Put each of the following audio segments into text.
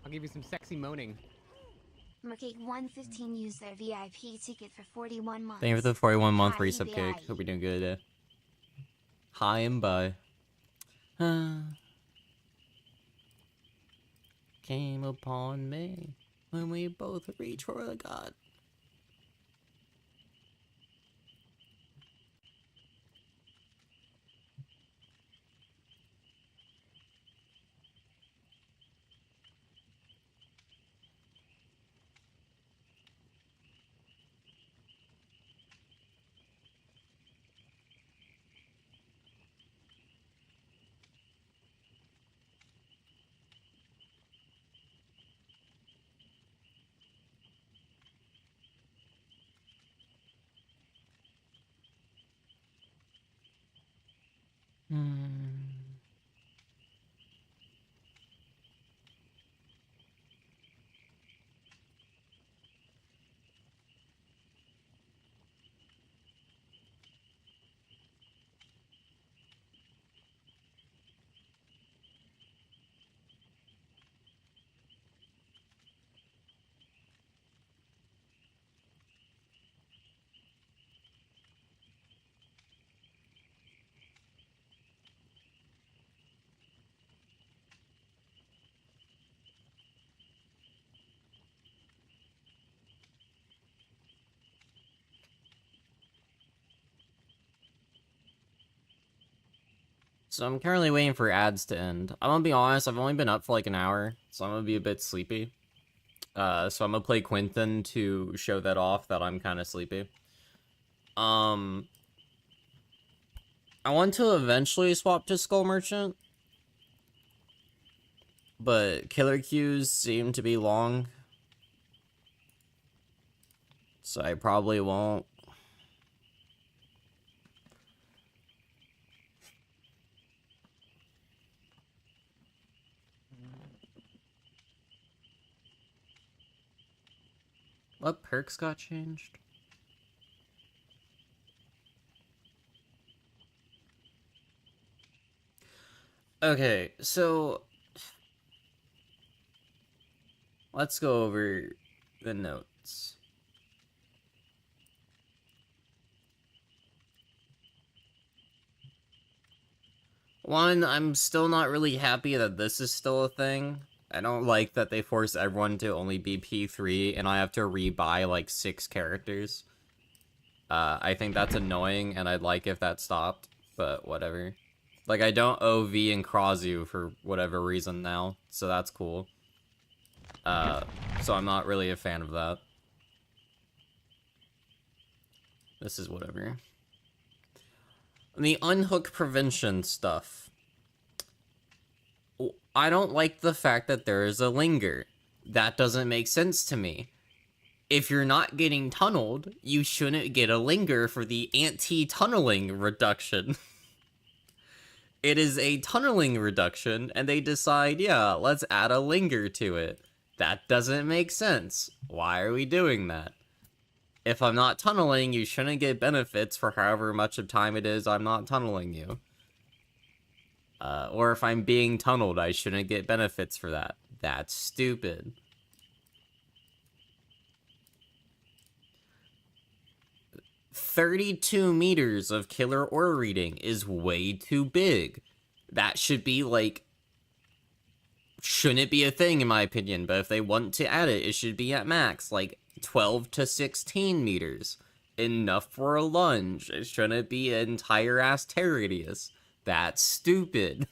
I'll give you some sexy moaning. Mercake 115 used their VIP ticket for 41 months. Thank you for the 41-month Hi, resub cake. bye. Hope you're doing good. Hi and bye. Came upon me when we both reach for the god. So I'm currently waiting for ads to end. I'm gonna be honest, I've only been up for like an hour, so I'm gonna be a bit sleepy. So I'm gonna play Quentin to show that off that I'm kind of sleepy. I want to eventually swap to Skull Merchant, but killer queues seem to be long, so I probably won't. What perks got changed? Okay, so let's go over the notes. One, I'm still not really happy that this is still a thing. I don't like that they force everyone to only be P3 and I have to rebuy like 6 characters. I think that's annoying and I'd like if that stopped, but whatever. Like, I don't owe V and Krazu for whatever reason now, so that's cool. So I'm not really a fan of that. This is whatever. The unhook prevention stuff. I don't like the fact that there is a linger. That doesn't make sense to me. If you're not getting tunneled, you shouldn't get a linger for the anti-tunneling reduction. It is a tunneling reduction, and they decide, yeah, let's add a linger to it. That doesn't make sense. Why are we doing that? If I'm not tunneling, you shouldn't get benefits for however much of time it is I'm not tunneling you. Or if I'm being tunneled, I shouldn't get benefits for that. That's stupid. $32 meters of killer ore reading is way too big. That should be like... shouldn't be a thing in my opinion, but if they want to add it, it should be at max, like 12 to 16 meters. Enough for a lunge. It shouldn't be an entire ass tear radius. That's stupid.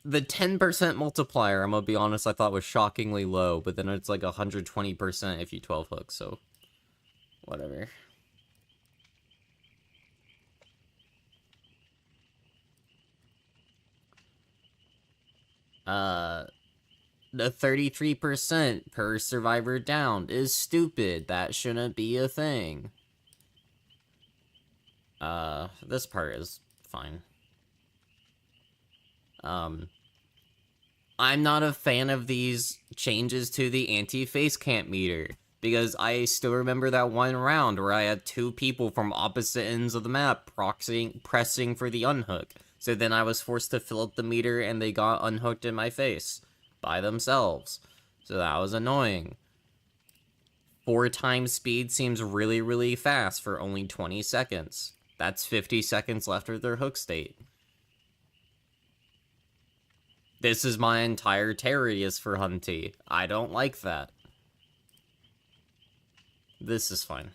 The 10% multiplier, I'm gonna be honest, I thought was shockingly low, but then it's like 120% if you 12 hook, so whatever. The 33% per survivor downed is stupid. That shouldn't be a thing. This part is fine. I'm not a fan of these changes to the anti-face camp meter, because I still remember that one round where I had 2 people from opposite ends of the map pressing for the unhook. So then I was forced to fill up the meter and they got unhooked in my face by themselves. So that was annoying. 4 times speed seems really, really fast for only 20 seconds. That's 50 seconds left of their hook state. This is my entire radius for Hunty. I don't like that. This is fine.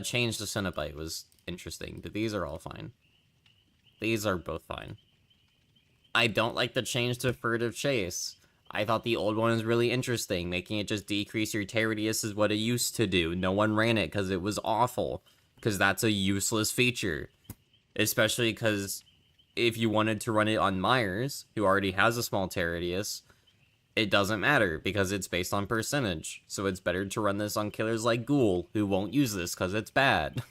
Change to Cenobite was interesting, but these are all fine. These are both fine. I don't like the change to Furtive Chase. I thought the old one was really interesting. Making it just decrease your radius is what it used to do. No one ran it because it was awful. Because that's a useless feature. Especially because if you wanted to run it on Myers, who already has a small radius, it doesn't matter because it's based on percentage. So it's better to run this on killers like Ghoul, who won't use this because it's bad.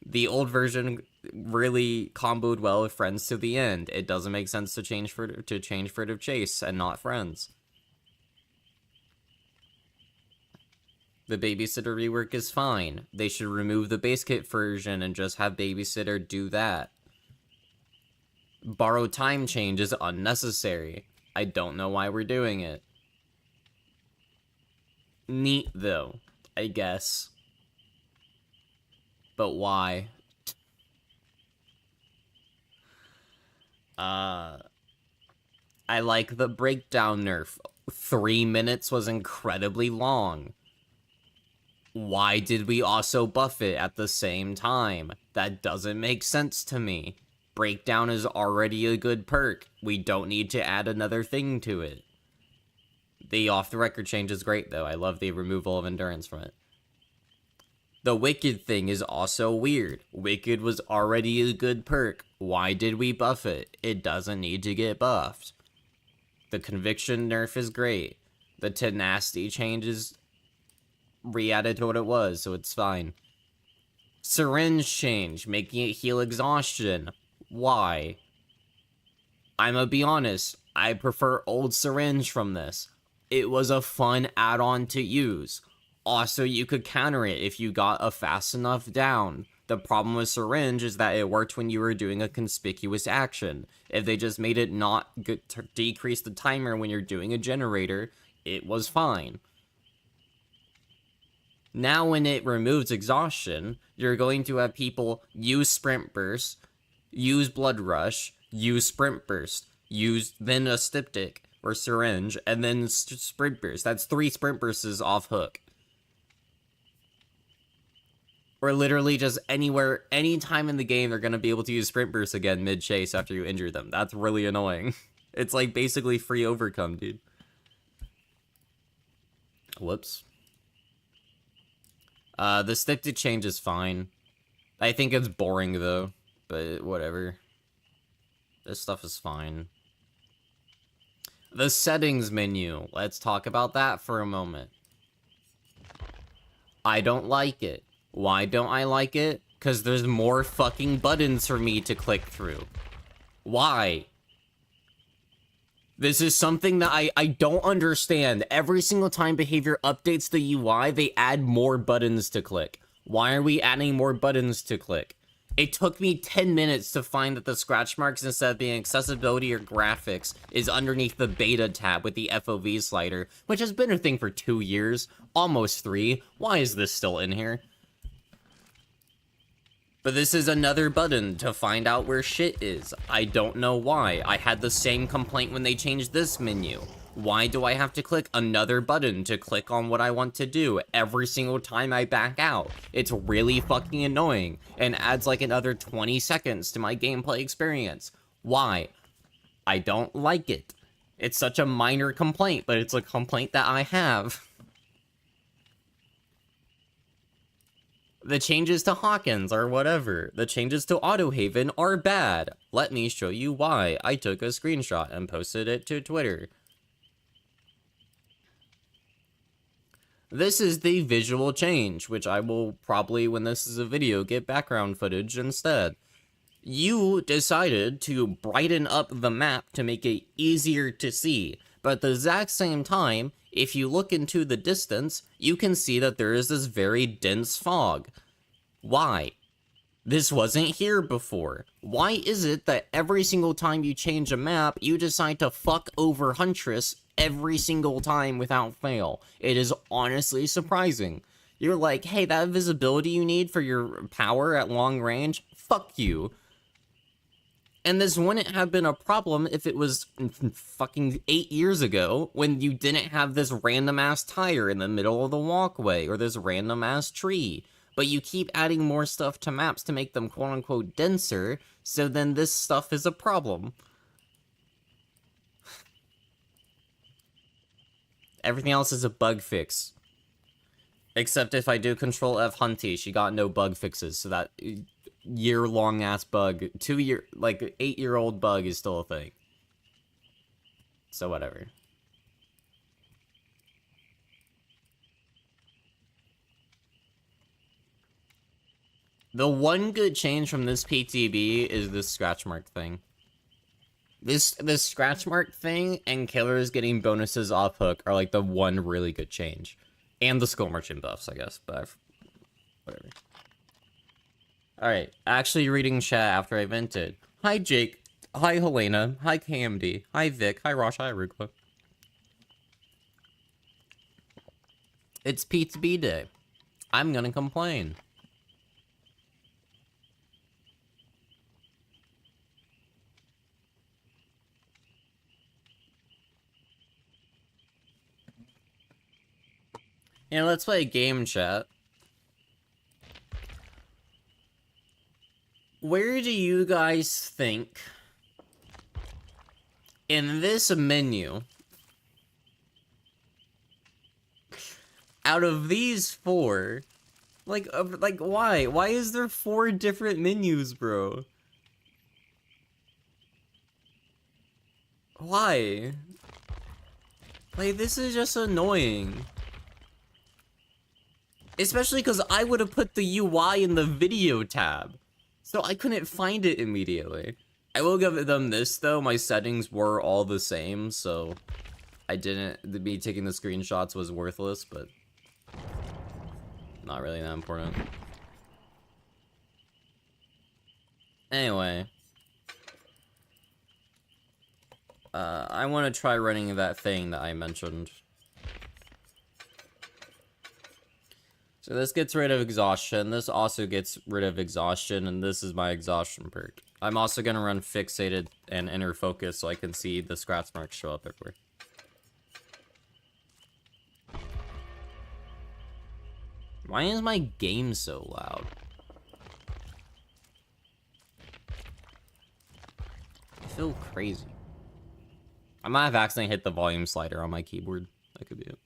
The old version really comboed well with Friends to the end. It doesn't make sense to change Furtive Chase and not Friends. The Babysitter rework is fine. They should remove the base kit version and just have Babysitter do that. Borrow time change is unnecessary. I don't know why we're doing it. Neat though, I guess. But why? I like the breakdown nerf. 3 minutes was incredibly long. Why did we also buff it at the same time? That doesn't make sense to me. Breakdown is already a good perk. We don't need to add another thing to it. The off-the-record change is great, though. I love the removal of endurance from it. The Wicked thing is also weird. Wicked was already a good perk. Why did we buff it? It doesn't need to get buffed. The Conviction nerf is great. The Tenacity change is re-added to what it was, so it's fine. Syringe change, making it heal exhaustion. Why? I'ma be honest, I prefer old Syringe from this. It was a fun add-on to use. Also, you could counter it if you got a fast enough down. The problem with Syringe is that it worked when you were doing a conspicuous action. If they just made it not decrease the timer when you're doing a generator, it was fine. Now when it removes exhaustion, you're going to have people use Sprint Burst, use Blood Rush, use Sprint Burst, use then a Styptic or Syringe, and then Sprint Burst. That's 3 Sprint Bursts off hook. Or literally just anywhere, anytime in the game, they're going to be able to use Sprint Burst again mid-chase after you injure them. That's really annoying. It's like basically free overcome, dude. Whoops. The Styptic change is fine. I think it's boring, though. But whatever. This stuff is fine. The settings menu. Let's talk about that for a moment. I don't like it. Why don't I like it? Because there's more fucking buttons for me to click through. Why? This is something that I don't understand. Every single time behavior updates the UI, they add more buttons to click. Why are we adding more buttons to click? It took me 10 minutes to find that the scratch marks, instead of being accessibility or graphics, is underneath the beta tab with the FOV slider, which has been a thing for 2 years, almost 3. Why is this still in here? But this is another button to find out where shit is. I don't know why. I had the same complaint when they changed this menu. Why do I have to click another button to click on what I want to do every single time I back out? It's really fucking annoying and adds like another 20 seconds to my gameplay experience. Why? I don't like it. It's such a minor complaint, but it's a complaint that I have. The changes to Hawkins or whatever. The changes to Autohaven are bad. Let me show you why. I took a screenshot and posted it to Twitter. This is the visual change, which I will probably, when this is a video, get background footage instead. You decided to brighten up the map to make it easier to see, but at the exact same time, if you look into the distance, you can see that there is this very dense fog. Why? This wasn't here before. Why is it that every single time you change a map, you decide to fuck over Huntress every single time without fail? It is honestly surprising. You're like, hey, that visibility you need for your power at long range? Fuck you. And this wouldn't have been a problem if it was fucking 8 years ago when you didn't have this random ass tire in the middle of the walkway or this random ass tree. But you keep adding more stuff to maps to make them quote unquote denser, so then this stuff is a problem. Everything else is a bug fix. Except if I do Control F Hunty, she got no bug fixes, so that year-long ass bug, 8-year-old bug is still a thing. So whatever. The one good change from this PTB is this scratch mark thing. This scratch mark thing and killers getting bonuses off hook are like the one really good change. And the skull merchant buffs, I guess, but whatever. Alright, actually reading chat after I vented. Hi Jake. Hi Helena. Hi KMD. Hi Vic. Hi Rosh. Hi Arugula. It's PTB day. I'm gonna complain. Yeah, let's play a game, chat. Where do you guys think in this menu, out of these four, like why? Why is there 4 different menus, bro? Why? Like, this is just annoying. Especially because I would have put the UI in the video tab. So I couldn't find it immediately. I will give them this, though. My settings were all the same, so me taking the screenshots was worthless, but not really that important. Anyway. I want to try running that thing that I mentioned. So this gets rid of exhaustion, this also gets rid of exhaustion, and this is my exhaustion perk. I'm also gonna run fixated and inner focus so I can see the scratch marks show up everywhere. Why is my game so loud? I feel crazy. I might have accidentally hit the volume slider on my keyboard. That could be it.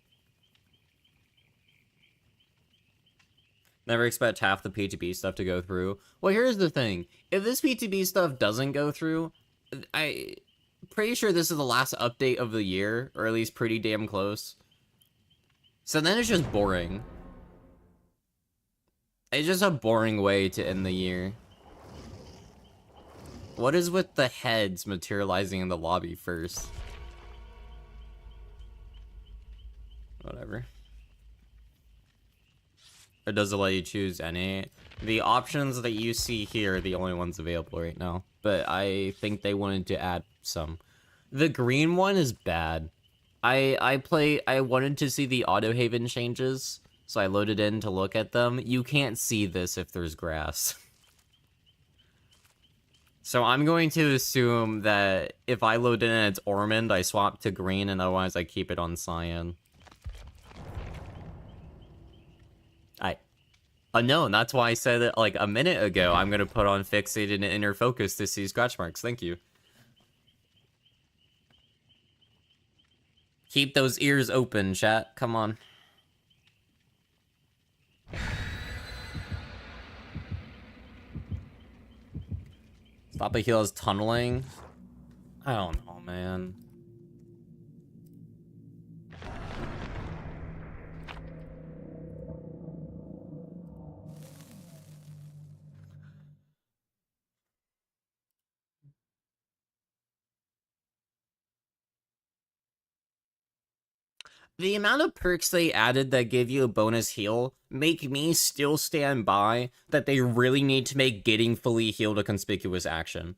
Never expect half the PTB stuff to go through. Well, here's the thing. If this PTB stuff doesn't go through, I'm pretty sure this is the last update of the year, or at least pretty damn close. So then it's just boring. It's just a boring way to end the year. What is with the heads materializing in the lobby first? Whatever. Or does it let you choose any? The options that you see here are the only ones available right now. But I think they wanted to add some. The green one is bad. I wanted to see the auto haven changes, so I loaded in to look at them. You can't see this if there's grass. So I'm going to assume that if I load in and it's Ormond, I swap to green, and otherwise I keep it on cyan. No, and that's why I said it like a minute ago. I'm gonna put on fixated and inner focus to see scratch marks. Thank you. Keep those ears open, chat. Come on. Stop a heal is tunneling. I don't know, man. The amount of perks they added that give you a bonus heal make me still stand by that they really need to make getting fully healed a conspicuous action.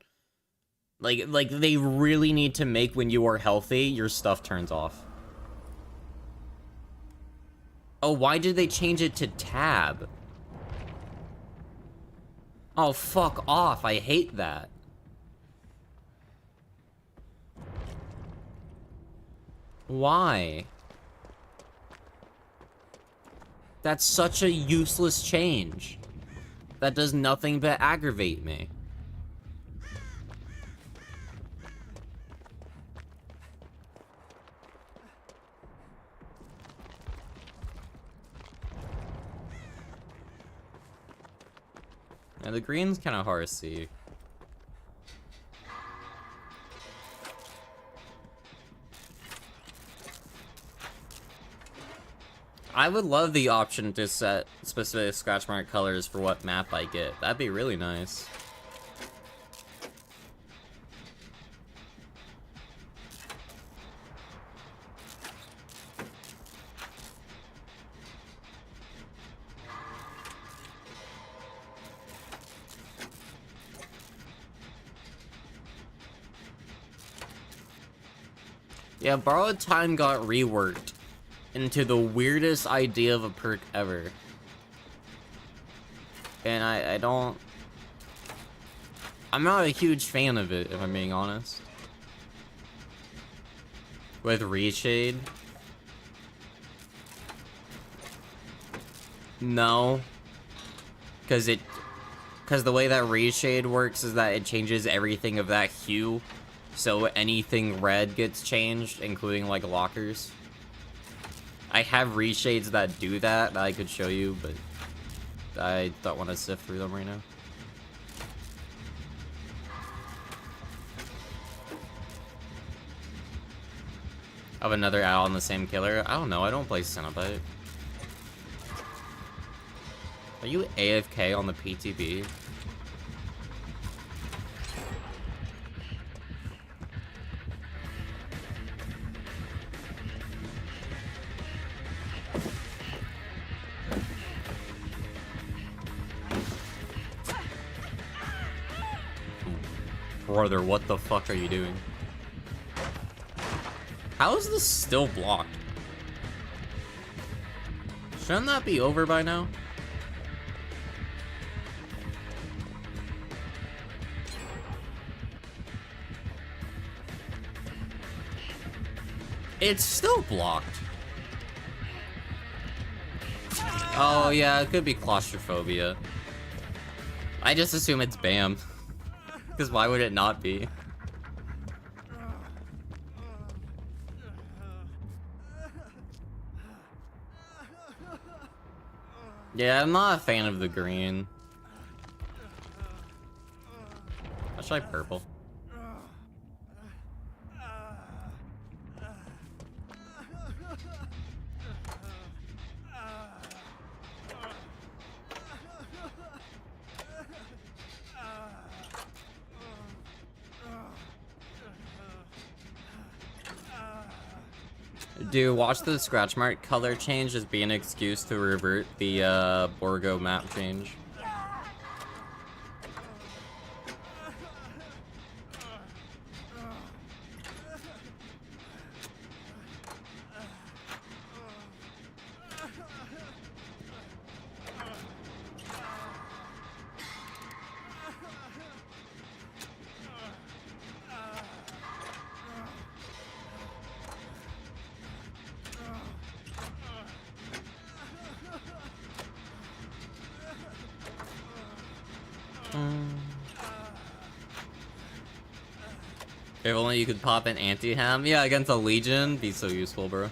Like they really need to make when you are healthy, your stuff turns off. Oh, why did they change it to tab? Oh, fuck off. I hate that. Why? That's such a useless change. That does nothing but aggravate me. Now the green's kind of hard to see. I would love the option to set specific scratch mark colors for what map I get. That'd be really nice. Yeah, Borrowed Time got reworked into the weirdest idea of a perk ever. And I don't... I'm not a huge fan of it, if I'm being honest. With Reshade? No. Because the way that Reshade works is that it changes everything of that hue. So anything red gets changed, including like lockers. I have reshades that do that I could show you, but I don't want to sift through them right now. Of another owl on the same killer? I don't know, I don't play Cenobite. Are you AFK on the PTB? Brother, what the fuck are you doing? How is this still blocked? Shouldn't that be over by now? It's still blocked. Oh yeah, it could be claustrophobia. I just assume it's BAM. Because why would it not be? Yeah, I'm not a fan of the green. Let's try purple. Dude, watch the scratch mark color change as being an excuse to revert the Borgo map change. If only you could pop an anti-ham. Yeah, against a Legion. Be so useful, bro.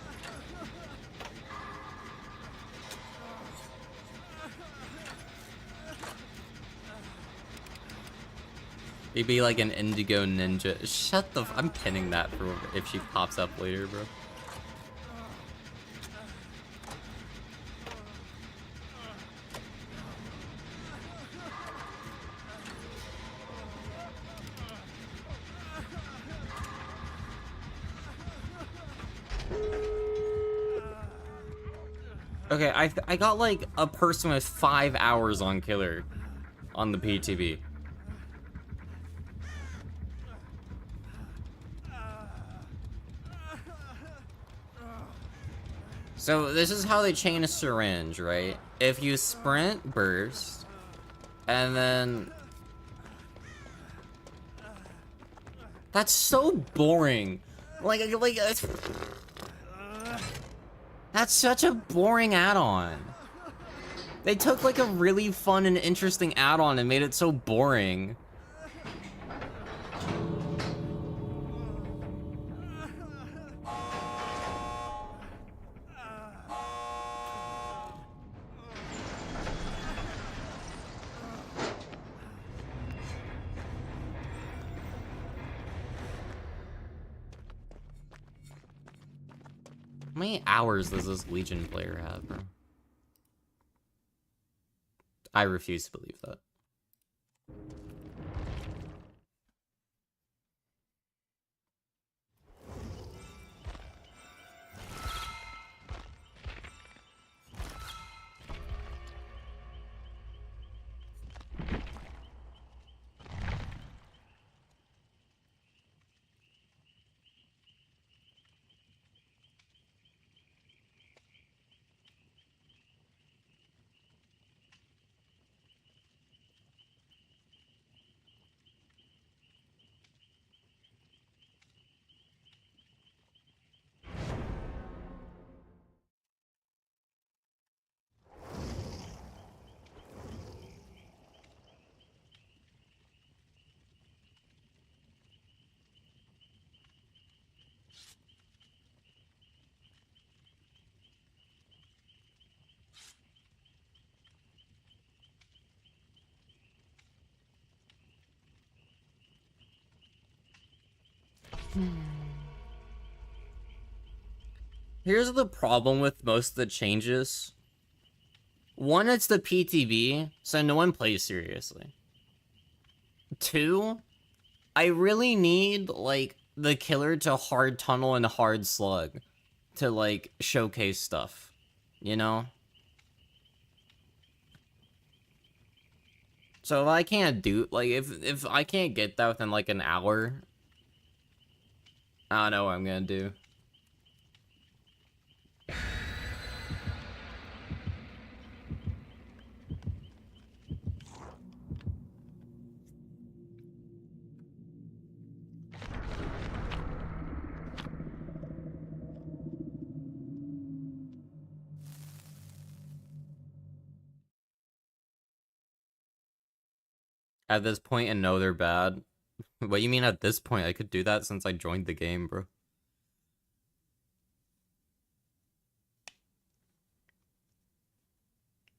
He'd be like an Indigo Ninja. Shut the I'm pinning that for if she pops up later, bro. Okay, I got like a person with 5 hours on killer on the PTB. So this is how they chain a syringe, right? If you sprint, burst, and then... That's so boring. That's such a boring add-on. They took like a really fun and interesting add-on and made it so boring. How many hours does this Legion player have, bro? I refuse to believe that. Here's the problem with most of the changes. One, it's the PTB, so no one plays seriously. Two, I really need, like, the killer to hard tunnel and hard slug to, like, showcase stuff, you know? So if I can't do, like, if I can't get that within, like, an hour, I don't know what I'm gonna do. At this point and know they're bad. What do you mean at this point? I could do that since I joined the game, bro.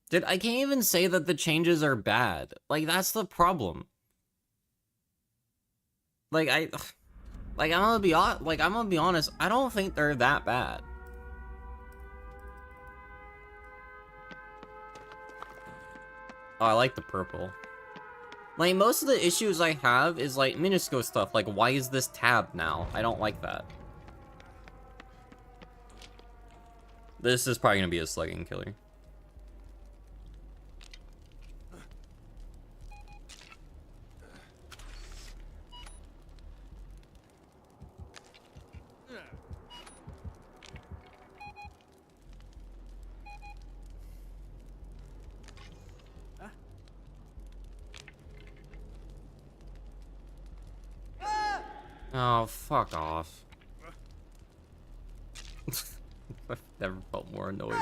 Dude, I can't even say that the changes are bad. Like, that's the problem. Like, I'm gonna be honest, I don't think they're that bad. Oh, I like the purple. Like, most of the issues I have is, like, minuscule stuff. Like, why is this tab now? I don't like that. This is probably gonna be a slugging killer. Oh, fuck off. I've never felt more annoyed.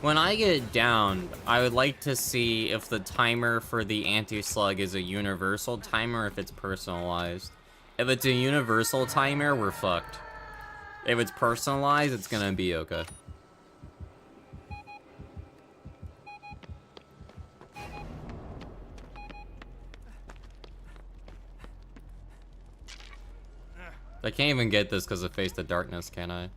When I get downed, I would like to see if the timer for the anti-slug is a universal timer, if it's personalized. If it's a universal timer, we're fucked. If it's personalized, it's gonna be okay. I can't even get this because of Face the Darkness, can I?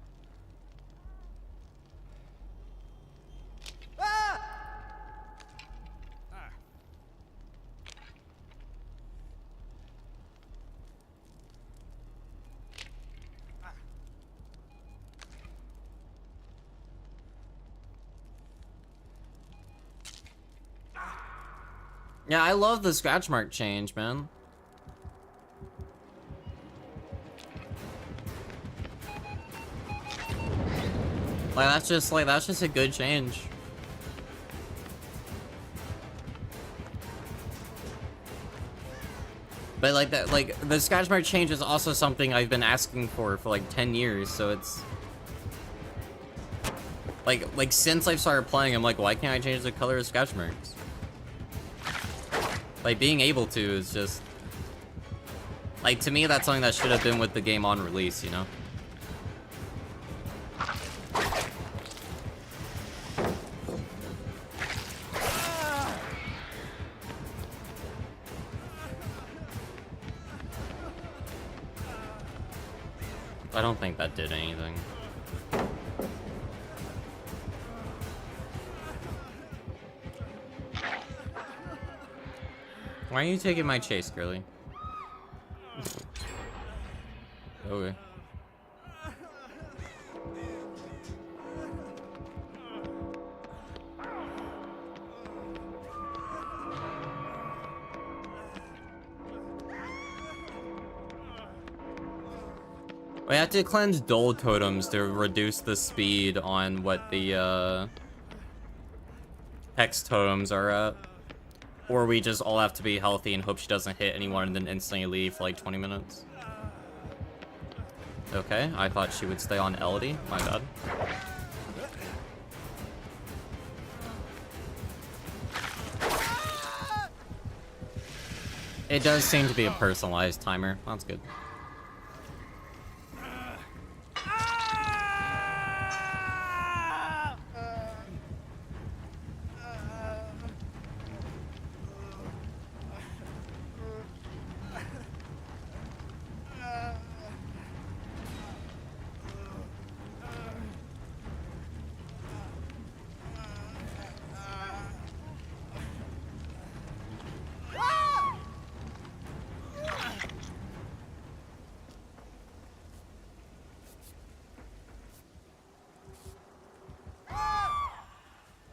Yeah, I love the scratch mark change, man. That's just a good change. But like that, like the scratch mark change is also something I've been asking for like 10 years, so it's like since I've started playing, I'm like, why can't I change the color of scratch marks? Like, being able to is just... Like, to me, that's something that should have been with the game on release, you know? I don't think that did anything. Why are you taking my chase, girly? Okay. We have to cleanse Dole Totems to reduce the speed on what the, Hex Totems are at. Or we just all have to be healthy and hope she doesn't hit anyone and then instantly leave for like 20 minutes. Okay, I thought she would stay on Elodie. My bad. It does seem to be a personalized timer. That's good.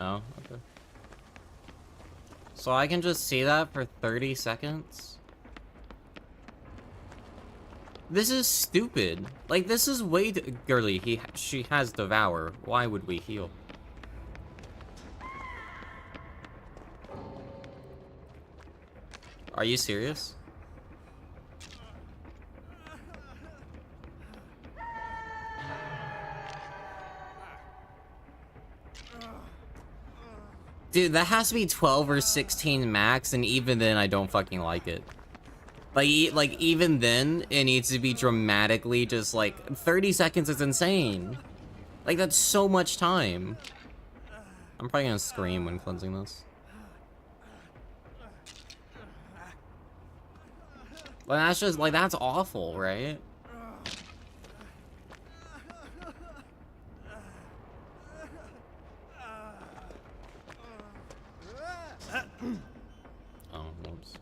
Oh, okay. So I can just see that for 30 seconds? This is stupid. Like, this is way too... Girly, she has Devour. Why would we heal? Are you serious? Dude, that has to be 12 or 16 max, and even then, I don't fucking like it. Like, even then, it needs to be dramatically just, like, 30 seconds is insane. Like, that's so much time. I'm probably gonna scream when cleansing this. Like, that's just, like, that's awful, right? Oh, whoops.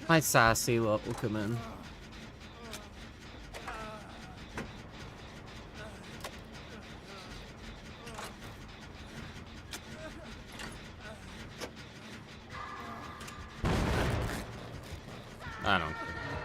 My sassy love will come in. I don't care.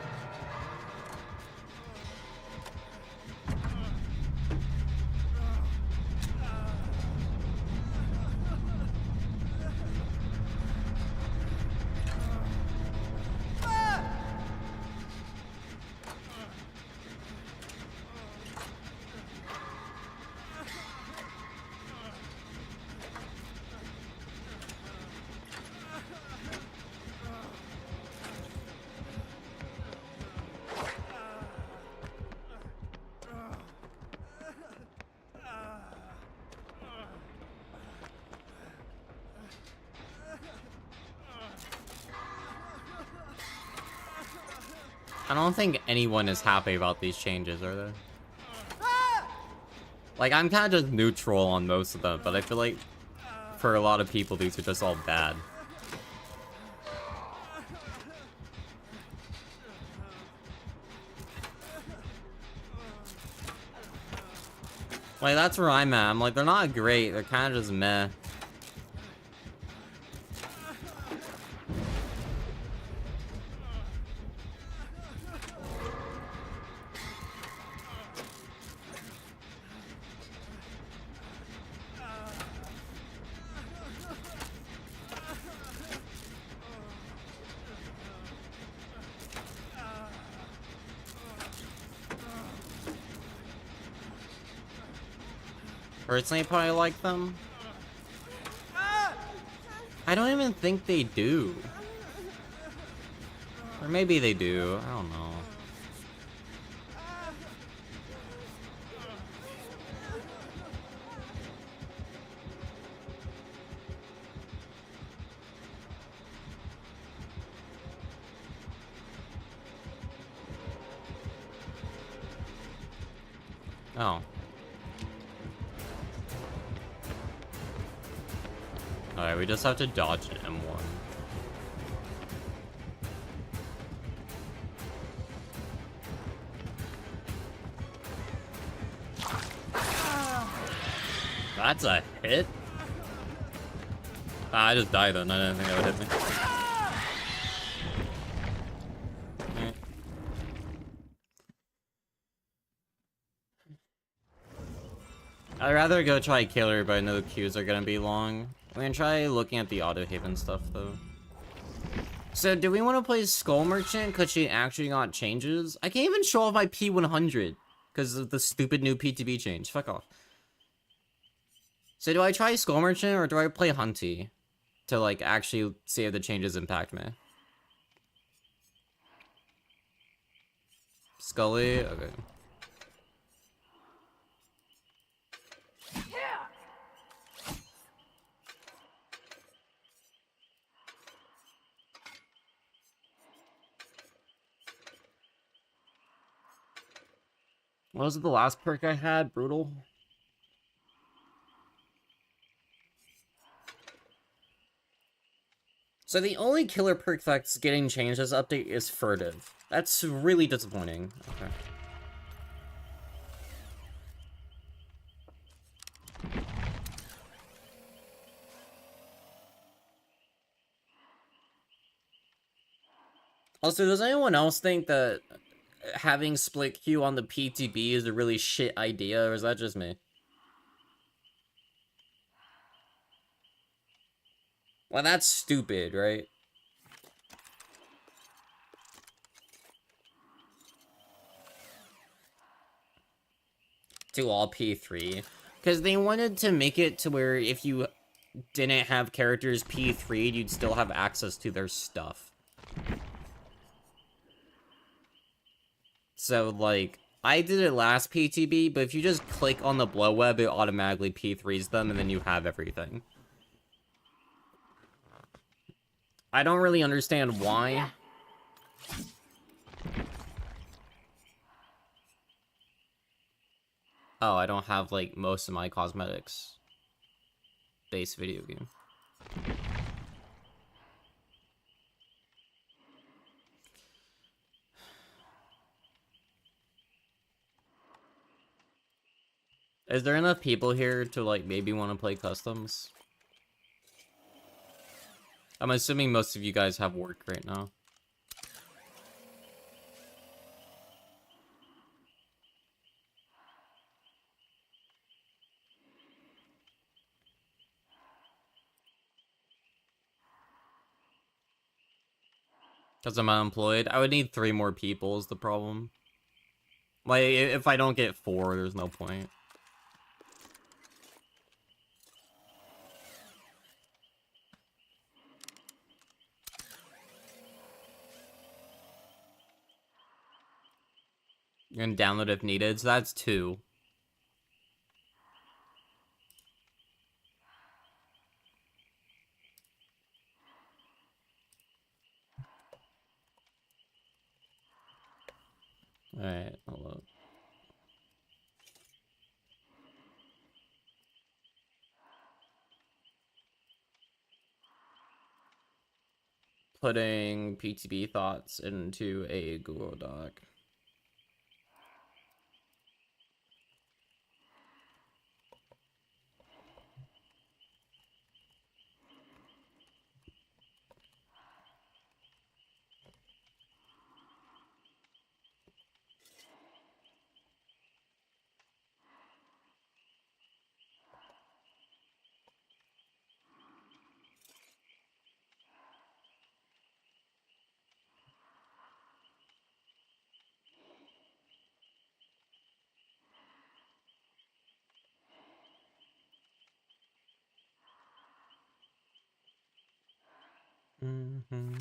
I don't think anyone is happy about these changes, are they? Like, I'm kind of just neutral on most of them, but I feel like for a lot of people, these are just all bad. Like, that's where I'm at. I'm like, they're not great. They're kind of just meh. Personally, I probably like them. I don't even think they do. Or maybe they do. I don't know. Oh. Alright, we just have to dodge an M1. That's a hit? Ah, I just died then. I didn't think that would hit me. I'd rather go try killer, but I know the queues are gonna be long. We're gonna try looking at the auto haven stuff though. So, do we want to play Skull Merchant because she actually got changes? I can't even show off my P100 because of the stupid new PTB change. Fuck off. So, do I try Skull Merchant or do I play Hunty to like actually see if the changes impact me? Scully? Okay. What was it, the last perk I had? Brutal? So the only killer perk that's getting changed this update is furtive. That's really disappointing. Okay. Also, does anyone else think that having split queue on the PTB is a really shit idea, or is that just me? Well, that's stupid, right? To all P3. Because they wanted to make it to where if you didn't have characters P3'd, you'd still have access to their stuff. So, like, I did it last PTB, but if you just click on the blow web, it automatically P3s them, and then you have everything. I don't really understand why. Oh, I don't have, like, most of my cosmetics. Base video game. Is there enough people here to, like, maybe want to play customs? I'm assuming most of you guys have work right now. Because I'm unemployed. I would need 3 more people is the problem. Like, if I don't get 4, there's no point. You can download if needed, so that's 2. Alright, hold up. Putting PTB thoughts into a Google Doc. Mm-hmm.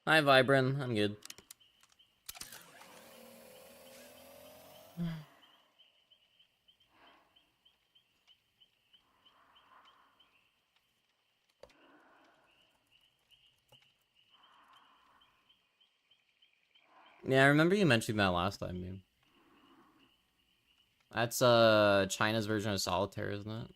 Hi, Vibrant. I'm good. Yeah, I remember you mentioning that last time, man. That's China's version of solitaire, isn't it?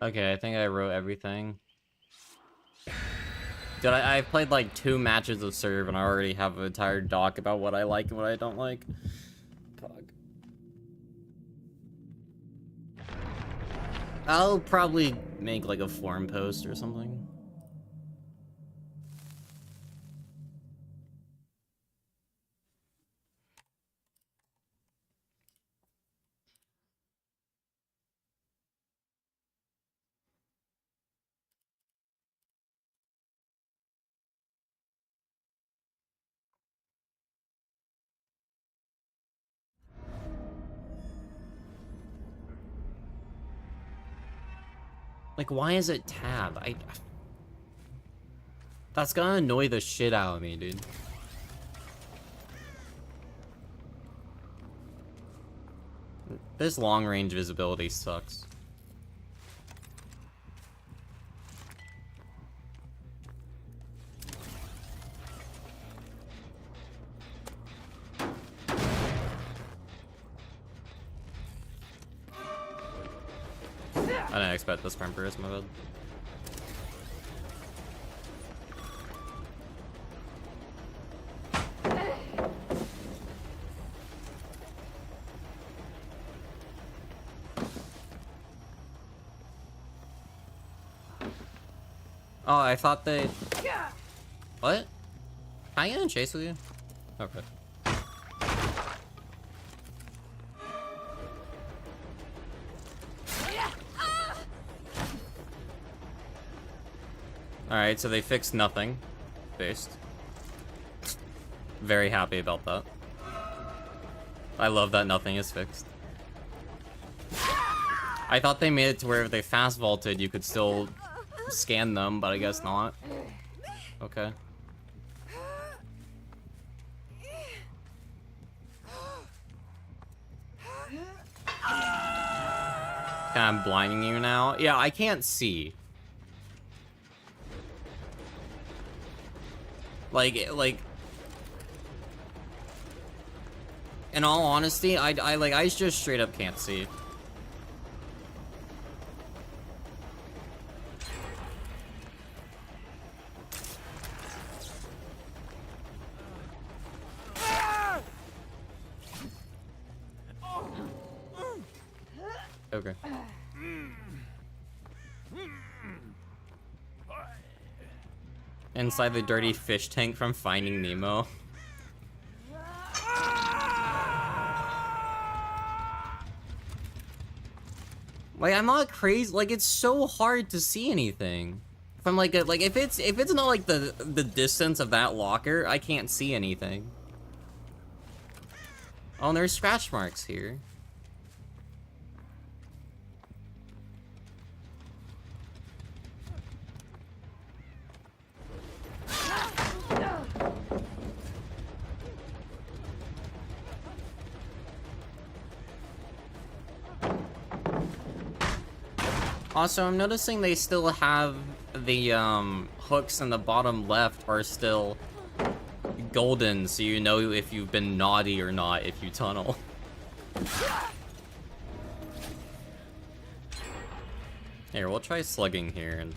Okay, I think I wrote everything. Dude, I've played like 2 matches of Serve, and I already have an entire doc about what I like and what I don't like. Fuck. I'll probably make like a forum post or something. Like, why is it tab? That's gonna annoy the shit out of me, dude. This long-range visibility sucks. I didn't expect this from Burst, my bad. Oh, I thought they... What? Can I get in chase with you? Okay. Alright, so they fixed nothing. Based. Very happy about that. I love that nothing is fixed. I thought they made it to where if they fast vaulted, you could still scan them, but I guess not. Okay. I'm blinding you now. Yeah, I can't see. Like, in all honesty, I just straight up can't see. Okay. Inside the dirty fish tank from Finding Nemo. Like, I'm not crazy. Like, it's so hard to see anything. From like if it's not like the distance of that locker, I can't see anything. Oh, and there's scratch marks here. Also, I'm noticing they still have the hooks in the bottom left are still golden, so you know if you've been naughty or not if you tunnel. Here, we'll try slugging here and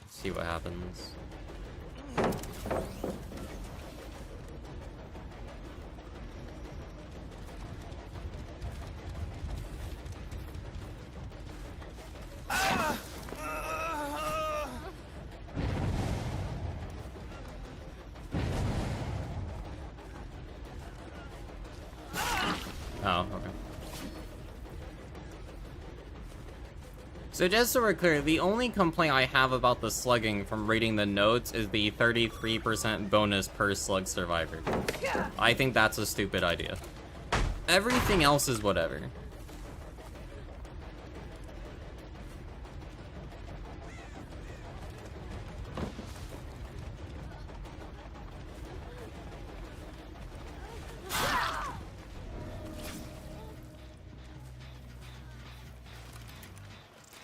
see what happens. Oh, okay. So just so we're clear, the only complaint I have about the slugging from reading the notes is the 33% bonus per slug survivor. I think that's a stupid idea. Everything else is whatever.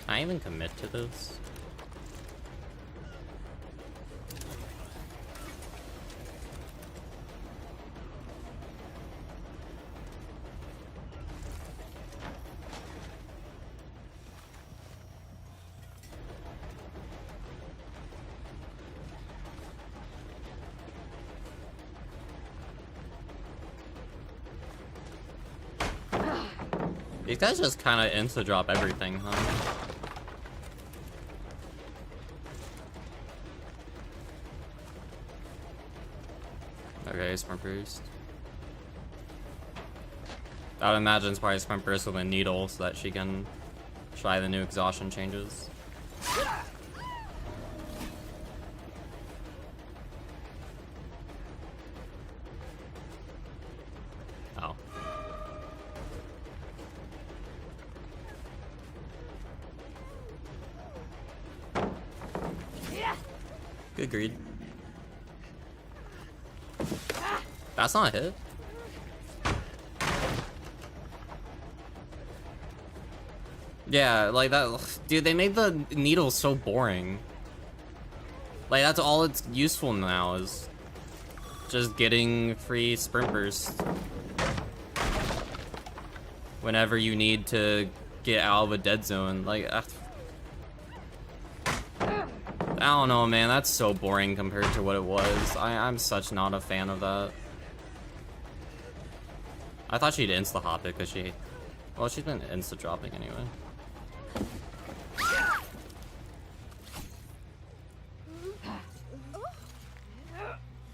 Can I even commit to this? These guys just kind of insta-drop everything, huh? Okay, sprint burst. I would imagine it's probably sprint burst with a needle so that she can try the new exhaustion changes. Oh. Good greed. That's not a hit. Yeah, like that. Dude, they made the needle so boring. Like, that's all it's useful now is just getting free sprint burst whenever you need to get out of a dead zone. Like, I don't know, man. That's so boring compared to what it was. I'm such not a fan of that. I thought she'd insta-hop it because she... Well, she's been insta-dropping anyway.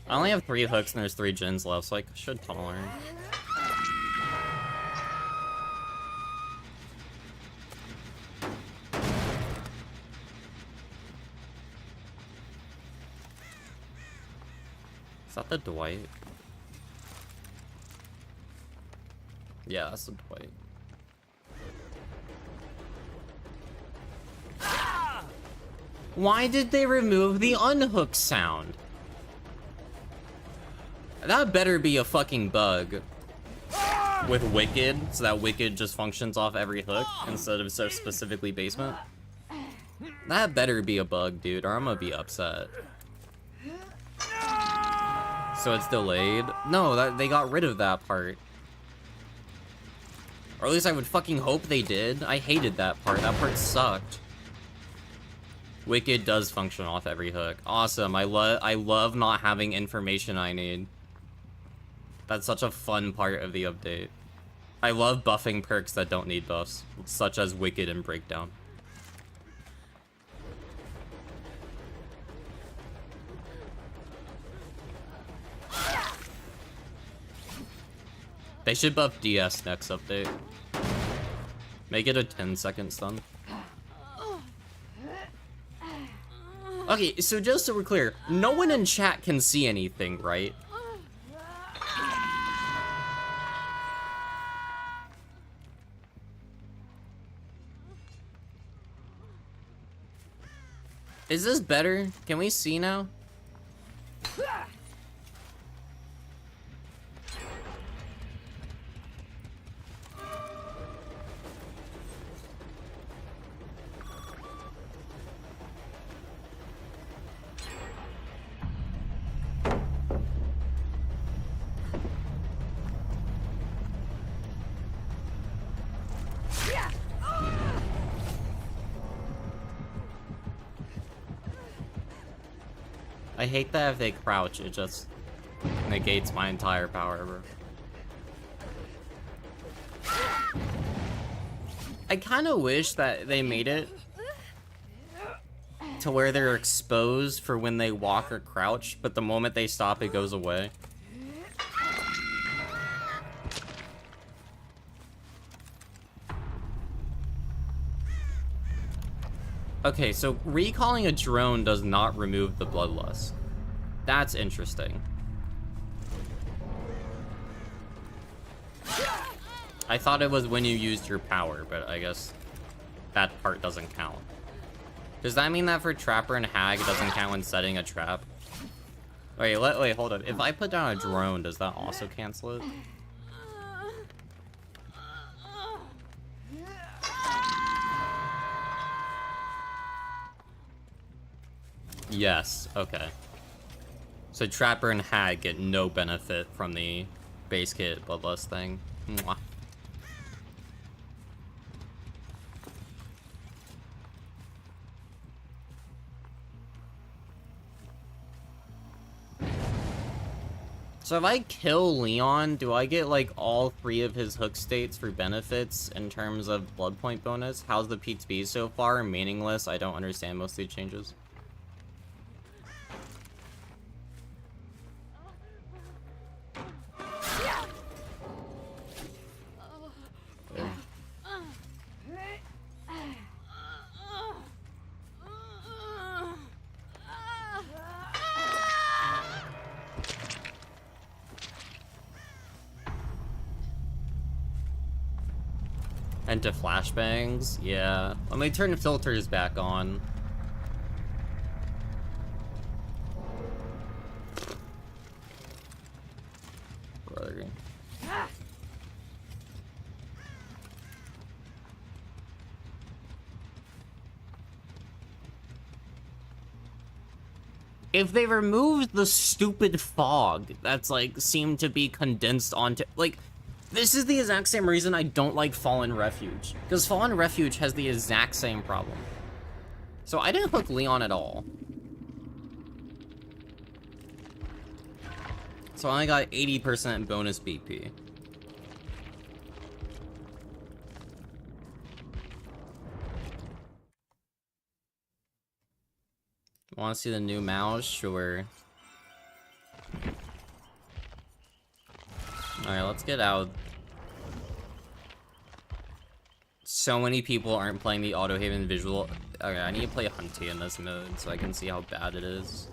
I only have 3 hooks and there's 3 gens left, so I should tunnel her. Is that the Dwight? Yeah, that's the point. Why did they remove the unhook sound? That better be a fucking bug with Wicked, so that Wicked just functions off every hook instead of so specifically basement. That better be a bug, dude, or I'm gonna be upset. So it's delayed? No, they got rid of that part. Or at least I would fucking hope they did. I hated that part. That part sucked. Wicked does function off every hook. Awesome. I love not having information I need. That's such a fun part of the update. I love buffing perks that don't need buffs, such as Wicked and Breakdown. They should buff DS next update. Make it a 10-second stun. Okay, so just so we're clear, no one in chat can see anything, right? Is this better? Can we see now? I hate that if they crouch, it just negates my entire power ever. I kind of wish that they made it to where they're exposed for when they walk or crouch, but the moment they stop, it goes away. Okay, so recalling a drone does not remove the bloodlust. That's interesting. I thought it was when you used your power, but I guess that part doesn't count. Does that mean that for Trapper and Hag, it doesn't count when setting a trap? Wait, wait, hold up. If I put down a drone, does that also cancel it? Yes, okay. So Trapper and Hag get no benefit from the base kit bloodlust thing. Mwah. So if I kill Leon, do I get like all 3 of his hook states for benefits in terms of blood point bonus? How's the PTB so far? Meaningless. I don't understand most of the changes. Into flashbangs? Yeah. Let me turn filters back on. Brother. If they removed the stupid fog that's like seemed to be condensed onto like this is the exact same reason I don't like Fallen Refuge. Because Fallen Refuge has the exact same problem. So I didn't hook Leon at all. So I only got 80% bonus BP. Want to see the new mouse? Sure. Alright, let's get out. So many people aren't playing the Auto Haven visual. Okay, I need to play Hunty in this mode so I can see how bad it is.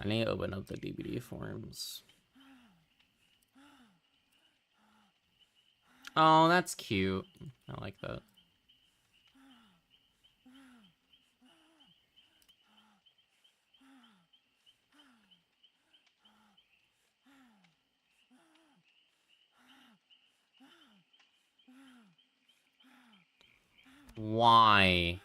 I need to open up the DBD forms. Oh, that's cute. I like that. Why?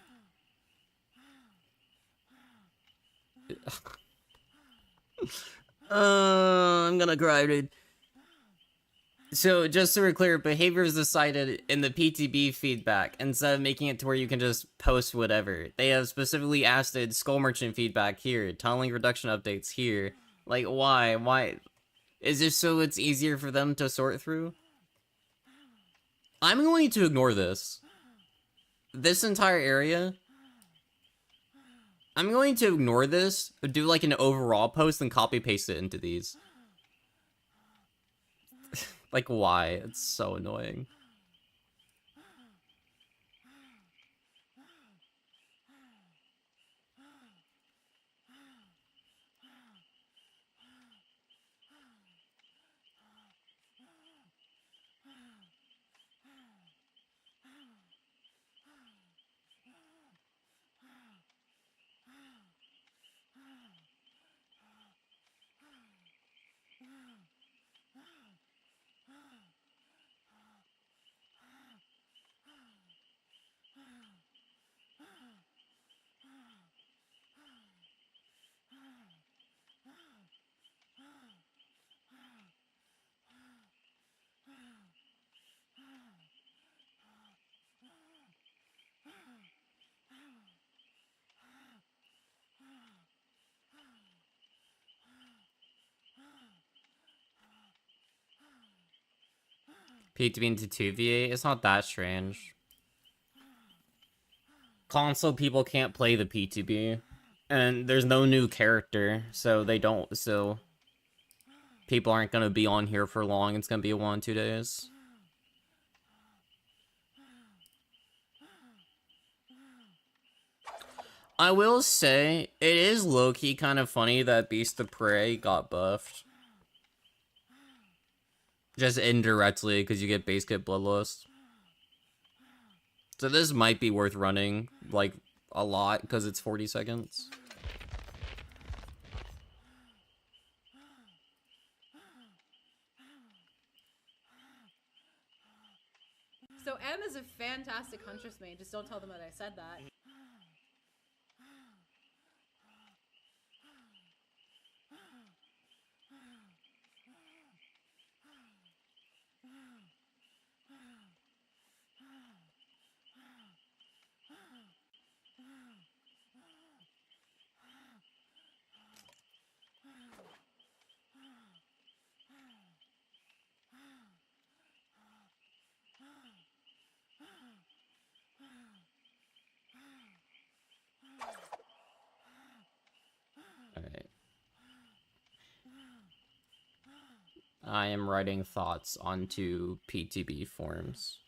I'm gonna cry, dude. So, just so we're clear, behavior is decided in the PTB feedback instead of making it to where you can just post whatever. They have specifically asked Skull Merchant feedback here, tunneling reduction updates here. Like, why? Why? Is this so it's easier for them to sort through? I'm going to ignore this. This entire area. I'm going to ignore this, do like an overall post, and copy paste it into these. Like, why? It's so annoying. PTB into 2v8, it's not that strange. Console people can't play the PTB, and there's no new character, so they don't, so people aren't gonna be on here for long. It's gonna be 1-2 days. I will say, it is low-key kind of funny that Beast of Prey got buffed. Just indirectly, because you get base kit Bloodlust. So this might be worth running, like, a lot, because it's 40 seconds. So M is a fantastic Huntress main, just don't tell them that I said that. Alright. I am writing thoughts onto PTB forms.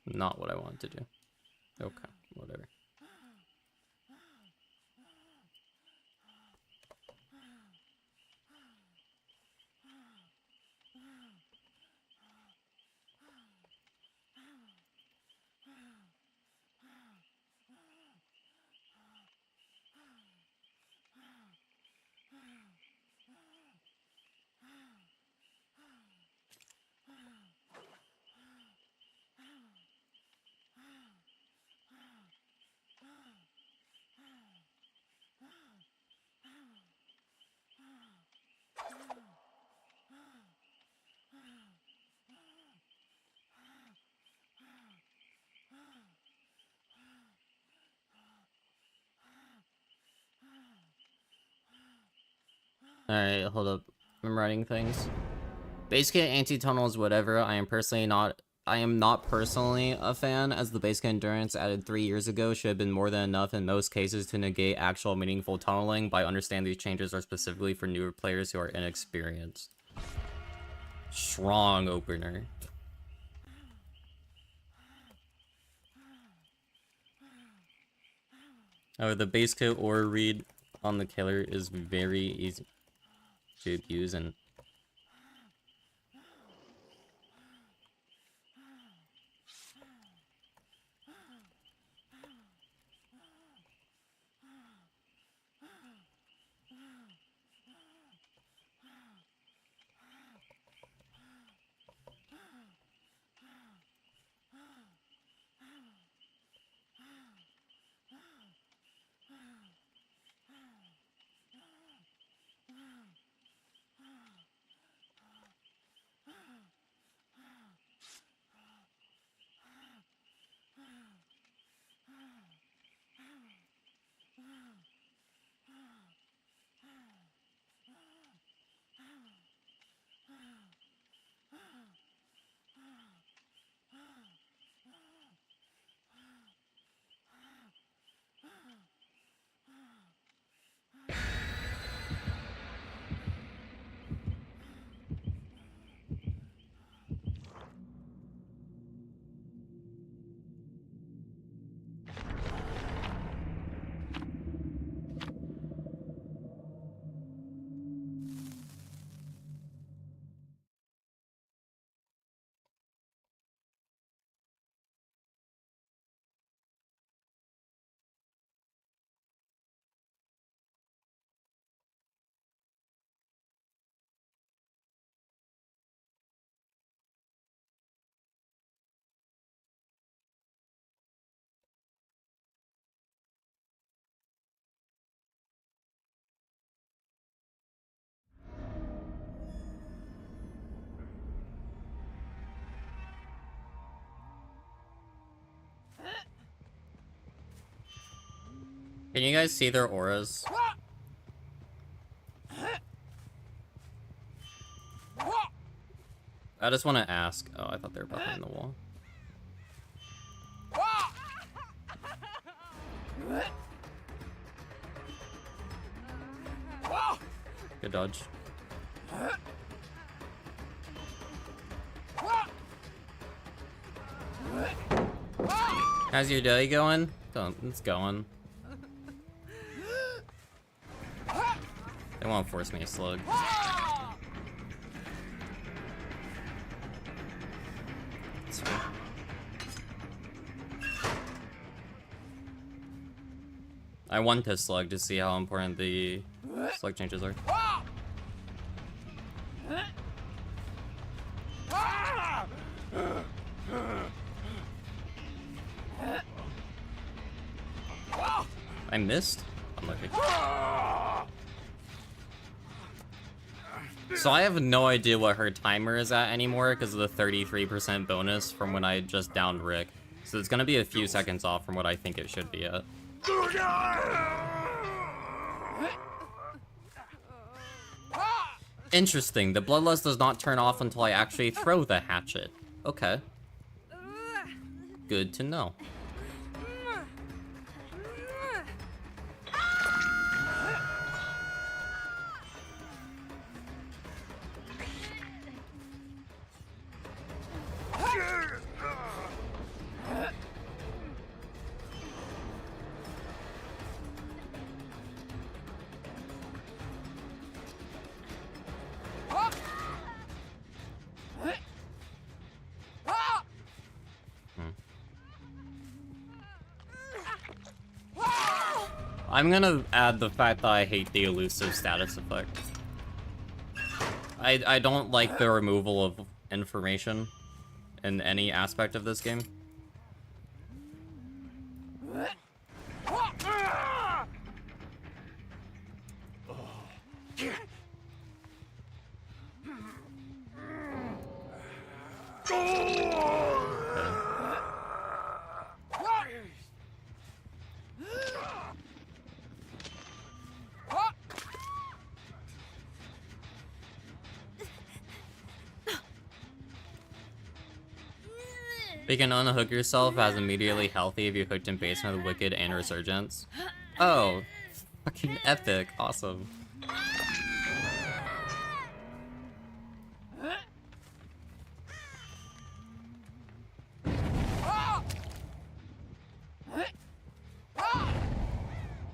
Not what I want to do. Okay, whatever. Alright, hold up. I'm writing things. Base kit, anti-tunnels, whatever. I am not personally a fan, as the base kit endurance added 3 years ago should have been more than enough in most cases to negate actual meaningful tunneling, but I understand these changes are specifically for newer players who are inexperienced. Strong opener. Oh, the base coat or read on the killer is very easy to abuse and can you guys see their auras? I just want to ask. Oh, I thought they were behind the wall. Good dodge. How's your day going? It's going. They won't force me to slug. It's fine. I want to slug to see how important the slug changes are. I missed? Unlucky. So I have no idea what her timer is at anymore because of the 33% bonus from when I just downed Rick. So it's gonna be a few seconds off from what I think it should be at. Interesting, the bloodlust does not turn off until I actually throw the hatchet. Okay. Good to know. I'm gonna add the fact that I hate the elusive status effect. I don't like the removal of information in any aspect of this game. You can unhook yourself as immediately healthy if you hooked in basement with Wicked and Resurgence. Oh, fucking epic. Awesome.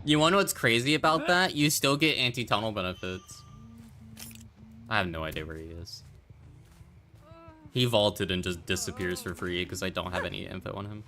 You wanna know what's crazy about that? You still get anti-tunnel benefits. I have no idea where he is. He vaulted and just disappears for free because I don't have any info on him.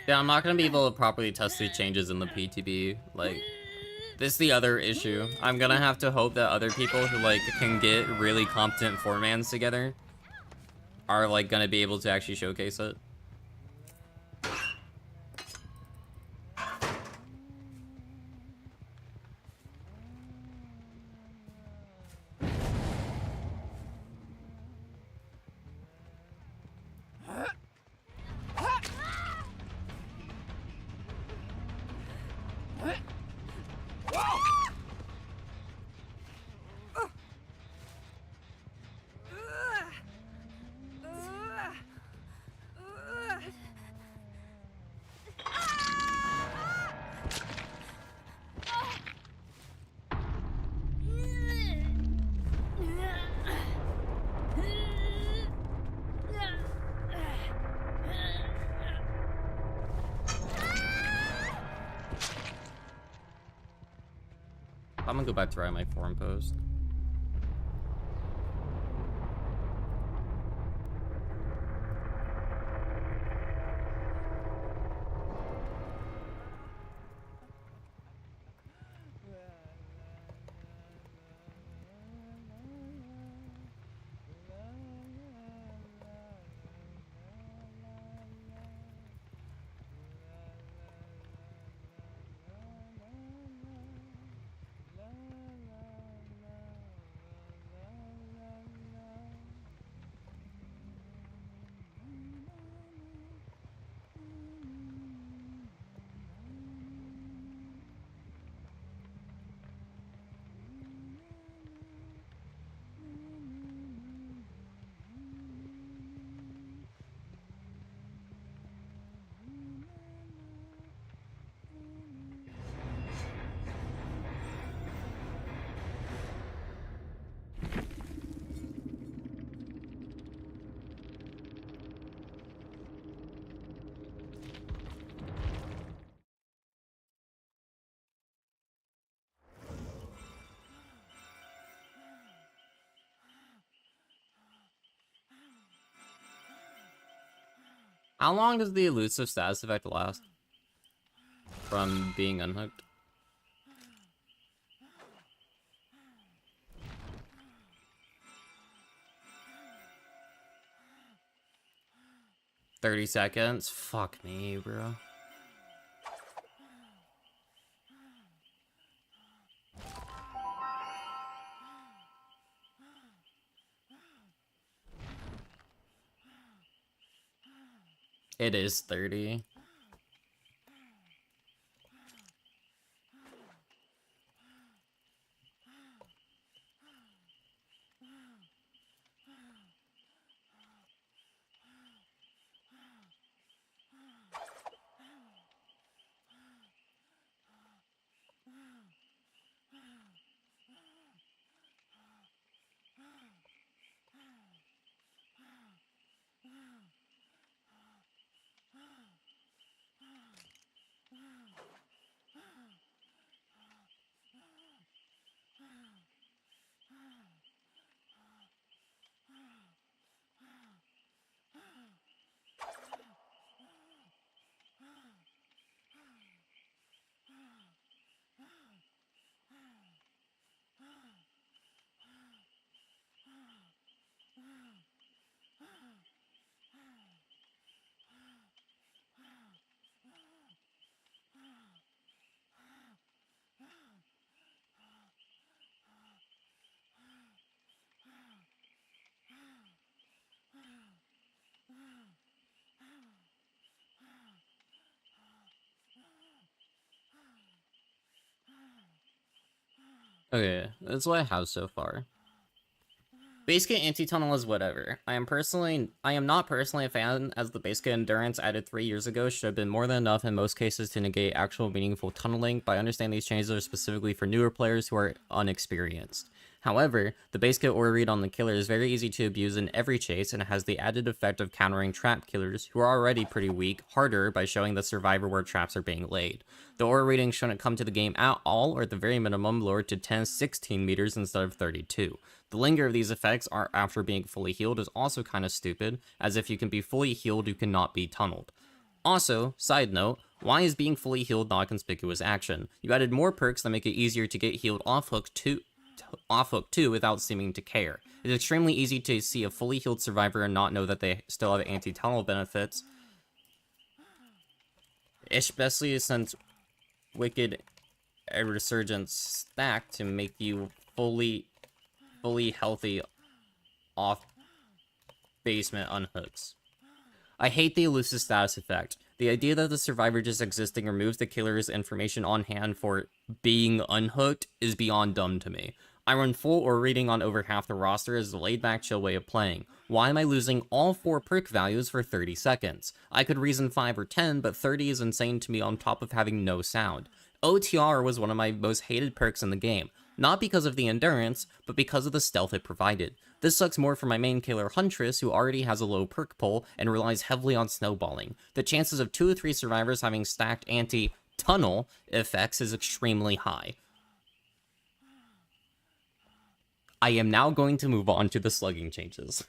Yeah, I'm not gonna be able to properly test the changes in the PTB. Like, this is the other issue. I'm gonna have to hope that other people who, like, can get really competent four-mans together are, like, gonna be able to actually showcase it. I'm gonna go back to write my forum post. How long does the elusive status effect last from being unhooked? $30? Fuck me, bro. It is 30. Okay, that's what I have so far. Base kit anti-tunnel is whatever. I am not personally a fan, as the base kit endurance added 3 years ago should have been more than enough in most cases to negate actual meaningful tunneling, but I understand these changes are specifically for newer players who are unexperienced. However, the base kit aura read on the killer is very easy to abuse in every chase, and it has the added effect of countering trap killers, who are already pretty weak, harder by showing the survivor where traps are being laid. The aura reading shouldn't come to the game at all, or at the very minimum lowered to 10-16 meters instead of 32. The linger of these effects are after being fully healed is also kind of stupid, as if you can be fully healed, you cannot be tunneled. Also, side note, why is being fully healed not a conspicuous action? You added more perks that make it easier to get healed off hook too without seeming to care. It's extremely easy to see a fully healed survivor and not know that they still have anti-tunnel benefits, especially since Wicked Resurgence stack to make you fully healthy off basement unhooks. I hate the elusive status effect. The idea that the survivor just existing removes the killer's information on hand for being unhooked is beyond dumb to me. I run full or reading on over half the roster as a laid-back chill way of playing. Why am I losing all 4 perk values for 30 seconds? I could reason 5 or 10, but 30 is insane to me on top of having no sound. OTR was one of my most hated perks in the game, not because of the endurance, but because of the stealth it provided. This sucks more for my main killer Huntress, who already has a low perk pull and relies heavily on snowballing. The chances of 2 or 3 survivors having stacked anti-tunnel effects is extremely high. I am now going to move on to the slugging changes.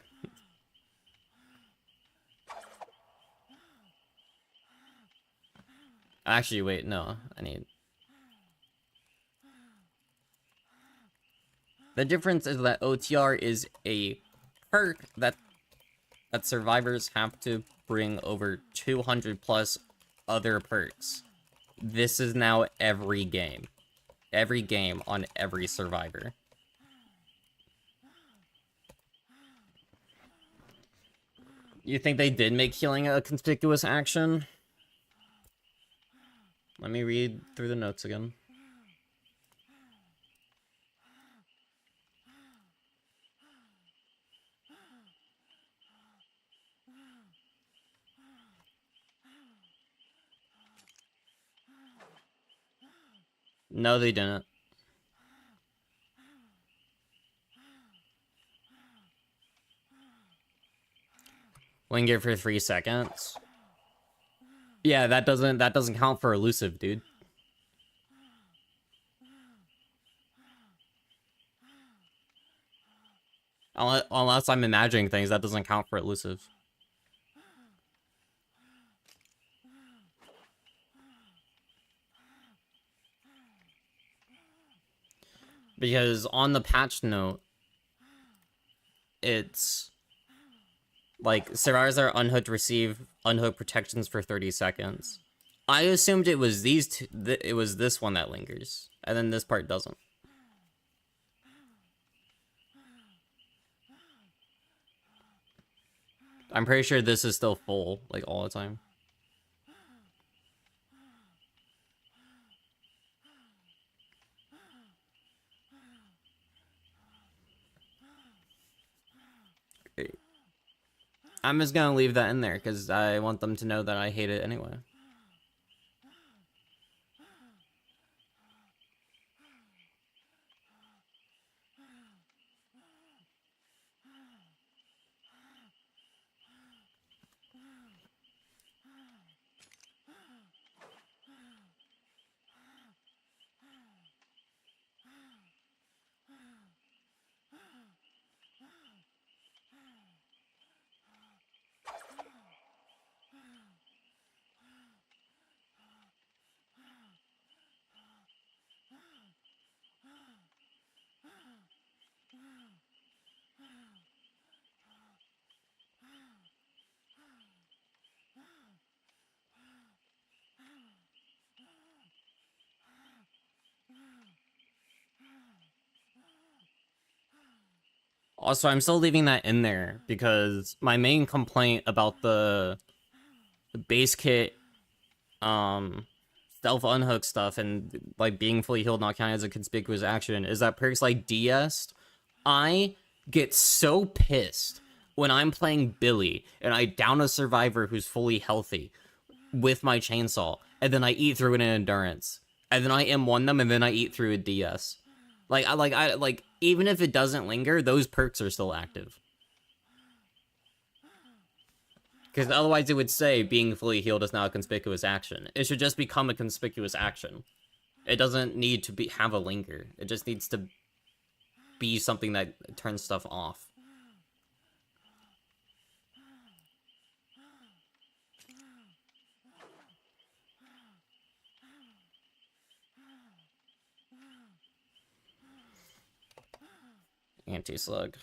Actually, wait, no, The difference is that OTR is a perk that survivors have to bring over 200 plus other perks. This is now every game. Every game on every survivor. You think they did make healing a conspicuous action? Let me read through the notes again. No, they didn't. Linger for 3 seconds. Yeah, that doesn't count for elusive, dude. Unless I'm imagining things, that doesn't count for elusive. Because on the patch note, it's like survivors that are unhooked receive unhooked protections for 30 seconds. I assumed it was it was this one that lingers, and then this part doesn't. I'm pretty sure this is still full, like, all the time. I'm just gonna leave that in there, because I want them to know that I hate it anyway. Also, I'm still leaving that in there because my main complaint about the base kit stealth unhook stuff and like being fully healed not counting as a conspicuous action is that perks like DS, I get so pissed when I'm playing Billy and I down a survivor who's fully healthy with my chainsaw, and then I eat through an endurance, and then I M1 them, and then I eat through a DS. Like even if it doesn't linger, those perks are still active. Because otherwise it would say being fully healed is now a conspicuous action. It should just become a conspicuous action. It doesn't need to have a linger. It just needs to be something that turns stuff off. Anti-slug.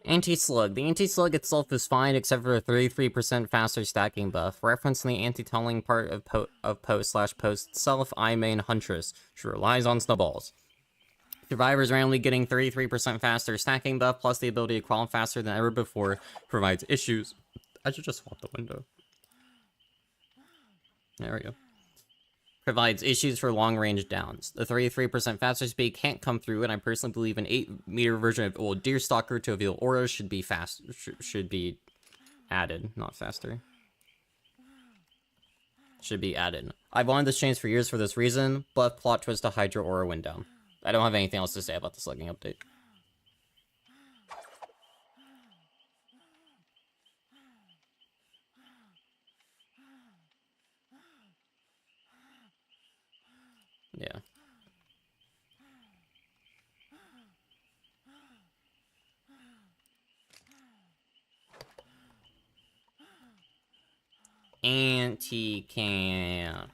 Anti-slug. The anti-slug itself is fine except for a 33% faster stacking buff. Referencing the anti-tunneling part of post/post itself, I main Huntress. She relies on snowballs. Survivors randomly getting 33% faster stacking buff plus the ability to crawl faster than ever before provides issues. I should just swap the window. There we go. Provides issues for long-range downs. The 33% faster speed can't come through, and I personally believe an 8-meter version of old Deerstalker to reveal auras should be should be added, not faster. Should be added. I've wanted this change for years for this reason, but plot twist to Hydra Aura went down. I don't have anything else to say about the slugging update. Yeah. Anti-cam.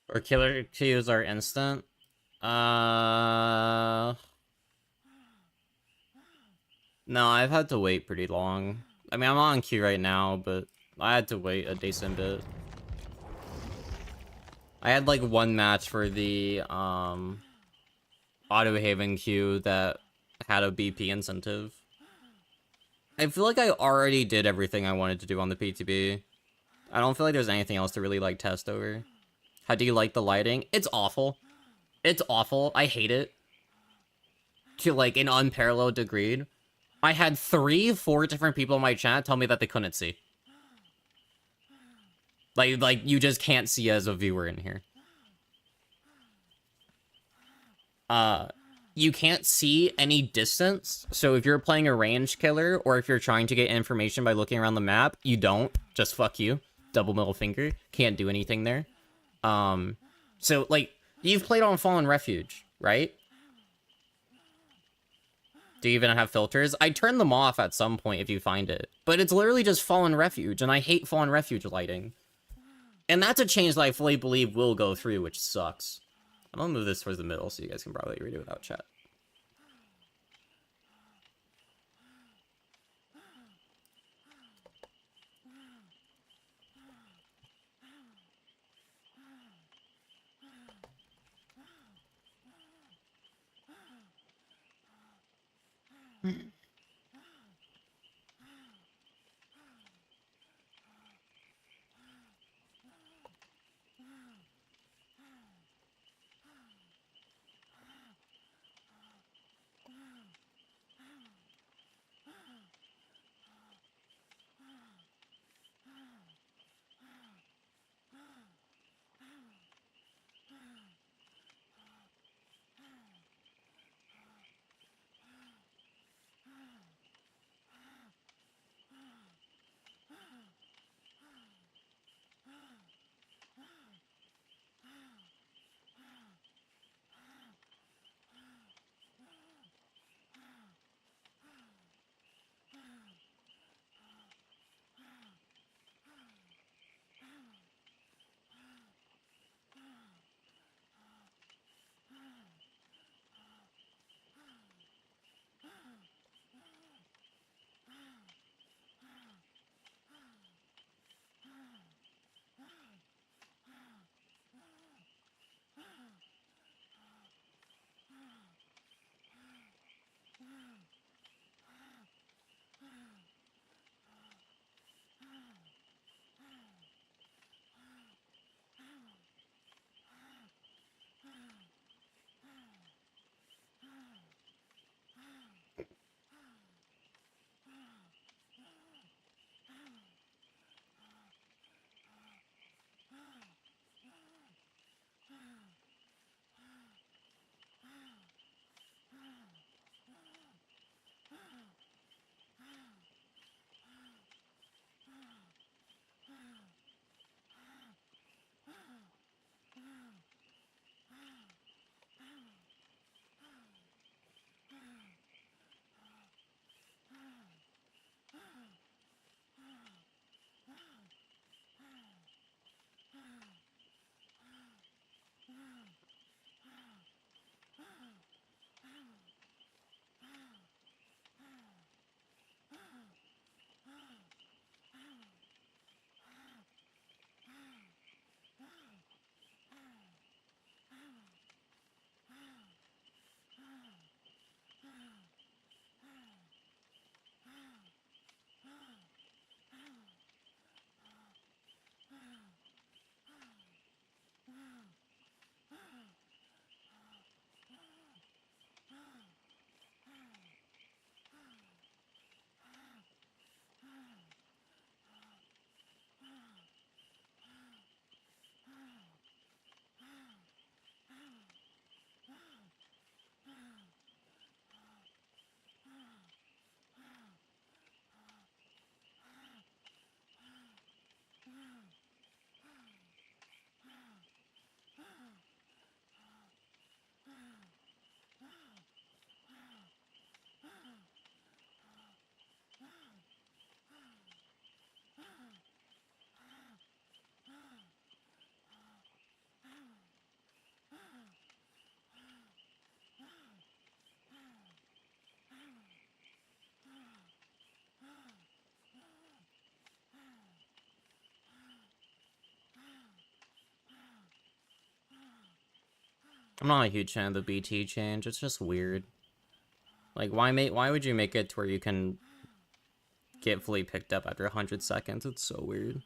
Or killer queues are instant? No, I've had to wait pretty long. I mean, I'm on queue right now, but I had to wait a decent bit. I had like one match for the Auto Haven queue that had a BP incentive. I feel like I already did everything I wanted to do on the PTB. I don't feel like there's anything else to really like test over. How do you like the lighting? It's awful. It's awful. I hate it. To like an unparalleled degree. I had 3-4 different people in my chat tell me that they couldn't see. Like you just can't see as a viewer in here. You can't see any distance. So if you're playing a range killer, or if you're trying to get information by looking around the map, you don't. Just fuck you. Double middle finger. Can't do anything there. So like, you've played on Fallen Refuge, right? Do you even have filters? I turn them off at some point if you find it. But it's literally just Fallen Refuge, and I hate Fallen Refuge lighting. And that's a change that I fully believe will go through, which sucks. I'm gonna move this towards the middle so you guys can probably read it without chat. I'm not a huge fan of the BT change. It's just weird. Like, why would you make it to where you can get fully picked up after 100 seconds? It's so weird.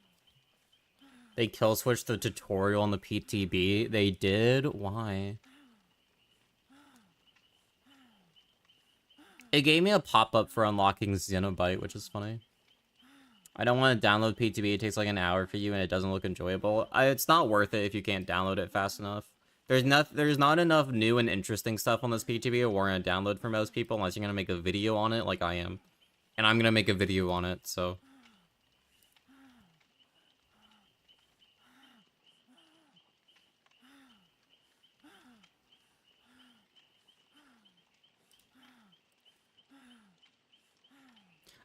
They kill switched the tutorial on the PTB. They did? Why? It gave me a pop-up for unlocking Xenobite, which is funny. I don't want to download PTB. It takes like an hour for you and it doesn't look enjoyable. It's not worth it if you can't download it fast enough. There's not enough new and interesting stuff on this PTB or gonna download for most people unless you're gonna make a video on it like I am. And I'm gonna make a video on it, so...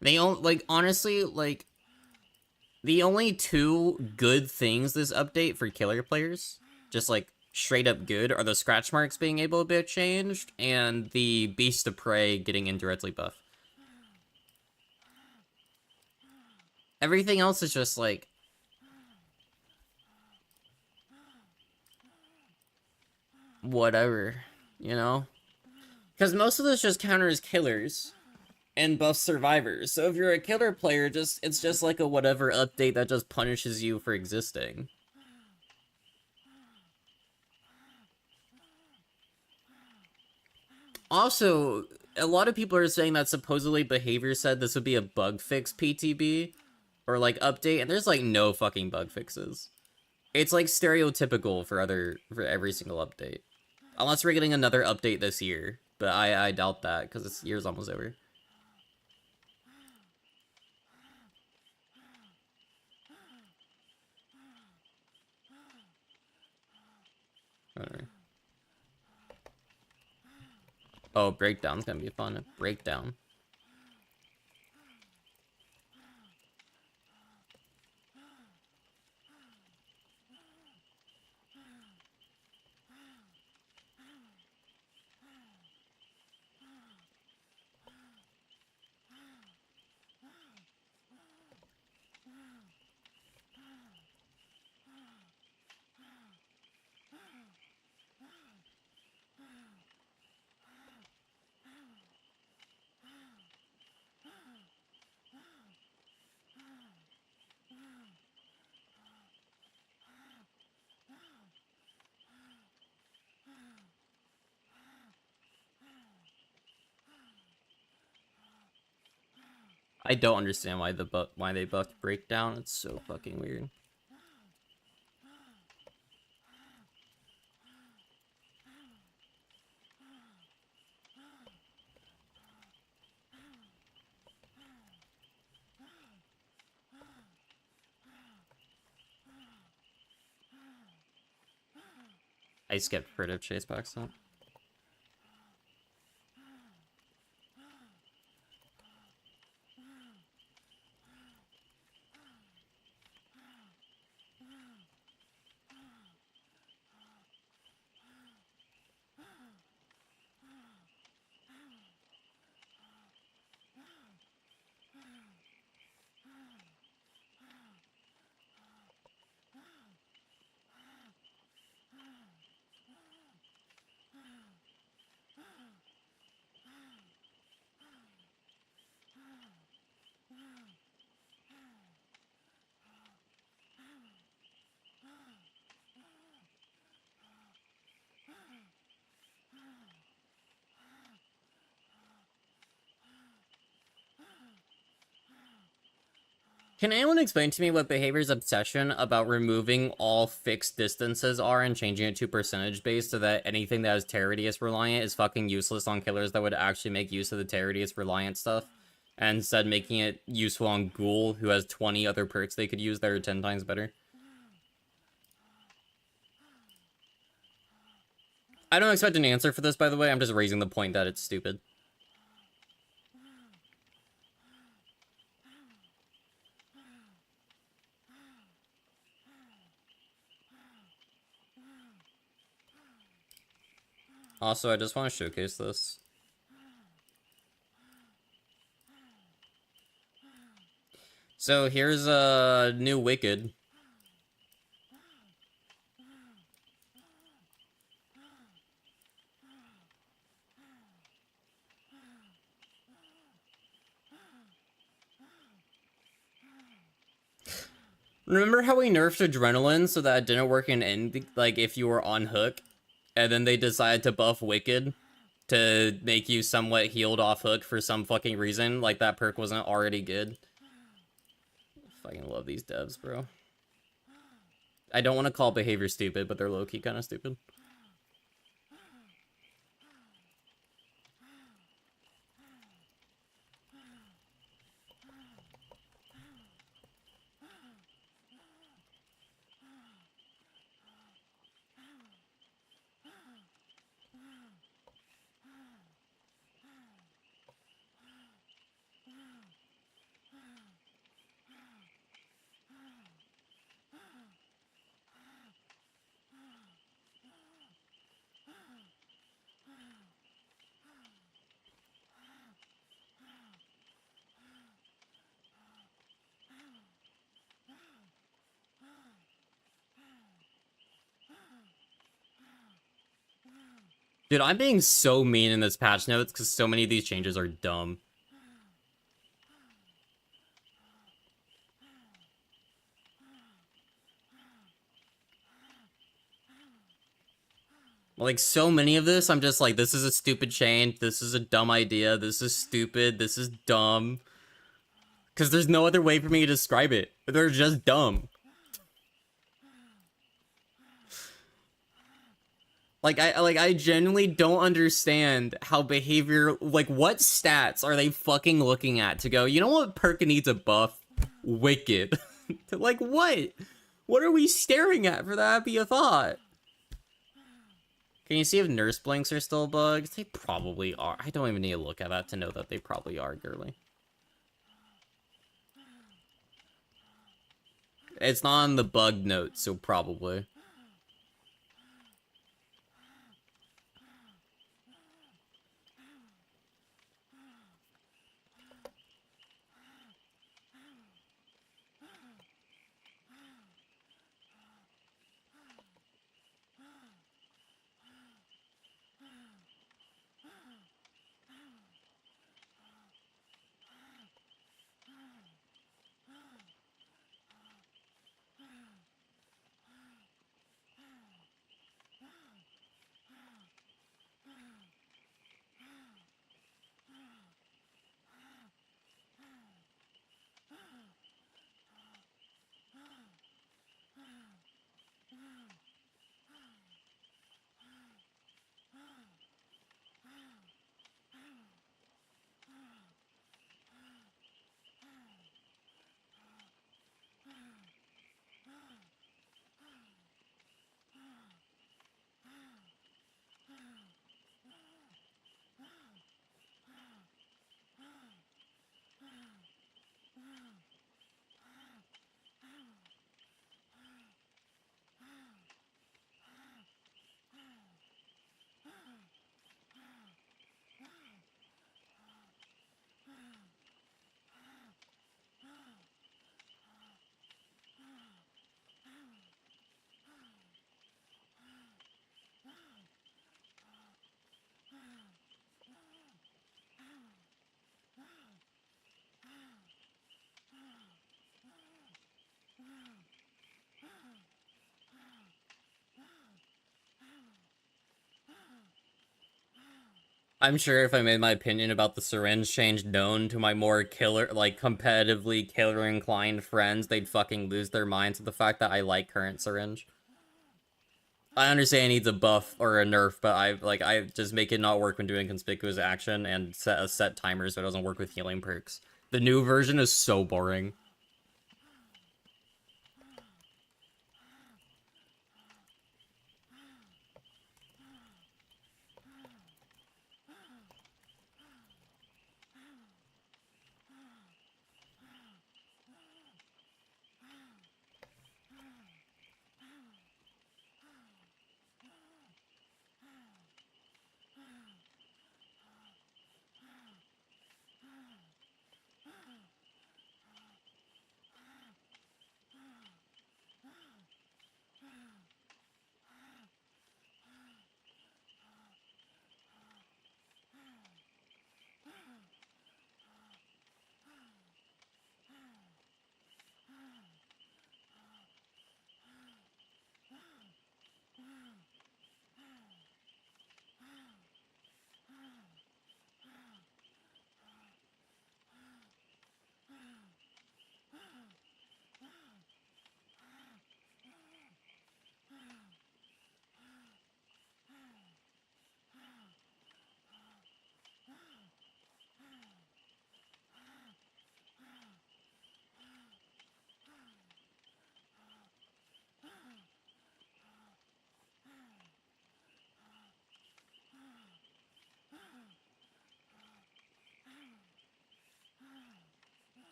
They only, like, honestly, like, the only two good things this update for killer players, just like straight up good, are the scratch marks being able to be changed and the beast of prey getting indirectly buffed. Everything else is just like, whatever, you know? Because most of this just counters killers and buffs survivors. So if you're a killer player, it's just like a whatever update that just punishes you for existing. Also, a lot of people are saying that supposedly Behavior said this would be a bug fix PTB, or like update, and there's like no fucking bug fixes. It's like stereotypical for every single update. Unless we're getting another update this year, but I doubt that, because this year's almost over. Alright. Oh, Breakdown's gonna be fun. Breakdown. I don't understand why they buffed Breakdown. It's so fucking weird. I skipped Furtive Chase back so. Can anyone explain to me what Behavior's obsession about removing all fixed distances are and changing it to percentage based so that anything that is terror radius reliant is fucking useless on killers that would actually make use of the terror radius reliant stuff, and instead making it useful on Ghoul, who has 20 other perks they could use that are 10 times better? I don't expect an answer for this, by the way. I'm just raising the point that it's stupid. Also, I just want to showcase this. So here's a new Wicked. Remember how we nerfed adrenaline so that it didn't work like if you were on hook, and then they decided to buff Wicked to make you somewhat healed off hook for some fucking reason, like that perk wasn't already good. Fucking love these devs, bro. I don't want to call behavior stupid, but they're low-key kind of stupid. Dude, I'm being so mean in this patch notes because so many of these changes are dumb. Like, so many of this, I'm just like, this is a stupid change, this is a dumb idea, this is stupid, this is dumb. Because there's no other way for me to describe it. They're just dumb. I genuinely don't understand how behavior, like, what stats are they fucking looking at to go, you know what perk needs a buff? Wicked. Like, what? What are we staring at for that to be a thought? Can you see if nurse blinks are still bugged? They probably are. I don't even need to look at that to know that they probably are, girly. It's not on the bug note, so probably. I'm sure if I made my opinion about the syringe change known to my more killer, like, competitively killer-inclined friends, they'd fucking lose their minds at the fact that I like current syringe. I understand it needs a buff or a nerf, but I just make it not work when doing conspicuous action and set a set timer so it doesn't work with healing perks. The new version is so boring.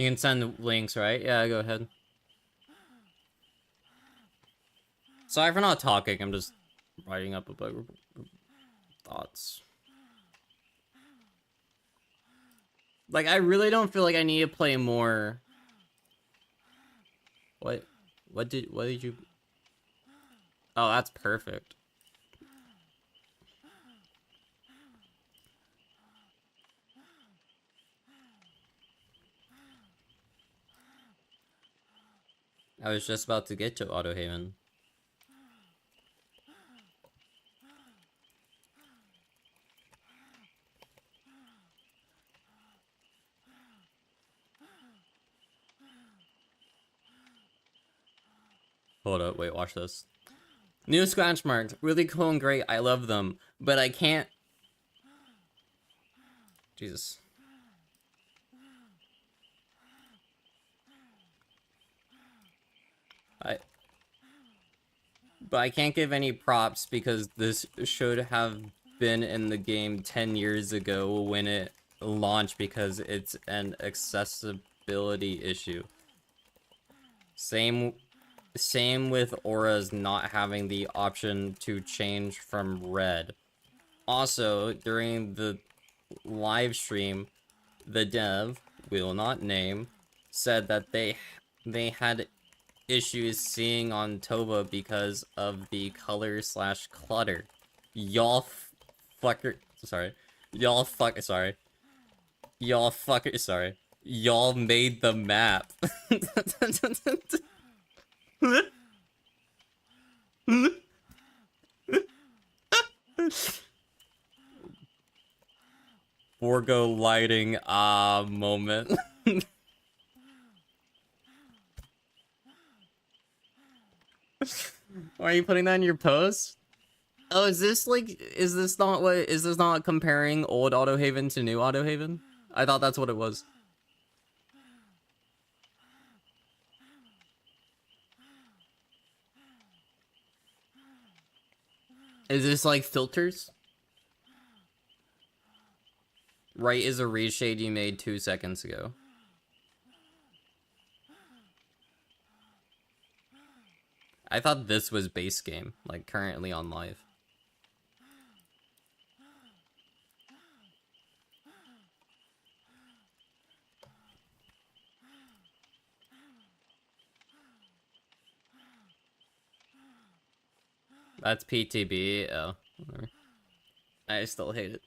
You can send links, right? Yeah, go ahead. Sorry for not talking, I'm just writing up about thoughts. Like, I really don't feel like I need to play more. What did you... Oh, that's perfect. I was just about to get to Auto Haven. Hold up, wait, watch this. New scratch marks, really cool and great, I love them, but I can't... Jesus. But I can't give any props because this should have been in the game 10 years ago when it launched because it's an accessibility issue. Same with auras not having the option to change from red. Also, during the live stream, the dev, will not name, said that they had issues seeing on Toba because of the color slash clutter. Y'all fucker, sorry. Y'all sorry. Y'all fucker, sorry. Y'all made the map. Borgo lighting, moment. Why are you putting that in your post? Oh, is this not comparing old Auto Haven to new Auto Haven? I thought that's what it was. Is this like filters? Right is a reshade you made 2 seconds ago. I thought this was base game, like currently on live. That's PTB. Oh, whatever. I still hate it.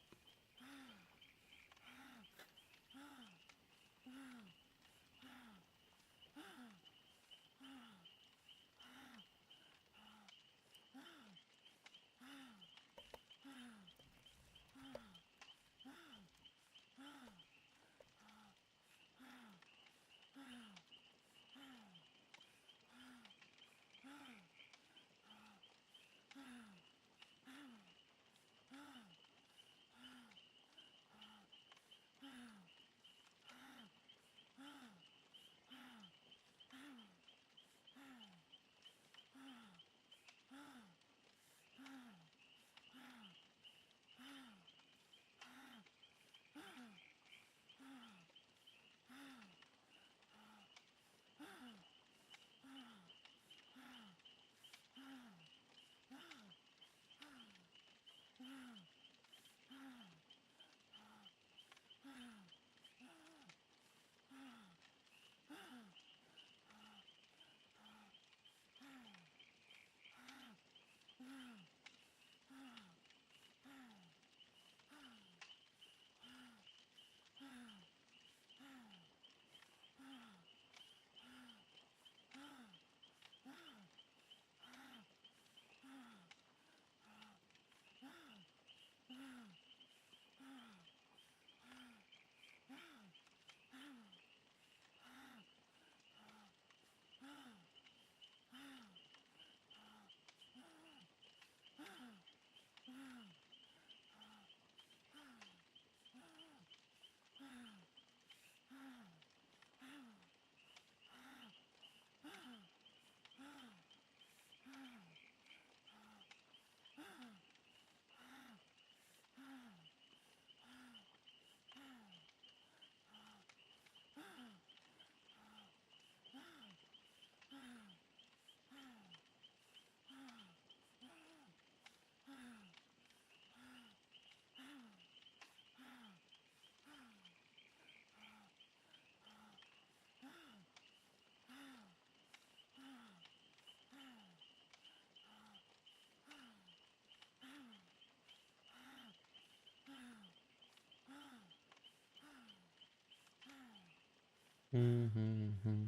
Mm-hmm.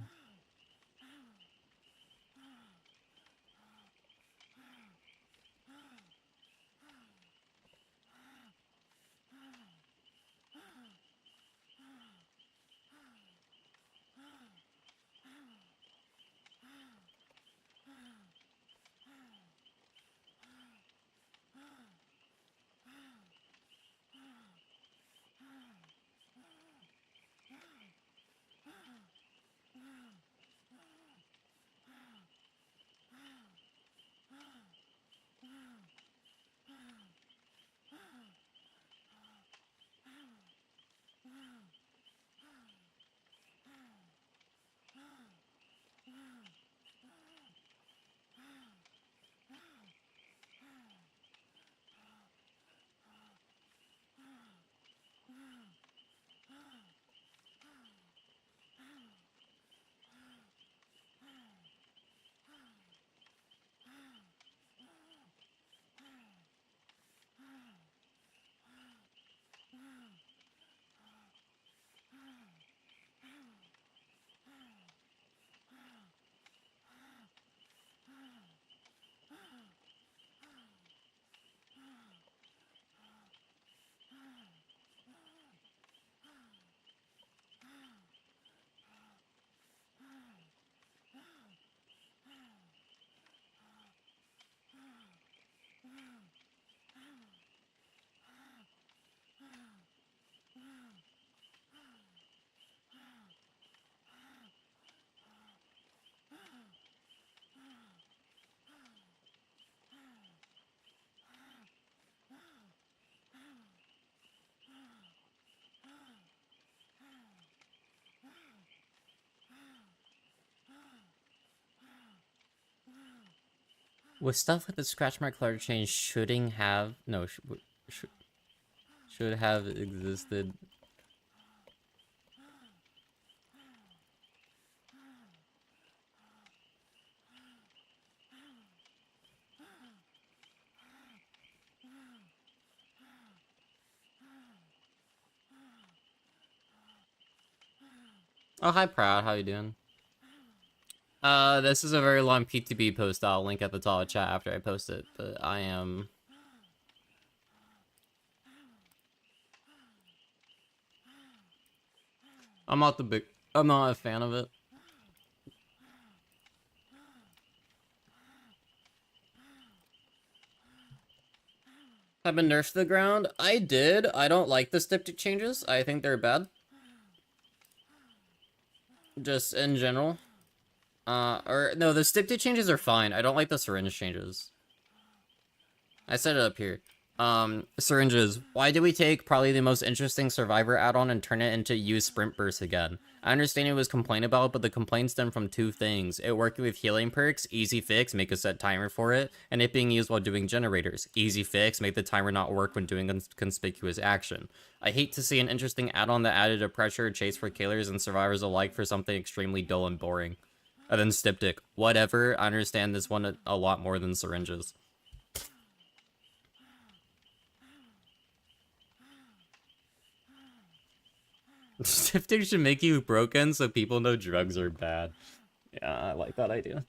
With stuff like the scratch mark color change shouldn't have should have existed. Oh, hi Proud, how you doing? This is a very long PTB post. I'll link at the top of chat after I post it, but I'm I'm not a fan of it. Have been nerfed to the ground? I did. I don't like the styptic changes. I think they're bad. Just in general. Or no, the styptic changes are fine. I don't like the syringe changes. I set it up here. Syringes. Why did we take probably the most interesting survivor add-on and turn it into use sprint burst again? I understand it was complained about, but the complaints stem from two things. It working with healing perks, easy fix, make a set timer for it, and it being used while doing generators. Easy fix, make the timer not work when doing conspicuous action. I hate to see an interesting add-on that added a pressure chase for killers and survivors alike for something extremely dull and boring. And then styptic. Whatever, I understand this one a lot more than syringes. Styptic should make you broken so people know drugs are bad. Yeah, I like that idea.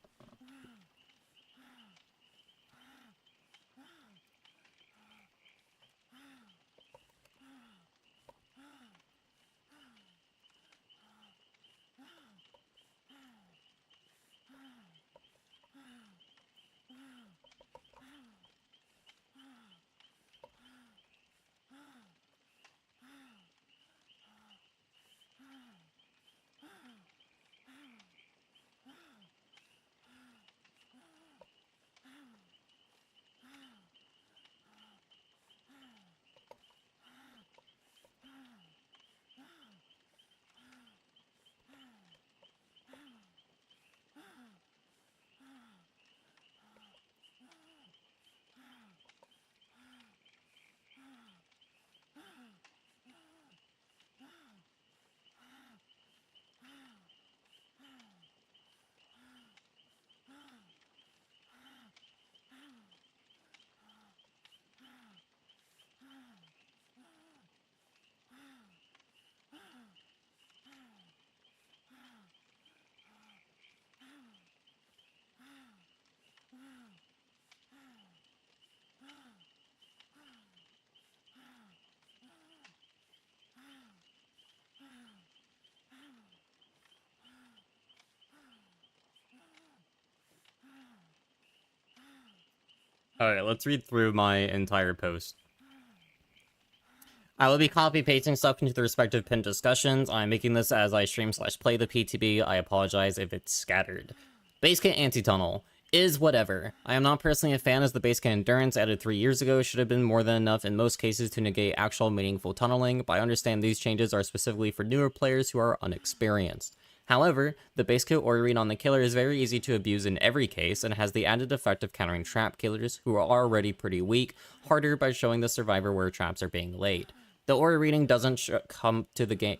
Alright, let's read through my entire post. I will be copy-pasting stuff into the respective pinned discussions. I'm making this as I stream/play the PTB. I apologize if it's scattered. Base kit anti-tunnel is whatever. I am not personally a fan, as the base kit endurance added 3 years ago should have been more than enough in most cases to negate actual meaningful tunneling, but I understand these changes are specifically for newer players who are unexperienced. However, the base kit order read on the killer is very easy to abuse in every case, and has the added effect of countering trap killers, who are already pretty weak, harder by showing the survivor where traps are being laid. The order reading doesn't come to the game.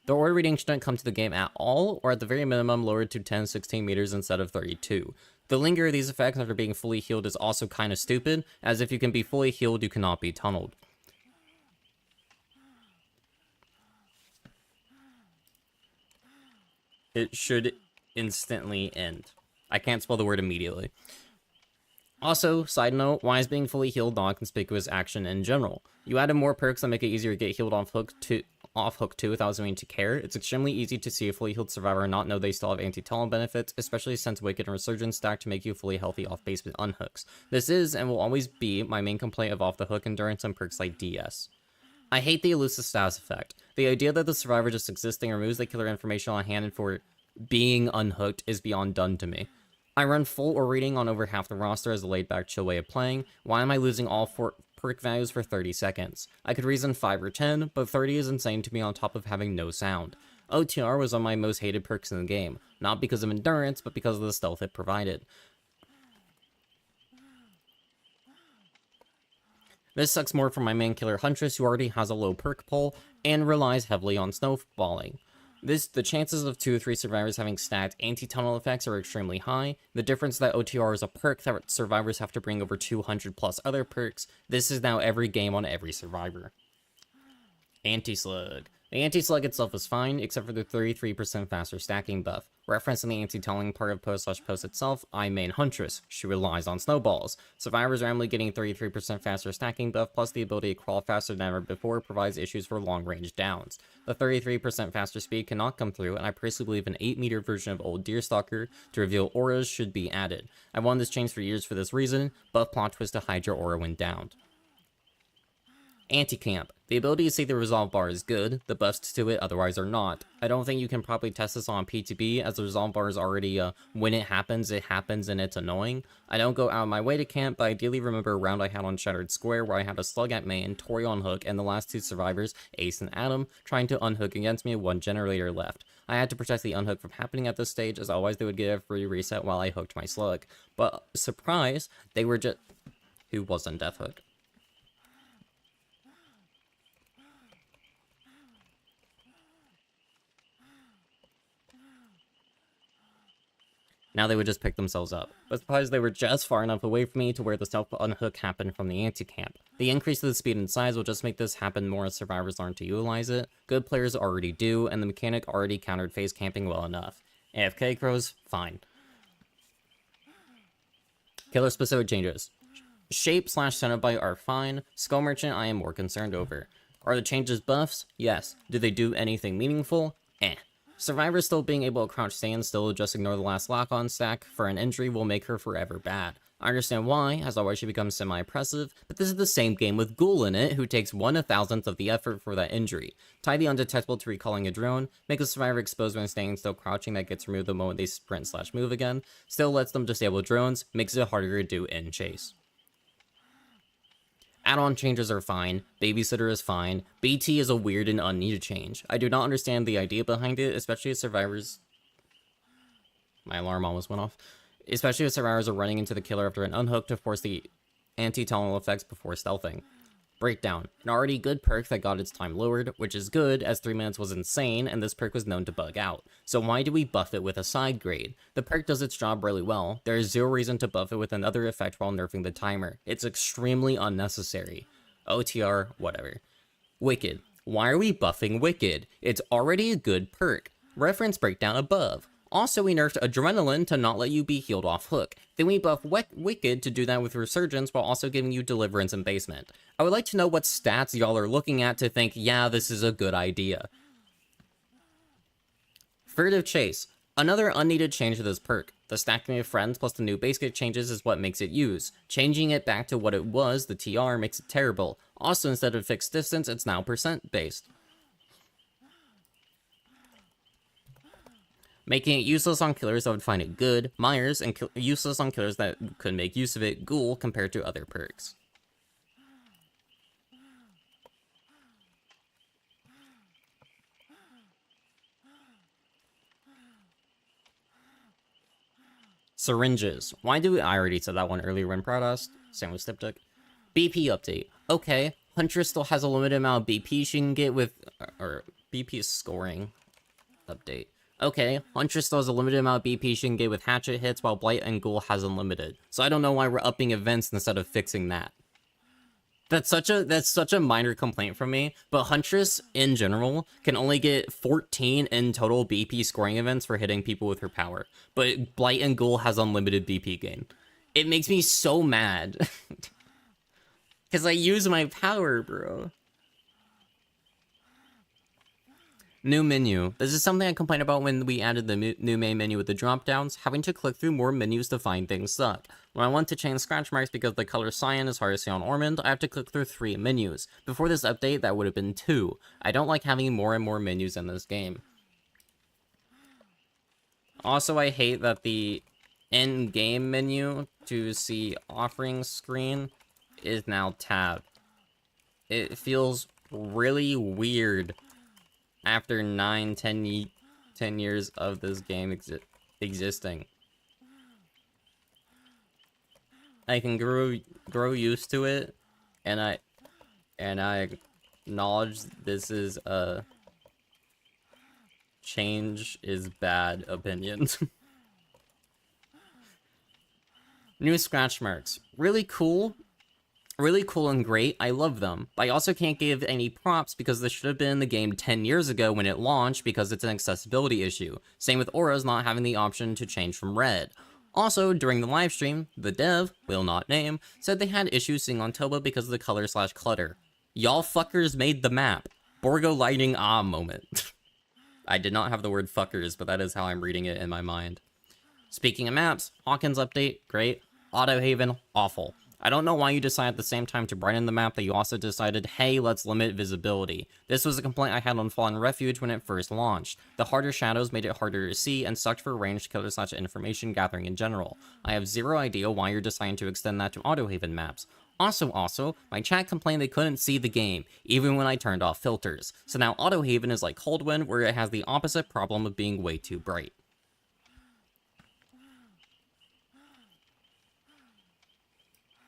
The order reading shouldn't come to the game at all, or at the very minimum lowered to 10-16 meters instead of 32. The linger of these effects after being fully healed is also kind of stupid, as if you can be fully healed, you cannot be tunneled. It should instantly end. I can't spell the word immediately. Also, side note, why is being fully healed not a conspicuous action in general? You added more perks that make it easier to get healed off hook too without seeming to care. It's extremely easy to see a fully healed survivor and not know they still have anti-tunnel benefits, especially since Wicked and Resurgence stack to make you fully healthy off base with unhooks. This is, and will always be, my main complaint of off the hook endurance and perks like DS. I hate the elusive status effect. The idea that the survivor just existing removes the killer information on hand and for being unhooked is beyond done to me. I run full or reading on over half the roster as a laid-back chill way of playing. Why am I losing all 4 perk values for 30 seconds? I could reason 5 or 10, but 30 is insane to me on top of having no sound. OTR was one of my most hated perks in the game, not because of endurance, but because of the stealth it provided. This sucks more for my main killer Huntress, who already has a low perk pool and relies heavily on snowballing. The chances of 2 or 3 survivors having stacked anti-tunnel effects are extremely high. The difference that OTR is a perk that survivors have to bring over 200 plus other perks. This is now every game on every survivor. Anti-slug. The anti-slug itself is fine, except for the 33% faster stacking buff. Referencing the anti-tunneling part of post/post itself, I main Huntress. She relies on snowballs. Survivors randomly getting 33% faster stacking buff, plus the ability to crawl faster than ever before, provides issues for long-range downs. The 33% faster speed cannot come through, and I personally believe an 8-meter version of Old Deerstalker to reveal auras should be added. I wanted this change for years for this reason, buff plot twist to hide your aura when downed. Anti-camp. The ability to see the resolve bar is good, the buffs to it otherwise are not. I don't think you can properly test this on PTB, as the resolve bar is already, when it happens and it's annoying. I don't go out of my way to camp, but I ideally remember a round I had on Shattered Square where I had a slug at main, Tori on hook, and the last 2 survivors, Ace and Adam, trying to unhook against me with 1 generator left. I had to protect the unhook from happening at this stage, as otherwise they would get a free reset while I hooked my slug. But, surprise, they were just... Who wasn't Death Hook? Now they would just pick themselves up. But surprised they were just far enough away from me to where the self-unhook happened from the anti-camp. The increase of the speed and size will just make this happen more as survivors learn to utilize it. Good players already do, and the mechanic already countered phase camping well enough. AFK crows, fine. Killer-specific changes. Shape/Cenobite are fine. Skull Merchant I am more concerned over. Are the changes buffs? Yes. Do they do anything meaningful? Eh. Survivor still being able to crouch stand still, just ignore the last lock-on stack for an injury will make her forever bad. I understand why, as always she becomes semi-oppressive, but this is the same game with Ghoul in it, who takes 1/1000th of the effort for that injury. Tie the undetectable to recalling a drone, make a survivor exposed when staying still crouching that gets removed the moment they sprint/move again, still lets them disable drones, makes it harder to do in chase. Add-on changes are fine, Babysitter is fine, BT is a weird and unneeded change. I do not understand the idea behind it, especially as survivors... My alarm almost went off. Especially if survivors are running into the killer after an unhook to force the anti-tunnel effects before stealthing. Breakdown. An already good perk that got its time lowered, which is good, as 3 minutes was insane, and this perk was known to bug out. So why do we buff it with a side grade? The perk does its job really well. There is zero reason to buff it with another effect while nerfing the timer. It's extremely unnecessary. OTR, whatever. Wicked. Why are we buffing Wicked? It's already a good perk. Reference breakdown above. Also, we nerfed Adrenaline to not let you be healed off hook. Then we buff Wicked to do that with Resurgence while also giving you Deliverance and Basement. I would like to know what stats y'all are looking at to think, yeah, this is a good idea. Furtive Chase. Another unneeded change to this perk. The stacking of friends plus the new base kit changes is what makes it use. Changing it back to what it was, the TR, makes it terrible. Also, instead of fixed distance, it's now percent based. Making it useless on killers that would find it good, Myers, and useless on killers that could make use of it, Ghoul, compared to other perks. Syringes. Why do I already said that one earlier when Proudest? Same with Styptic. BP update. Okay, Huntress still has a limited amount of BP she can get with... or BP scoring update. Okay, Huntress still has a limited amount of BP she can get with hatchet hits, while Blight and Ghoul has unlimited. So I don't know why we're upping events instead of fixing that. That's such a minor complaint from me, but Huntress, in general, can only get 14 in total BP scoring events for hitting people with her power. But Blight and Ghoul has unlimited BP gain. It makes me so mad. Because I use my power, bro. New menu. This is something I complained about when we added the new main menu with the drop-downs. Having to click through more menus to find things suck. When I want to change scratch marks because the color cyan is hard to see on Ormond, I have to click through 3 menus. Before this update, that would have been 2. I don't like having more and more menus in this game. Also, I hate that the in-game menu to see offerings screen is now tabbed. It feels really weird after 10 years of this game existing. I can grow used to it, and I acknowledge this is a change is bad opinion. New scratch marks. Really cool and great, I love them. But I also can't give any props because this should have been in the game 10 years ago when it launched because it's an accessibility issue. Same with auras not having the option to change from red. Also, during the livestream, the dev, will not name, said they had issues seeing on Toba because of the color/clutter. Y'all fuckers made the map. Borgo lighting moment. I did not have the word fuckers, but that is how I'm reading it in my mind. Speaking of maps, Hawkins update, great. Autohaven, awful. I don't know why you decided at the same time to brighten the map that you also decided, hey, let's limit visibility. This was a complaint I had on Fallen Refuge when it first launched. The harder shadows made it harder to see and sucked for ranged killer/information gathering in general. I have zero idea why you're deciding to extend that to Autohaven maps. Also, my chat complained they couldn't see the game, even when I turned off filters. So now Autohaven is like Coldwind, where it has the opposite problem of being way too bright.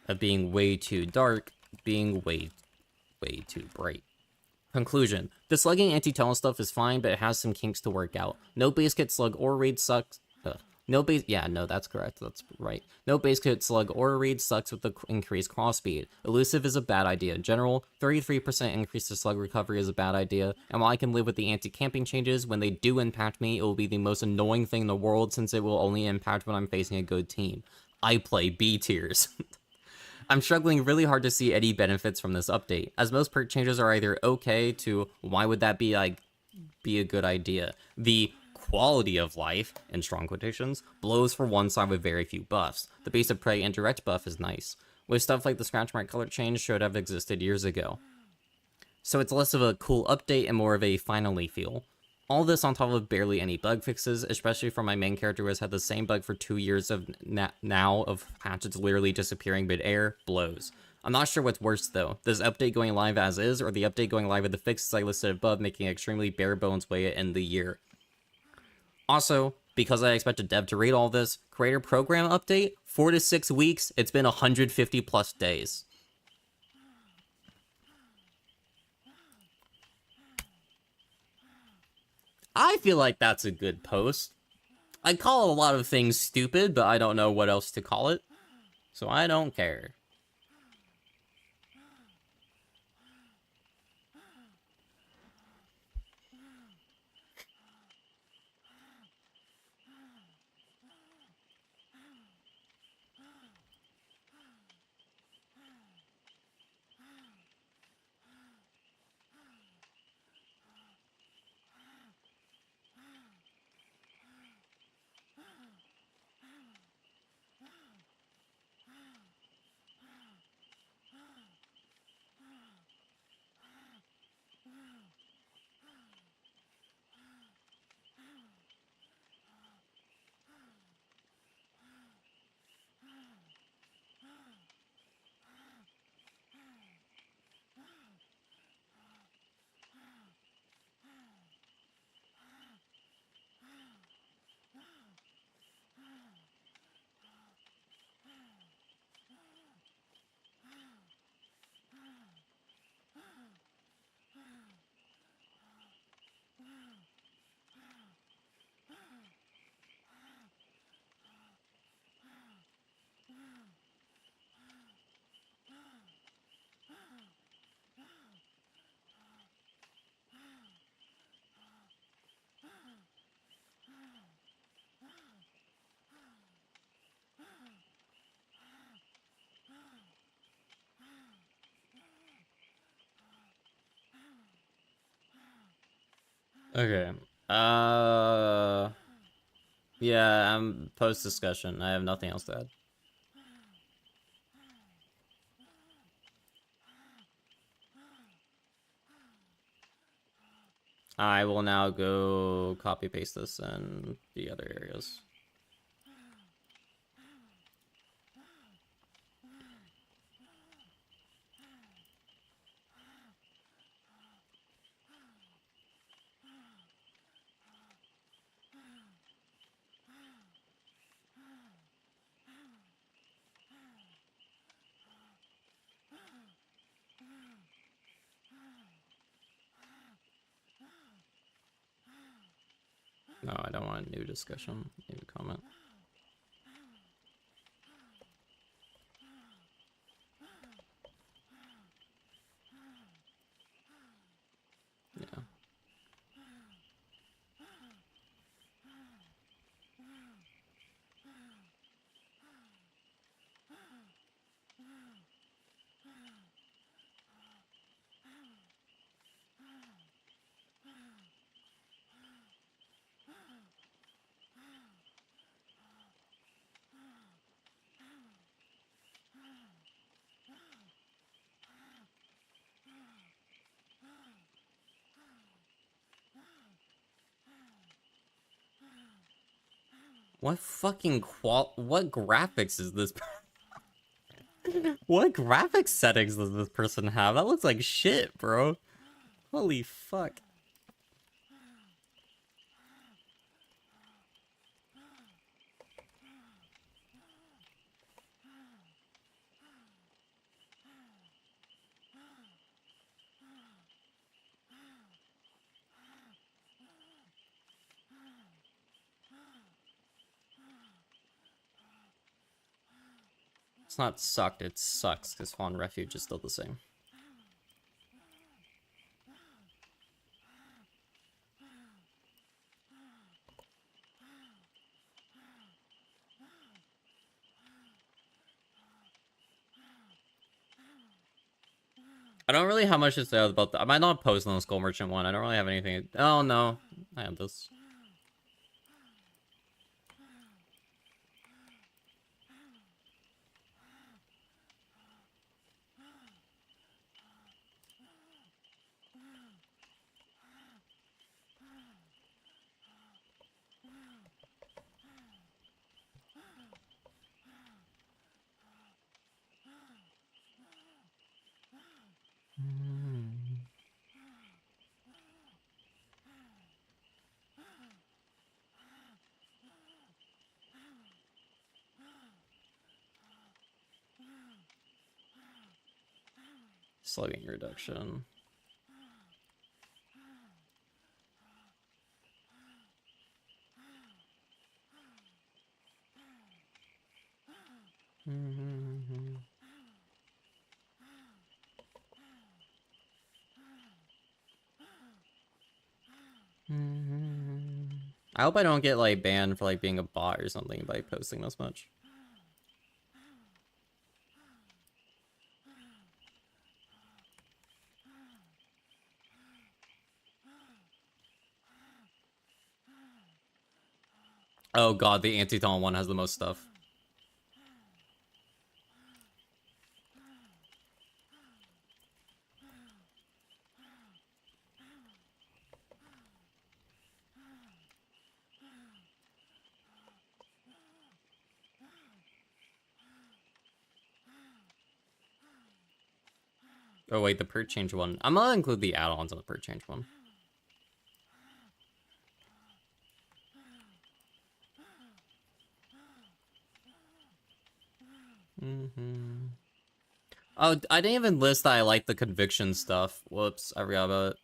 Of being way too dark, being way too bright. Conclusion. The slugging anti-tunnel stuff is fine, but it has some kinks to work out. No base kit slug or raid sucks. That's correct. That's right. No base kit slug or raid sucks with the increased cross speed. Elusive is a bad idea in general. 33% increase to slug recovery is a bad idea. And while I can live with the anti-camping changes, when they do impact me, it will be the most annoying thing in the world since it will only impact when I'm facing a good team. I play B tiers. I'm struggling really hard to see any benefits from this update, as most perk changes are either okay to why would that be a good idea. The quality of life, in strong quotations, blows for one side with very few buffs. The base of prey and direct buff is nice, with stuff like the scratch mark color change should have existed years ago. So it's less of a cool update and more of a finally feel. All this on top of barely any bug fixes, especially for my main character who has had the same bug for 2 years of now of hatchets literally disappearing mid-air, blows. I'm not sure what's worse though, this update going live as is, or the update going live with the fixes I listed above making an extremely bare bones way to end the year. Also, because I expect a dev to read all this, creator program update, 4 to 6 weeks, it's been 150 plus days. I feel like that's a good post. I call a lot of things stupid, but I don't know what else to call it. So I don't care. Okay. Yeah, I'm post-discussion. I have nothing else to add. I will now go copy-paste this in the other areas. No, I don't want a new discussion. New comment. Yeah. What fucking what graphics is this? What graphics settings does this person have? That looks like shit, bro. Holy fuck. It's not sucked, it sucks, because Fawn Refuge is still the same. I don't really have much to say about that. I might not post on the Skull Merchant one. I don't really have anything. Oh, no. I have this. Slugging reduction. I hope I don't get, like, banned for, like, being a bot or something by posting this much. Oh god, the Anti-Talon one has the most stuff. Oh wait, the per change one. I'm gonna include the add-ons on the per change one. Oh, I didn't even list that I like the conviction stuff. Whoops, I forgot about it.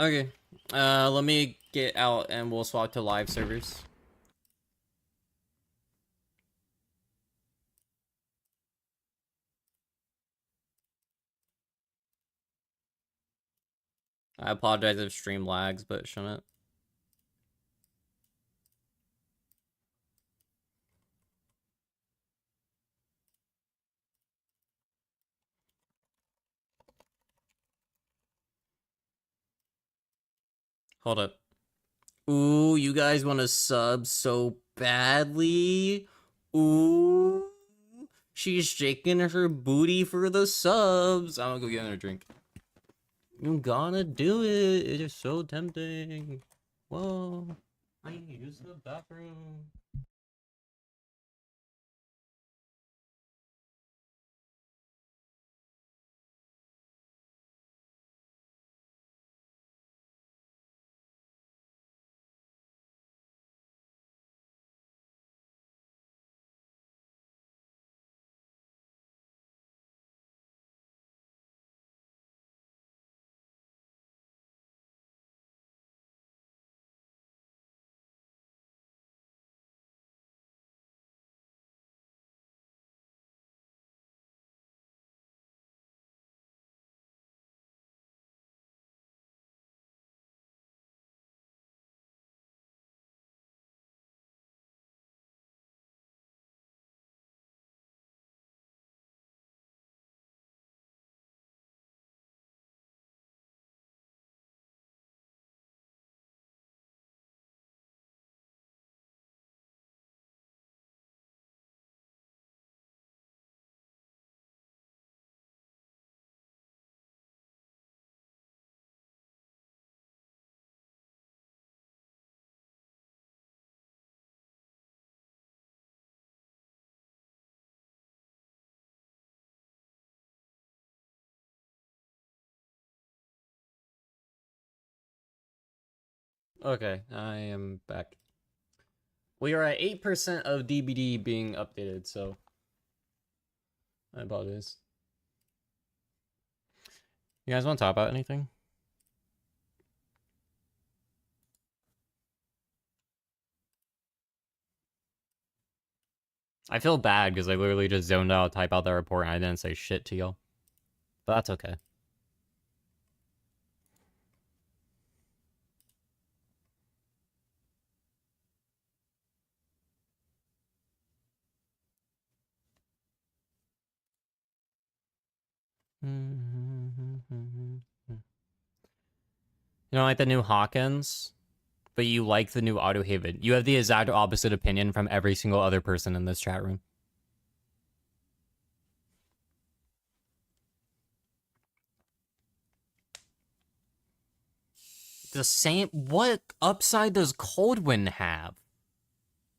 Okay. Let me get out and we'll swap to live servers. I apologize if stream lags, but shouldn't. Hold up. Ooh, you guys want to sub so badly? Ooh. She's shaking her booty for the subs. I'm gonna go get another drink. You gotta do it. It is so tempting. Whoa. I need to use the bathroom. Okay, I am back. We are at 8% of DBD being updated, so I apologize. You guys want to talk about anything? I feel bad because I literally just zoned out, type out the report, and I didn't say shit to y'all. But that's okay. You know, like the new Hawkins, but you like the new Autohaven. You have the exact opposite opinion from every single other person in this chat room. The same. What upside does Coldwind have?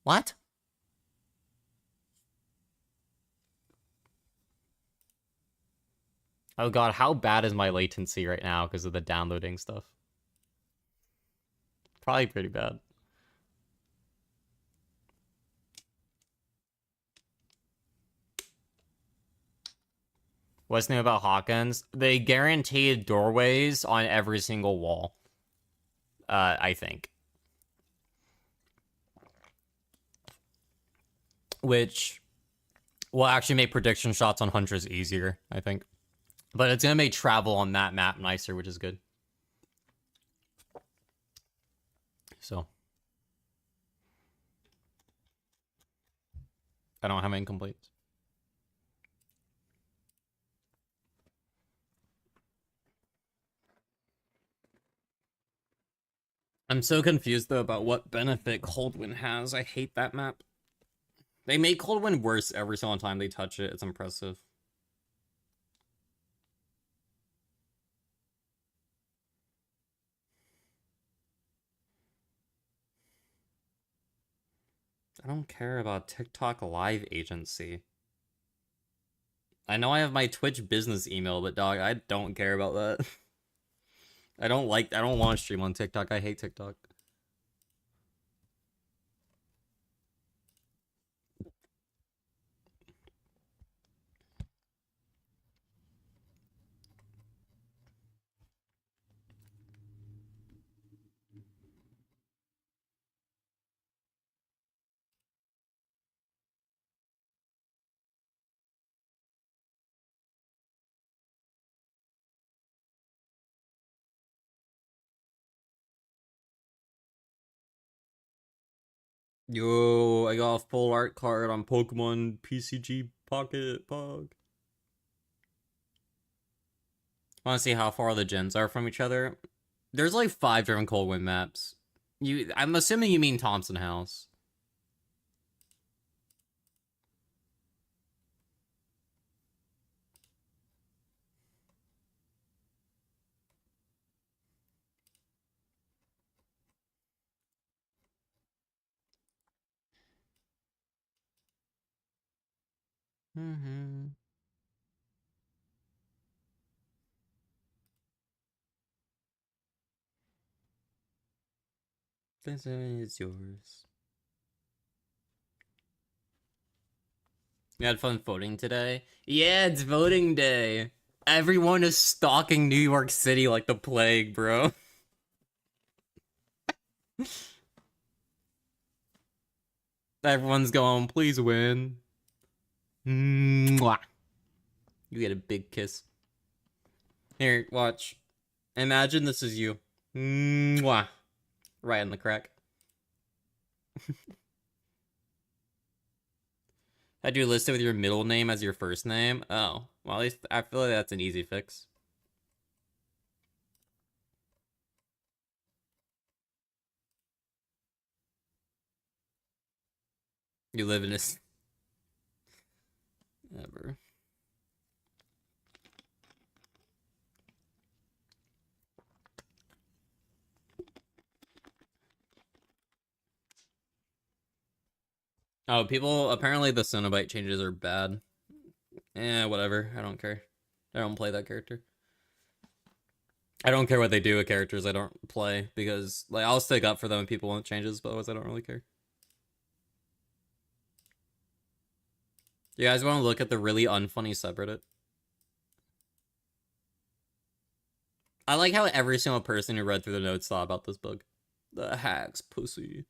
What? Oh god, how bad is my latency right now because of the downloading stuff? Probably pretty bad. What's new about Hawkins? They guaranteed doorways on every single wall. I think. Which will actually make prediction shots on Huntress easier, I think. But it's going to make travel on that map nicer, which is good. So. I don't have any complaints. I'm so confused, though, about what benefit Coldwind has. I hate that map. They make Coldwind worse every single time they touch it. It's impressive. I don't care about TikTok Live Agency. I know I have my Twitch business email, but dog, I don't care about that. I don't want to stream on TikTok. I hate TikTok. Yo, I got a full art card on Pokemon PCG Pocket Pog. Want to see how far the gens are from each other? There's like 5 different Cold Wind maps. I'm assuming you mean Thompson House. Mm-hmm. This is yours. You had fun voting today? Yeah, it's voting day. Everyone is stalking New York City like the plague, bro. Everyone's going, please win. Mwah. You get a big kiss. Here, watch. Imagine this is you. Mwah. Right in the crack. Had you listed with your middle name as your first name? Oh, well, at least I feel like that's an easy fix. You live in this. Ever. Oh, people, apparently the Cenobite changes are bad. Eh, whatever. I don't care. I don't play that character. I don't care what they do with characters I don't play because, like, I'll stick up for them if people want changes, but otherwise I don't really care. You guys want to look at the really unfunny subreddit? I like how every single person who read through the notes thought about this book. The hacks, pussy.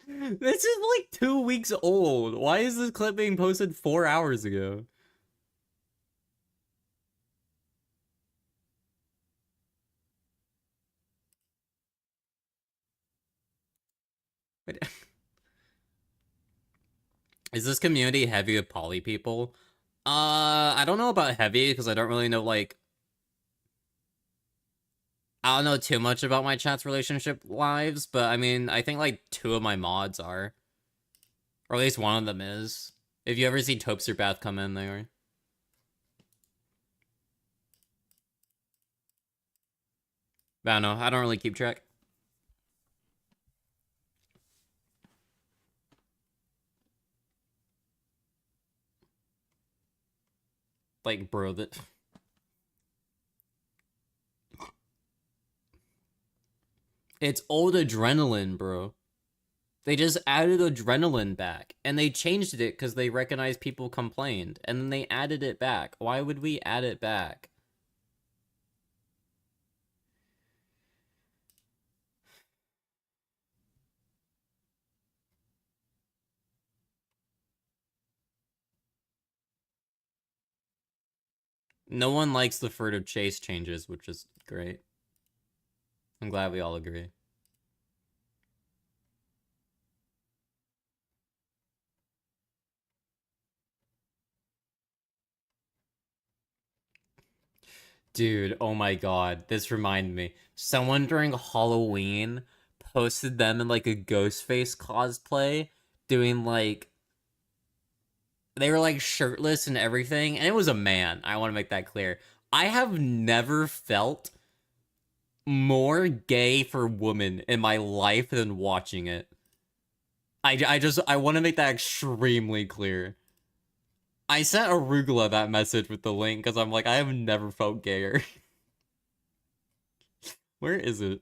This is like 2 weeks old. Why is this clip being posted 4 hours ago? Is this community heavy with poly people? I don't know about heavy because I don't really know, like, I don't know too much about my chat's relationship lives, but I mean, I think like 2 of my mods are. Or at least one of them is. If you ever see Topster Bath come in, they are. I don't know. I don't really keep track. Like, bro, that... It's old adrenaline, bro. They just added adrenaline back. And they changed it because they recognized people complained. And then they added it back. Why would we add it back? No one likes the furtive chase changes, which is great. I'm glad we all agree. Dude, oh my god, this reminded me. Someone during Halloween posted them in like a Ghostface cosplay, doing like they were like shirtless and everything, and it was a man. I want to make that clear. I have never felt more gay for women in my life than watching it. I want to make that extremely clear. I sent Arugula that message with the link because I'm like, I have never felt gayer. Where is it?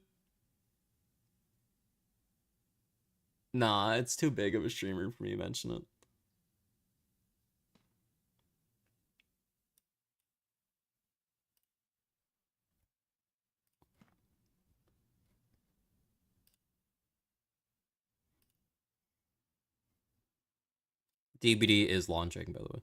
Nah, it's too big of a streamer for me to mention it. DBD is launching, by the way.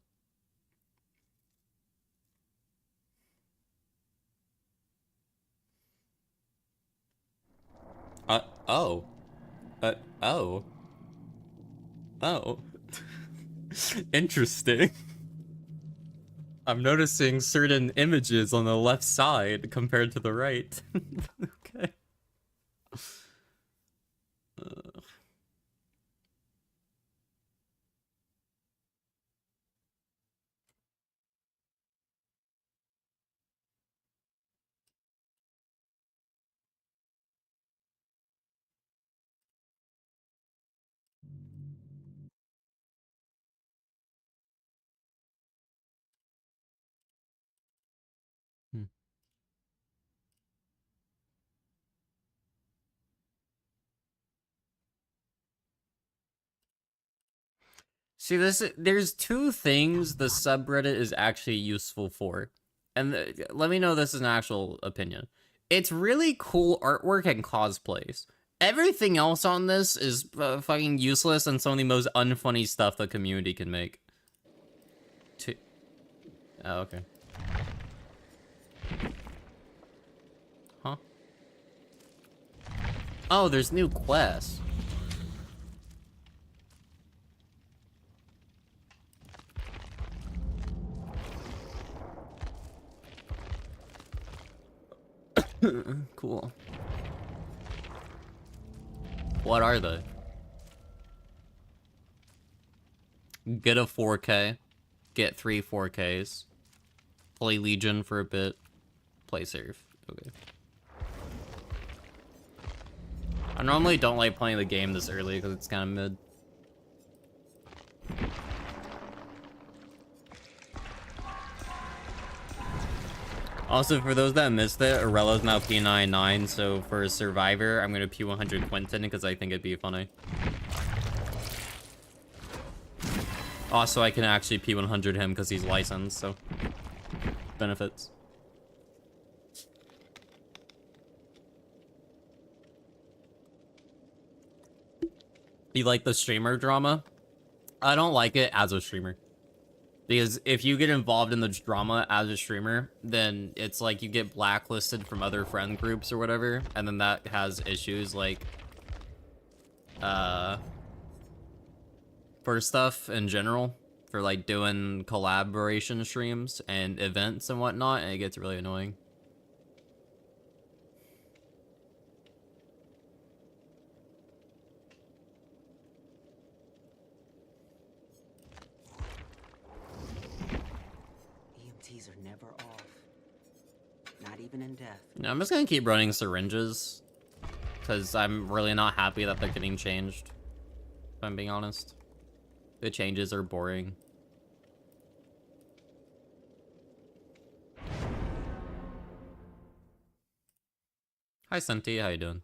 Oh. Oh. Oh. Interesting. I'm noticing certain images on the left side compared to the right. Okay. Hmm. See, there's two things the subreddit is actually useful for. And let me know this is an actual opinion. It's really cool artwork and cosplays. Everything else on this is fucking useless and some of the most unfunny stuff the community can make. Oh, okay. Huh? Oh, there's new quests. Cool. What are they? Get a 4K. Get 3 4Ks. Play Legion for a bit. Play Surf. Okay. I normally don't like playing the game this early because it's kind of mid. Also, for those that missed it, Arella's now P99, so for Survivor, I'm gonna P100 Quentin because I think it'd be funny. Also, I can actually P100 him because he's licensed, so benefits. You like the streamer drama? I don't like it as a streamer. Because if you get involved in the drama as a streamer, then it's like you get blacklisted from other friend groups or whatever, and then that has issues like, for stuff in general, for like doing collaboration streams and events and whatnot, and it gets really annoying. EMTs are never off. Not even in death. Yeah, I'm just gonna keep running syringes, because I'm really not happy that they're getting changed, if I'm being honest. The changes are boring. Hi, Senti. How you doing?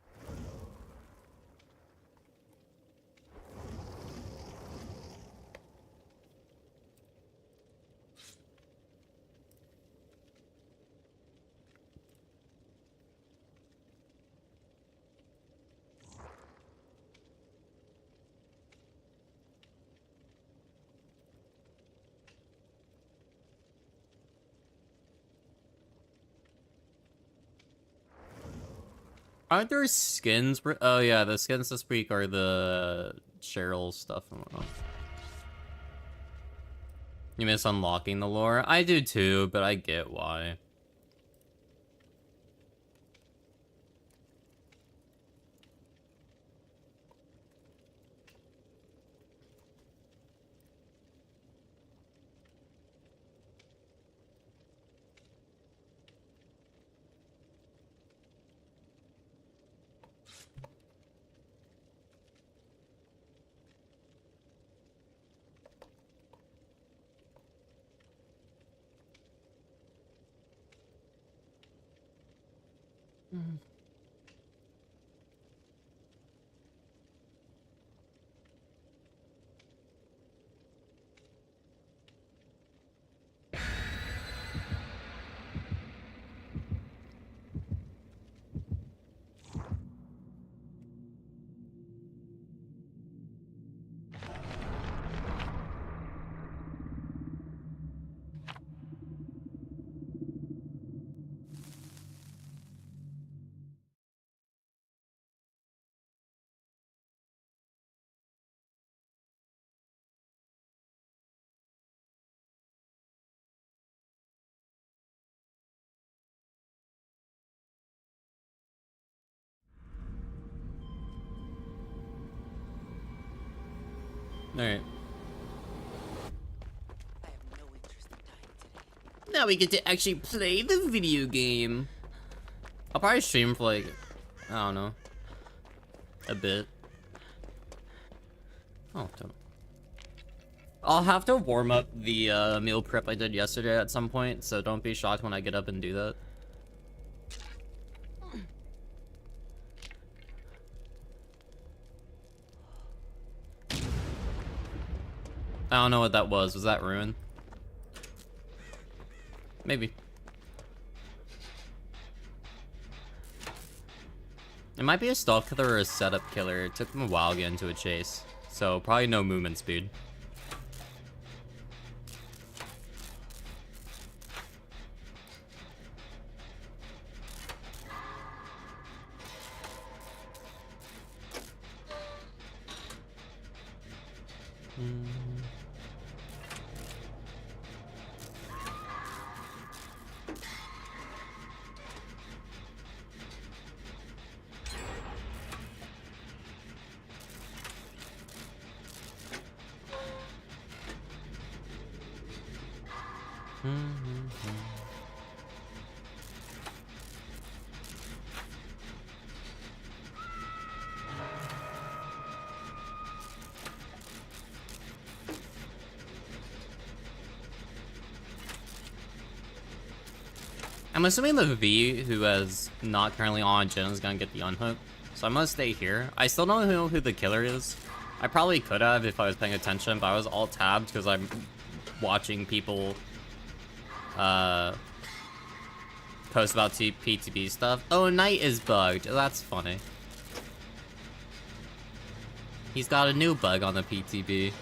Aren't there skins? Oh yeah, the skins this week are the Cheryl stuff and whatnot. You miss unlocking the lore? I do too, but I get why. Alright. I have no interest in dying today. Now we get to actually play the video game. I'll probably stream for like, I don't know, a bit. Oh, don't. I'll have to warm up the meal prep I did yesterday at some point, so don't be shocked when I get up and do that. I don't know what that was. Was that ruin? Maybe. It might be a stealth killer or a setup killer. It took them a while to get into a chase, so probably no movement speed. I'm assuming the V, who is not currently on Gen, is gonna get the unhook. So I'm gonna stay here. I still don't know who the killer is. I probably could have if I was paying attention, but I was alt tabbed because I'm watching people post about PTB stuff. Oh, Knight is bugged. That's funny. He's got a new bug on the PTB.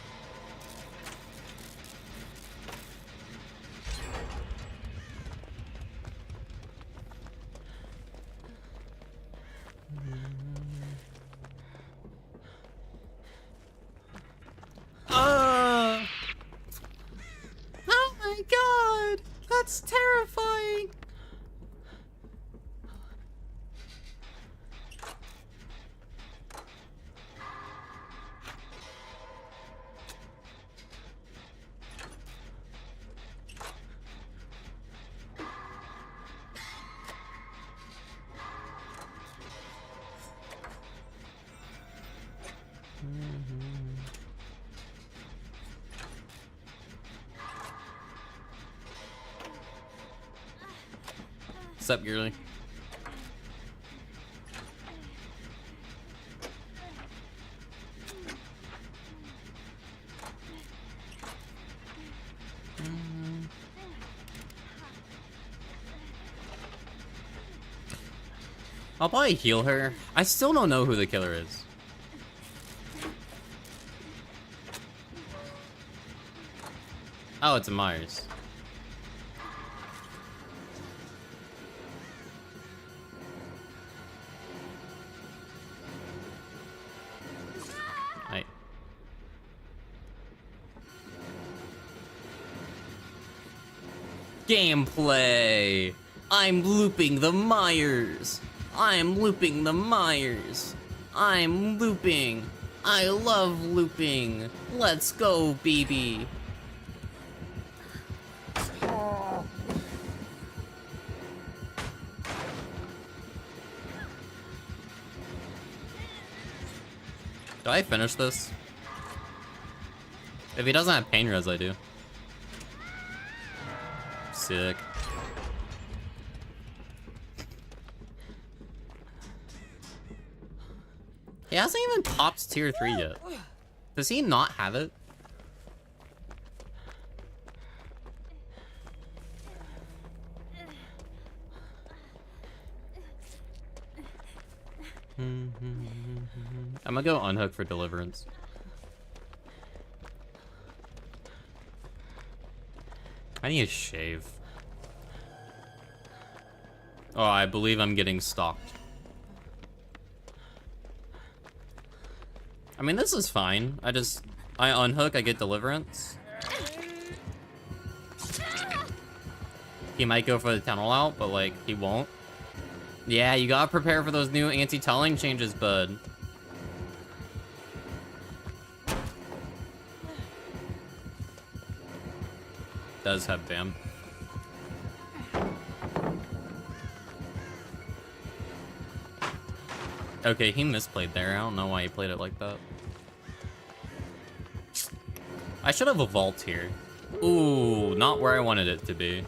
Oh my god! That's terrifying! What's up, girly? I'll probably heal her. I still don't know who the killer is. Oh, it's a Myers. Right. Gameplay! I'm looping the Myers! I'm looping the Myers! I'm looping! I love looping! Let's go, BB! Do I finish this? If he doesn't have pain res, I do. Sick. He hasn't even popped tier 3 yet. Does he not have it? I'm gonna go unhook for deliverance. I need a shave. Oh, I believe I'm getting stalked. I mean, this is fine. I unhook, I get deliverance. He might go for the tunnel out, but like, he won't. Yeah, you gotta prepare for those new anti-tulling changes, bud. does have BAM. Okay, he misplayed there. I don't know why he played it like that. I should have a vault here. Ooh, not where I wanted it to be.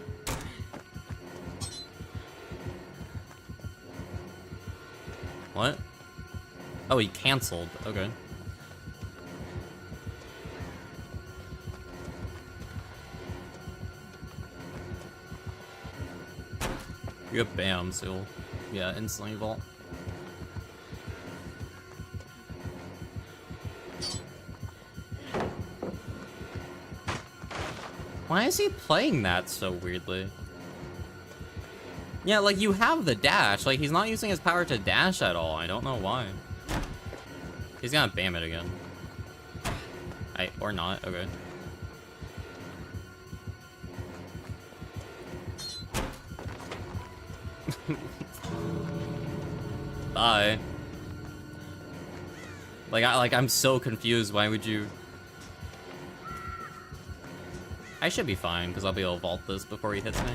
What? Oh, he canceled. Okay. You have BAM, so yeah, instantly vault. Why is he playing that so weirdly? Yeah, like, you have the dash. Like, he's not using his power to dash at all. I don't know why. He's gonna BAM it again. Or not. Okay. Bye. I'm so confused. Why would you... I should be fine, because I'll be able to vault this before he hits me.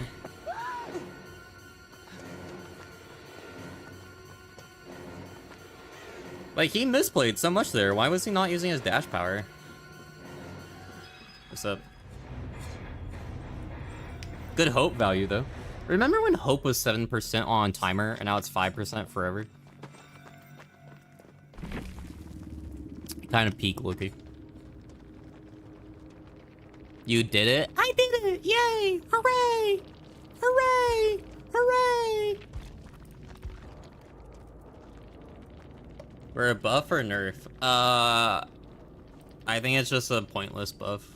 Like, he misplayed so much there. Why was he not using his dash power? What's up? Good hope value, though. Remember when hope was 7% on timer, and now it's 5% forever? Kind of peak looking. You did it? I did it! Yay! Hooray! Hooray! Hooray! We're a buff or nerf? I think it's just a pointless buff.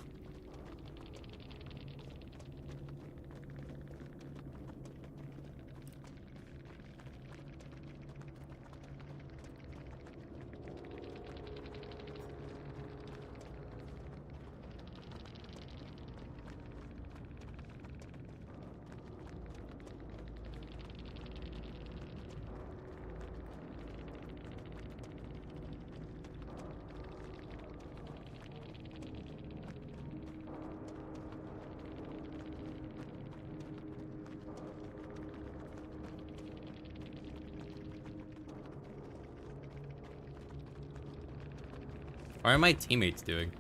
What are my teammates doing?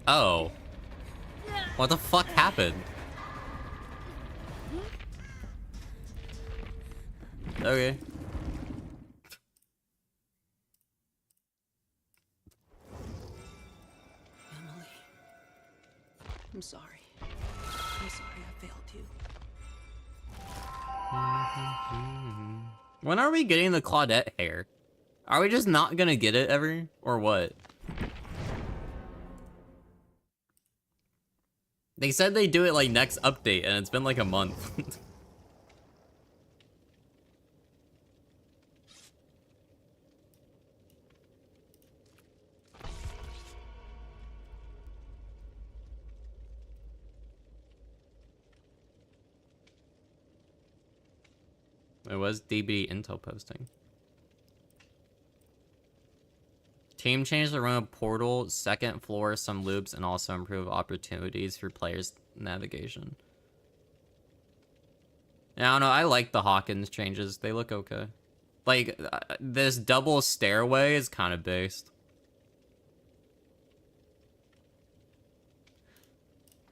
Oh. What the fuck happened? Okay. Emily. I'm sorry. I'm sorry I failed you. When are we getting the Claudette hair? Are we just not gonna get it ever? Or what? They said they'd do it like next update, and it's been like a month. It was DB Intel posting. Team changed the room portal, second floor, some loops, and also improve opportunities for players' navigation. Yeah, I don't know. I like the Hawkins changes. They look okay. Like, this double stairway is kind of based.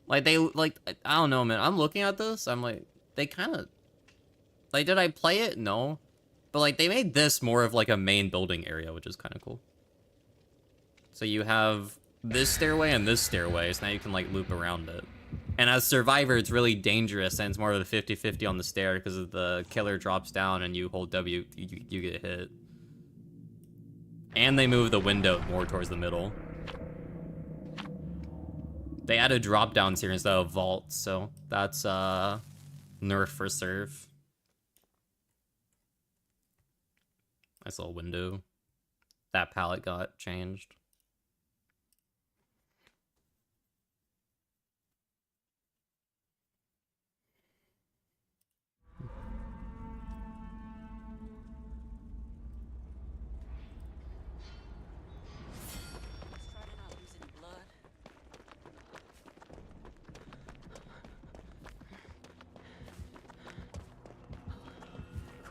Like, they, like, I don't know, man. I'm looking at this. I'm like, they kind of... Like, did I play it? No. But, like, they made this more of, like, a main building area, which is kind of cool. So you have this stairway and this stairway, so now you can, like, loop around it. And as Survivor, it's really dangerous, and it's more of a 50-50 on the stair, because if the killer drops down and you hold W, you get hit. And they move the window more towards the middle. They added drop-downs here instead of vaults, so that's, nerf for serve. Nice little window. That palette got changed.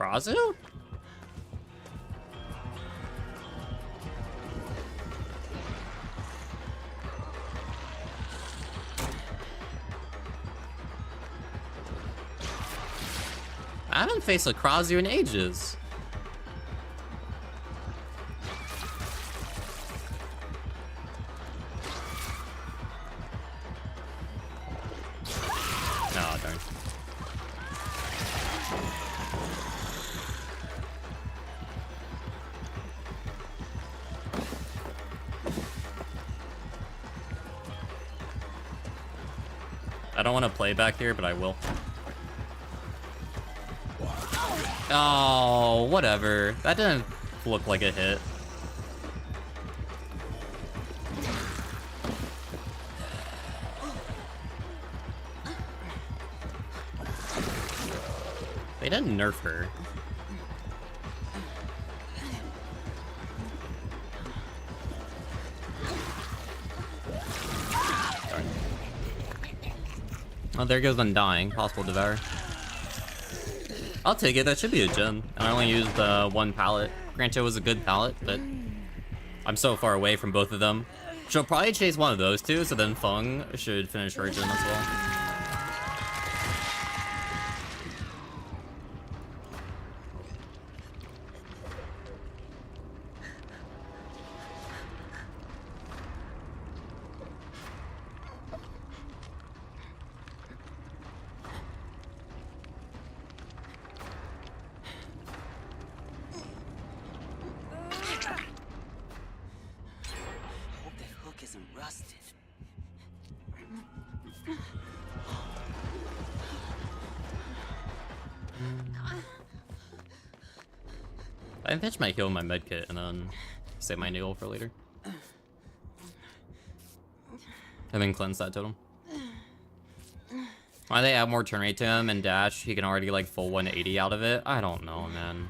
Krazu? I haven't faced a Krazu in ages. Oh, darn. I don't want to play back here, but I will. Oh, whatever. That didn't look like a hit. They didn't nerf her. Darn. Oh, there goes Undying. Possible Devour. I'll take it. That should be a gem. And I only used one palette. Granted, it was a good palette, but I'm so far away from both of them. She'll probably chase one of those two, so then Feng should finish her gem as well. I think this might heal my medkit and then save my needle for later. And then cleanse that totem. Why they add more turn rate to him and dash? He can already like full 180 out of it. I don't know, man.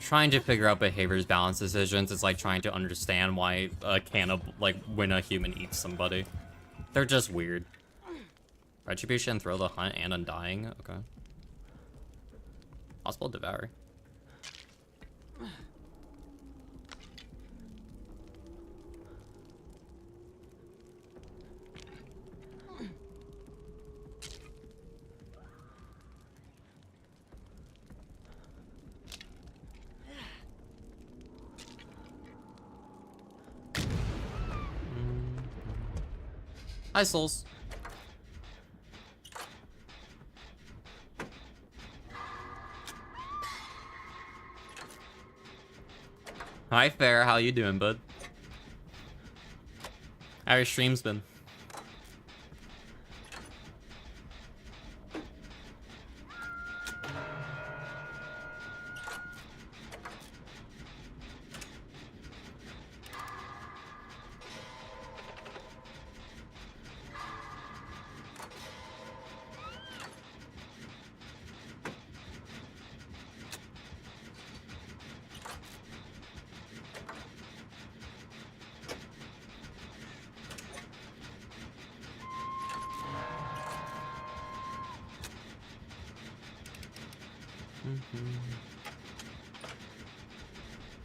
Trying to figure out behaviors balance decisions is like trying to understand why a when a human eats somebody. They're just weird. Retribution, Thrill the Hunt, and Undying. Okay. Possible Devour. Hi, Souls. Hi, Fair. How you doing, bud? How your streams been?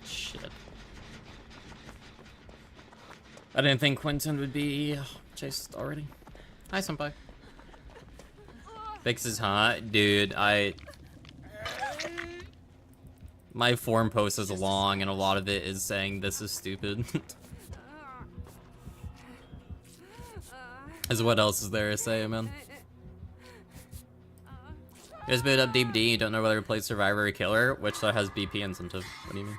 Shit. I didn't think Quentin would be chased already. Hi, senpai. Fixes, huh? Dude, my forum post is long, and a lot of it is saying this is stupid. Is what else is there to say, man? You guys booted up DBD, you don't know whether to play Survivor or Killer, which has BP incentive. What do you mean?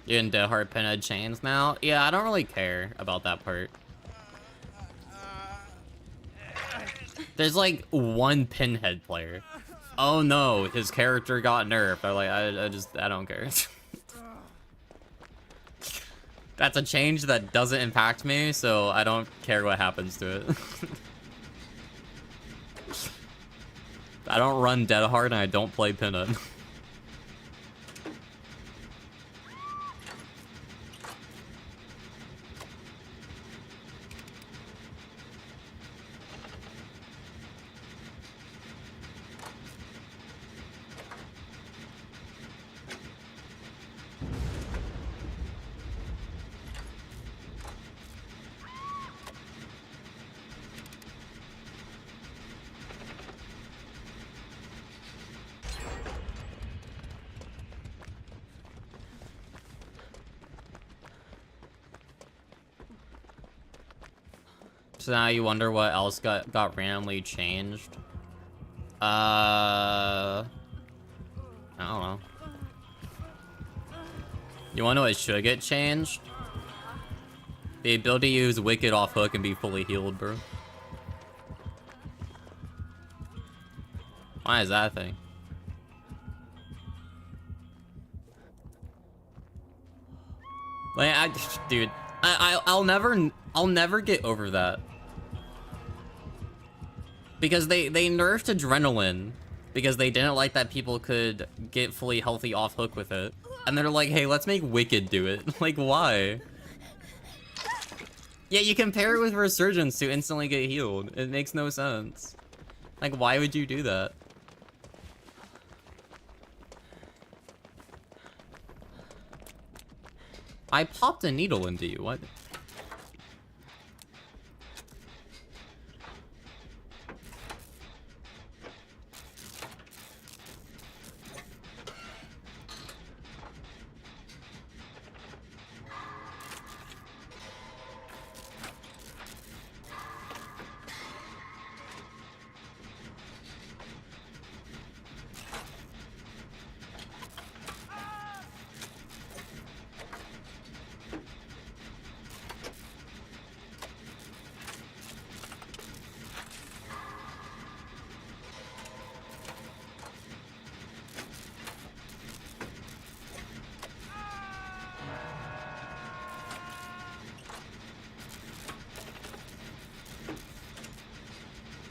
You in Dead Heart Pinhead Chains now? Yeah, I don't really care about that part. There's like one Pinhead player. Oh no, his character got nerfed. I don't care. That's a change that doesn't impact me, so I don't care what happens to it. I don't run Dead Hard and I don't play Pinhead. So now you wonder what else got randomly changed? I don't know. You wanna know what should get changed? The ability to use Wicked off hook and be fully healed, bro. Why is that a thing? Like, dude, I'll never get over that. Because they nerfed Adrenaline because they didn't like that people could get fully healthy off hook with it. And they're like, hey, let's make Wicked do it. Like, why? Yeah, you compare it with Resurgence to instantly get healed. It makes no sense. Like, why would you do that? I popped a needle into you, what?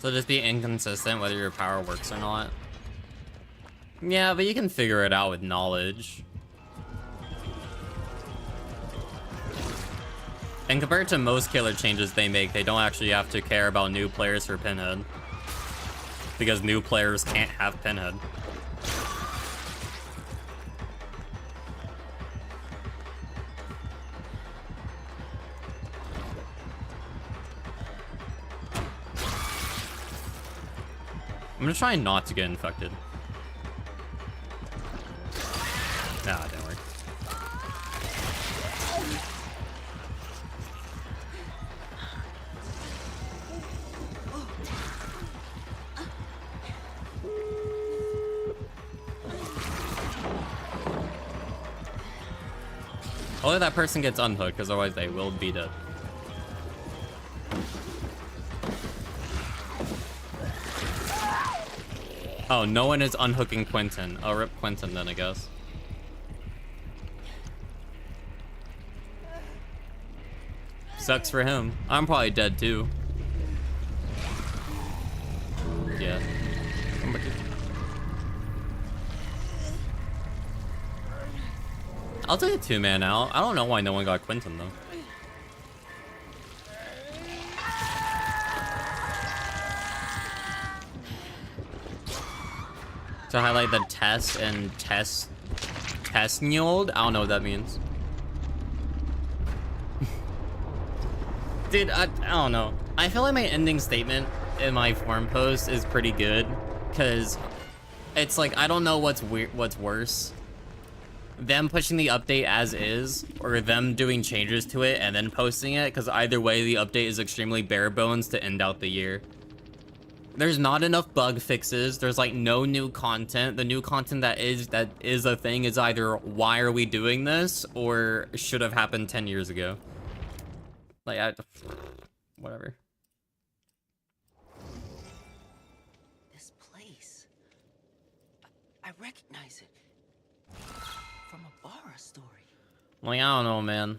So just be inconsistent whether your power works or not. Yeah, but you can figure it out with knowledge. And compared to most killer changes they make, they don't actually have to care about new players for Pinhead. Because new players can't have Pinhead. I'm gonna try not to get infected. Nah, don't worry. Only that person gets unhooked, because otherwise they will be dead. Oh, no one is unhooking Quentin. Oh, rip Quentin then, I guess. Sucks for him. I'm probably dead too. Yeah. I'll take a 2-man out. I don't know why no one got Quentin though. To highlight the test and test Nyold? I don't know what that means. Dude, I don't know. I feel like my ending statement in my forum post is pretty good, because it's like, I don't know what's worse. Them pushing the update as is, or them doing changes to it and then posting it, because either way, the update is extremely bare bones to end out the year. There's not enough bug fixes. There's like no new content. The new content that is a thing is either why are we doing this or should have happened 10 years ago. Like, whatever. This place. I recognize it. From a Bara story. Like, I don't know, man.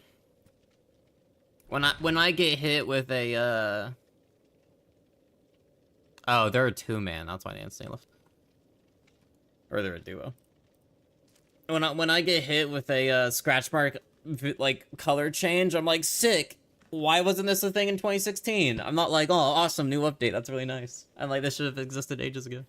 When I get hit with a, Oh, they're a 2-man. That's why they didn't stay left. Or they're a duo. When I get hit with a scratch mark like color change, I'm like, sick. Why wasn't this a thing in 2016? I'm not like, oh, awesome, new update. That's really nice. I'm like, this should have existed ages ago.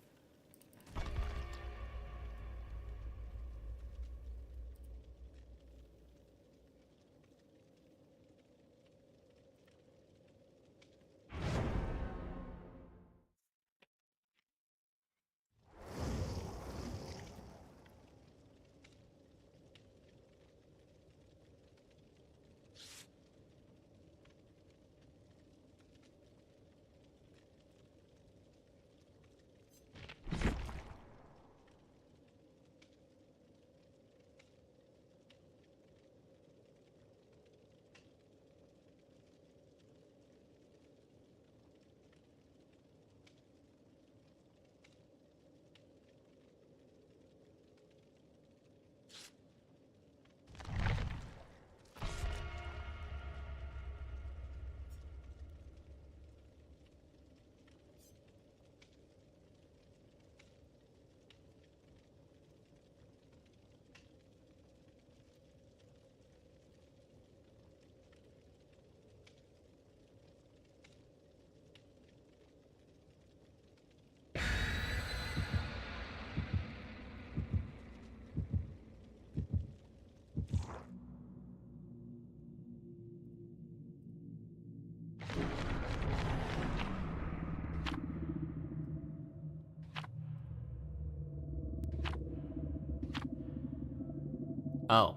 Oh.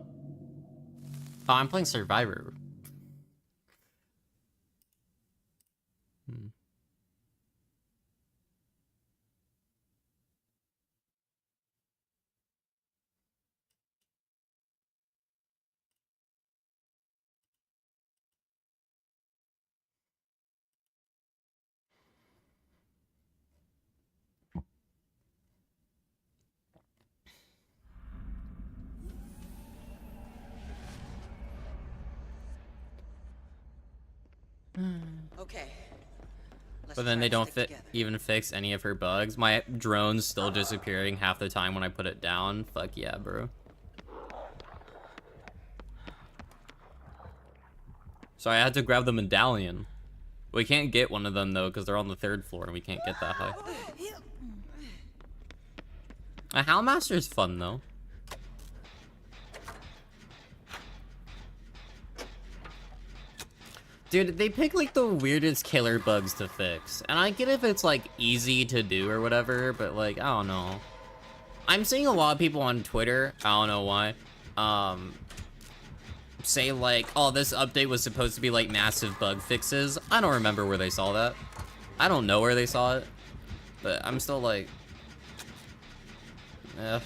Oh, I'm playing Survivor. Hmm. Okay. Let's But then try they to don't stick together. even fix any of her bugs. My drone's still disappearing half the time when I put it down. Fuck yeah, bro. So I had to grab the medallion. We can't get one of them though because they're on the 3rd floor and we can't get that high. A Howlmaster's fun though. Dude, they pick like the weirdest killer bugs to fix. And I get if it's like easy to do or whatever, but like, I don't know. I'm seeing a lot of people on Twitter, I don't know why, say like, oh, this update was supposed to be like massive bug fixes. I don't remember where they saw that. I don't know where they saw it, but I'm still like, eh.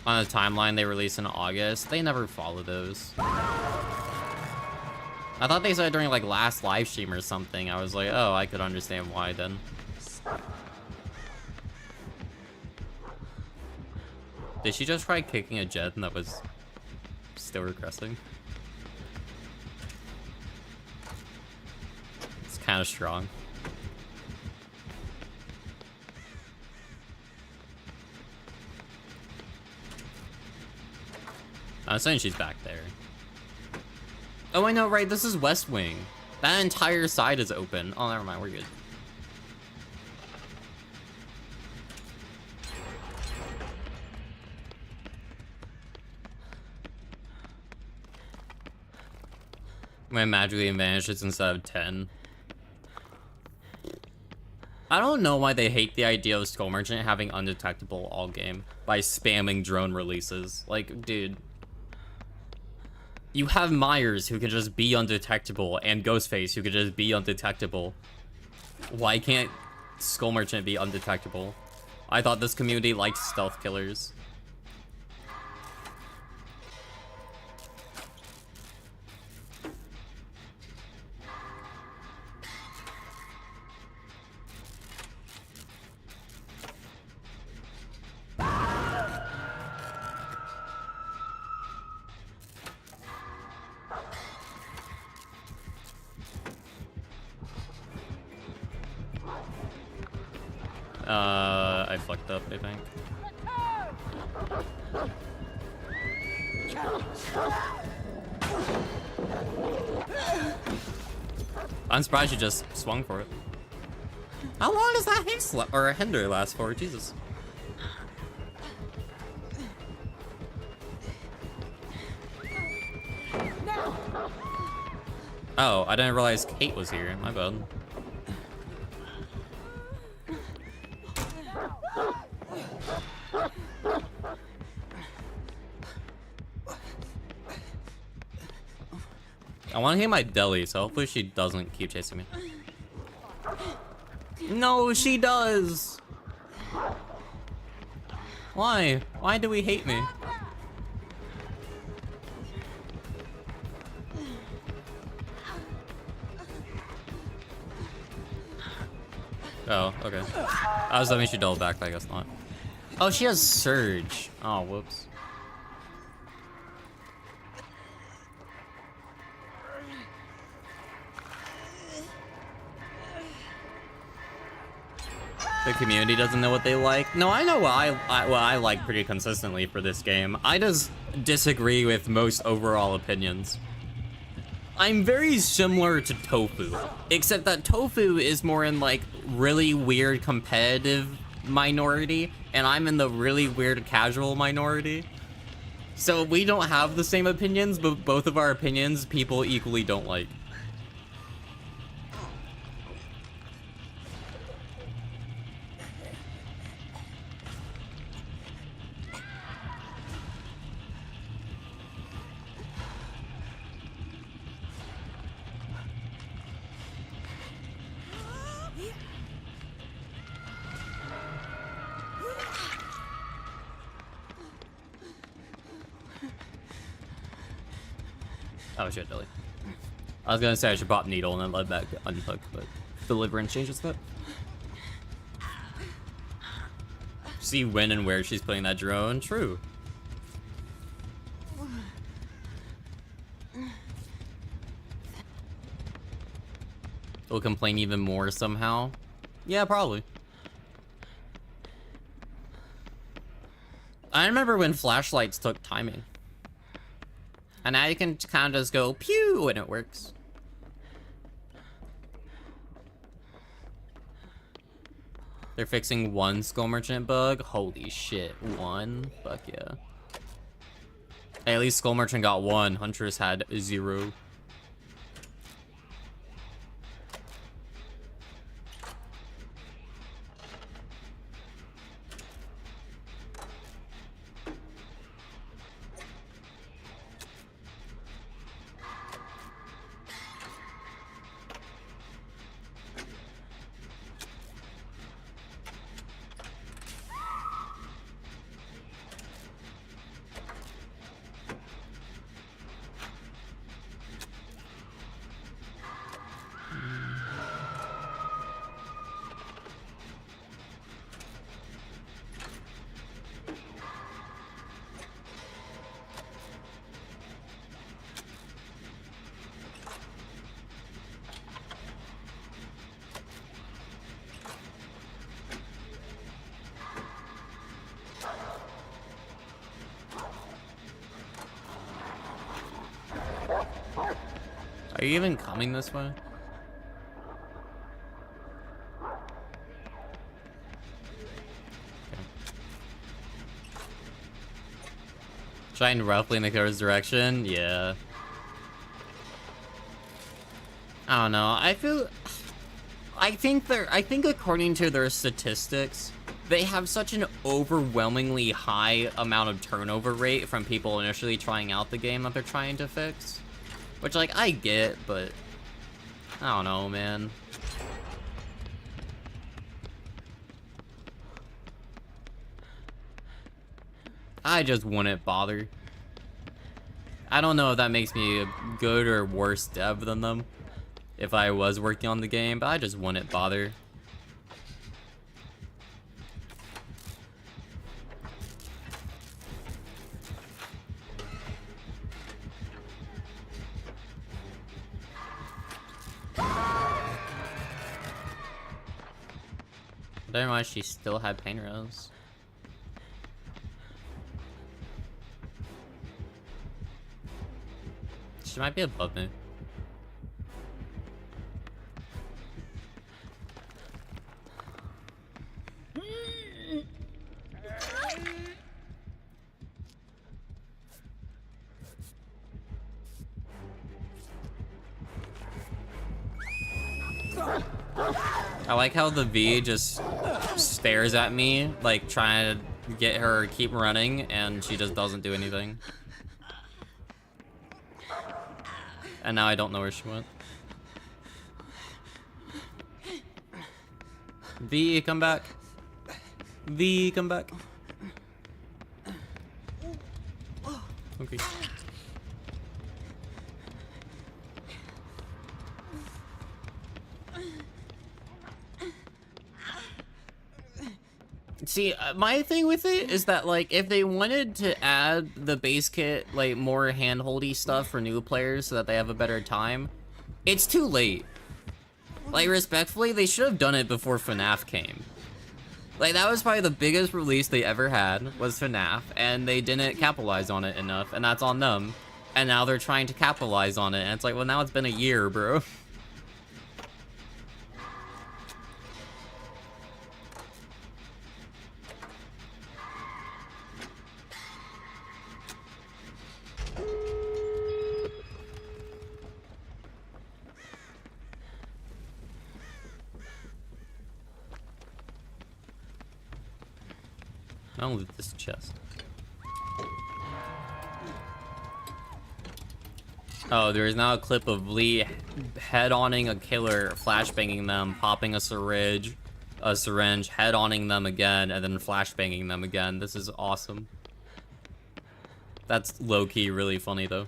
On the timeline they released in August, they never follow those. I thought they said during like last live stream or something. I was like, oh, I could understand why then. Did she just try kicking a jet and that was still regressing? It's kind of strong. I'm saying she's back there. Oh, I know, right? This is West Wing. That entire side is open. Oh, never mind. We're good. My magically vanishes instead of 10. I don't know why they hate the idea of Skull Merchant having undetectable all game by spamming drone releases. Like, dude. You have Myers who can just be undetectable and Ghostface who can just be undetectable. Why can't Skull Merchant be undetectable? I thought this community liked stealth killers. I fucked up, I think. I'm surprised you just swung for it. How long does that haste or a hinder last for? Jesus. Oh, I didn't realize Kate was here. My bad. I want to hit my deli, so hopefully she doesn't keep chasing me. No, she does! Why? Why do we hate me? Oh, okay. I was hoping she doubled back, but I guess not. Oh, she has Surge. Oh, whoops. The community doesn't know what they like. No, I know what I like pretty consistently for this game. I just disagree with most overall opinions. I'm very similar to Tofu, except that Tofu is more in like really weird competitive minority, and I'm in the really weird casual minority. So we don't have the same opinions, but both of our opinions people equally don't like. Oh shit, Billy. I was gonna say I should pop needle and then let that get unhook, but deliverance changes that. See when and where she's putting that drone? True. He'll complain even more somehow. Yeah, probably. I remember when flashlights took timing. And now you can kind of just go pew and it works. They're fixing one Skull Merchant bug. Holy shit, one? Fuck yeah. Hey, at least Skull Merchant got one. Huntress had 0. Are you even coming this way? Trying roughly in the car's direction? Yeah. I don't know. I think according to their statistics, they have such an overwhelmingly high amount of turnover rate from people initially trying out the game that they're trying to fix. Which, like, I get, but I don't know, man. I just wouldn't bother. I don't know if that makes me a good or worse dev than them if I was working on the game, but I just wouldn't bother. Never mind, she still had pain rose. She might be above me. I like how the V just stares at me, like trying to get her to keep running, and she just doesn't do anything. And now I don't know where she went. V, come back. V, come back. Okay. See, my thing with it is that, like, if they wanted to add the base kit, like, more hand-holdy stuff for new players so that they have a better time, it's too late. Like, respectfully, they should have done it before FNAF came. Like, that was probably the biggest release they ever had, was FNAF, and they didn't capitalize on it enough, and that's on them. And now they're trying to capitalize on it, and it's like, well, now it's been a year, bro. I'll loot this chest. Oh, there is now a clip of Lee head-onning a killer, flashbanging them, popping a syringe, head-onning them again, and then flashbanging them again. This is awesome. That's low-key really funny, though.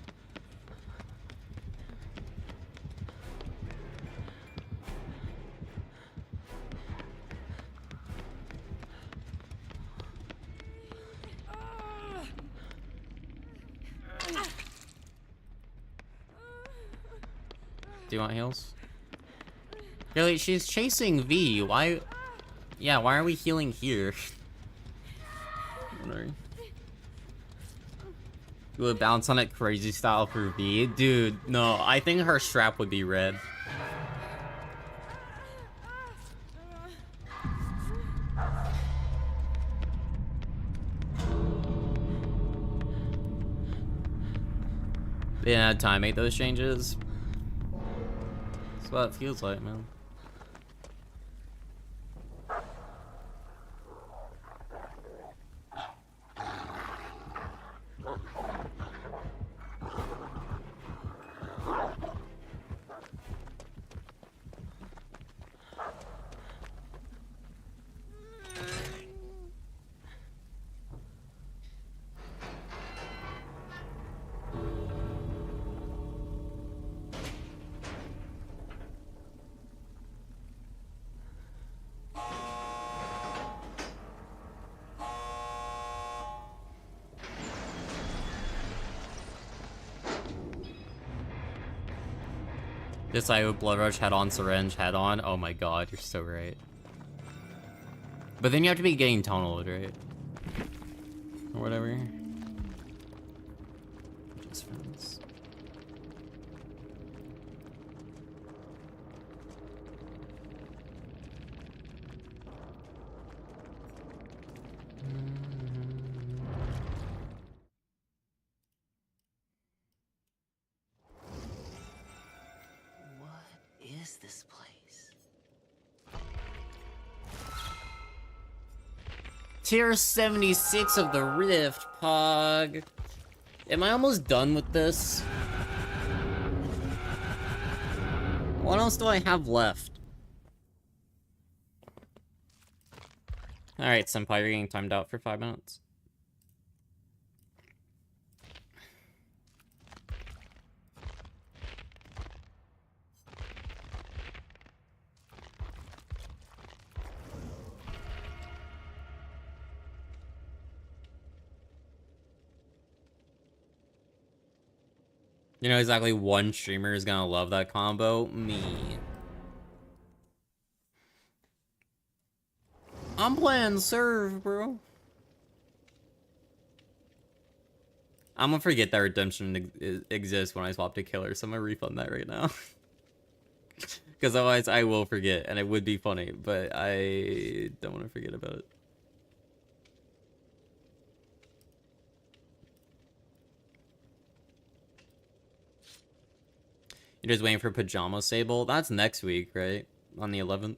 Do you want heals? Really, she's chasing V. Why? Yeah, why are we healing here? You would bounce on it crazy style for V? Dude, no. I think her strap would be red. They didn't have time to make those changes. That's what it feels like, man. This I would blood rush head on, syringe head on. Oh my god, you're so right. But then you have to be getting tunneled, right? Or whatever. Just friends. Is this place? Tier 76 of the Rift, Pog. Am I almost done with this? What else do I have left? Alright, Senpai, you're getting timed out for 5 minutes. You know exactly one streamer is gonna love that combo? Me. I'm playing serve, bro. I'm gonna forget that redemption exists when I swap to killer, so I'm gonna refund that right now. Because otherwise I will forget, and it would be funny, but I don't want to forget about it. You're just waiting for Pajama Sable? That's next week, right? On the 11th?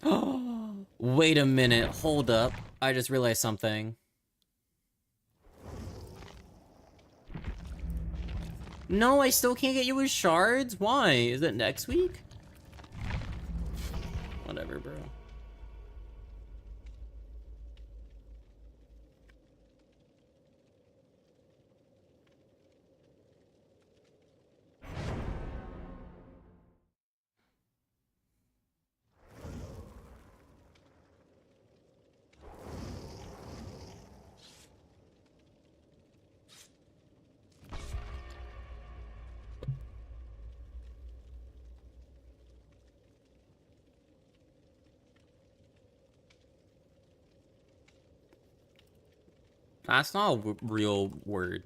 Oh, wait a minute. Hold up. I just realized something. No, I still can't get you with shards? Why? Is it next week? Whatever, bro. That's not a real word.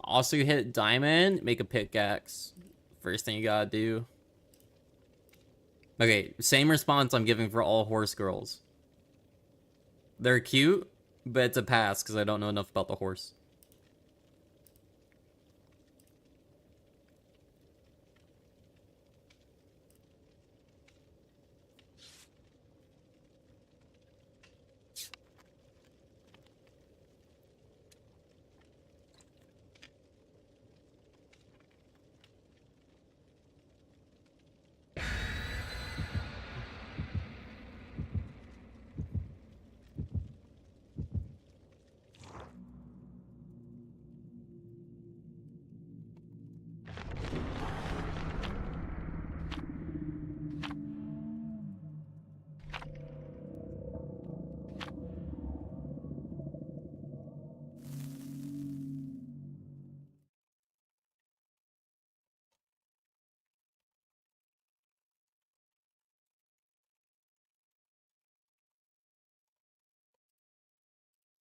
Also, you hit diamond, make a pickaxe. First thing you gotta do. Okay, same response I'm giving for all horse girls. They're cute, but it's a pass because I don't know enough about the horse.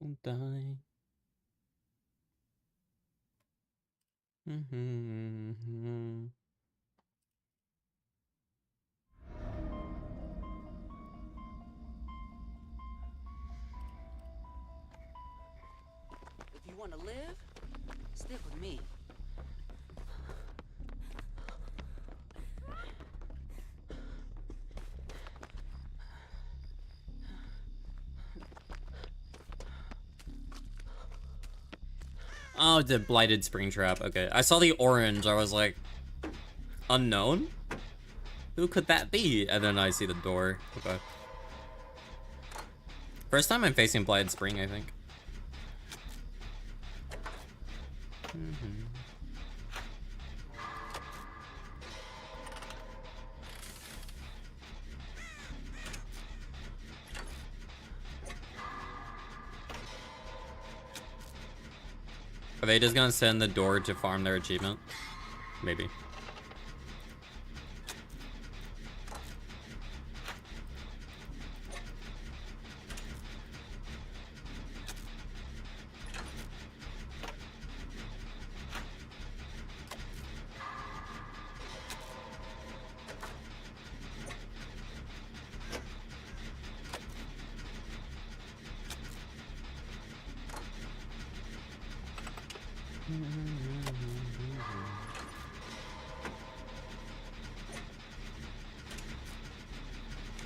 Don't die. If you want to live, stick with me. Oh, it's a blighted spring trap. Okay, I saw the orange. I was like, unknown? Who could that be? And then I see the door. Okay. First time I'm facing blighted spring, I think. Are they just gonna send the door to farm their achievement? Maybe.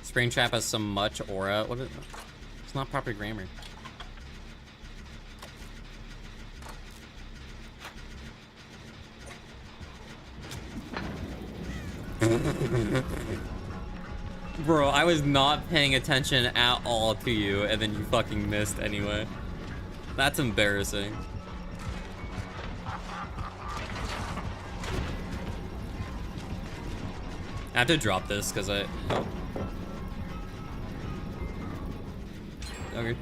Springtrap has some much aura. What is it? It's not proper grammar. Bro, I was not paying attention at all to you, and then you fucking missed anyway. That's embarrassing. I have to drop this because I... Oh. Okay.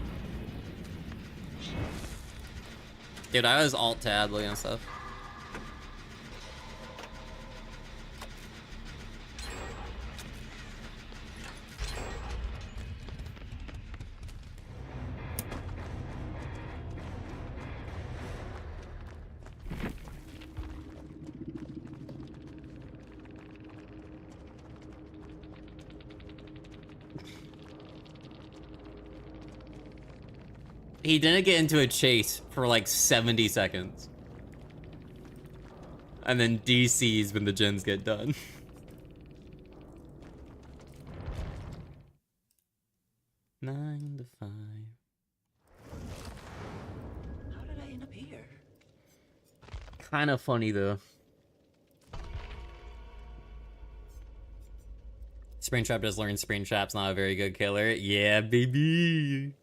Dude, I was alt-tab looking at stuff. He didn't get into a chase for like 70 seconds. And then DC's when the gens get done. Nine to 5. How did I end up here? Kind of funny though. Springtrap does learn Springtrap's not a very good killer. Yeah, baby.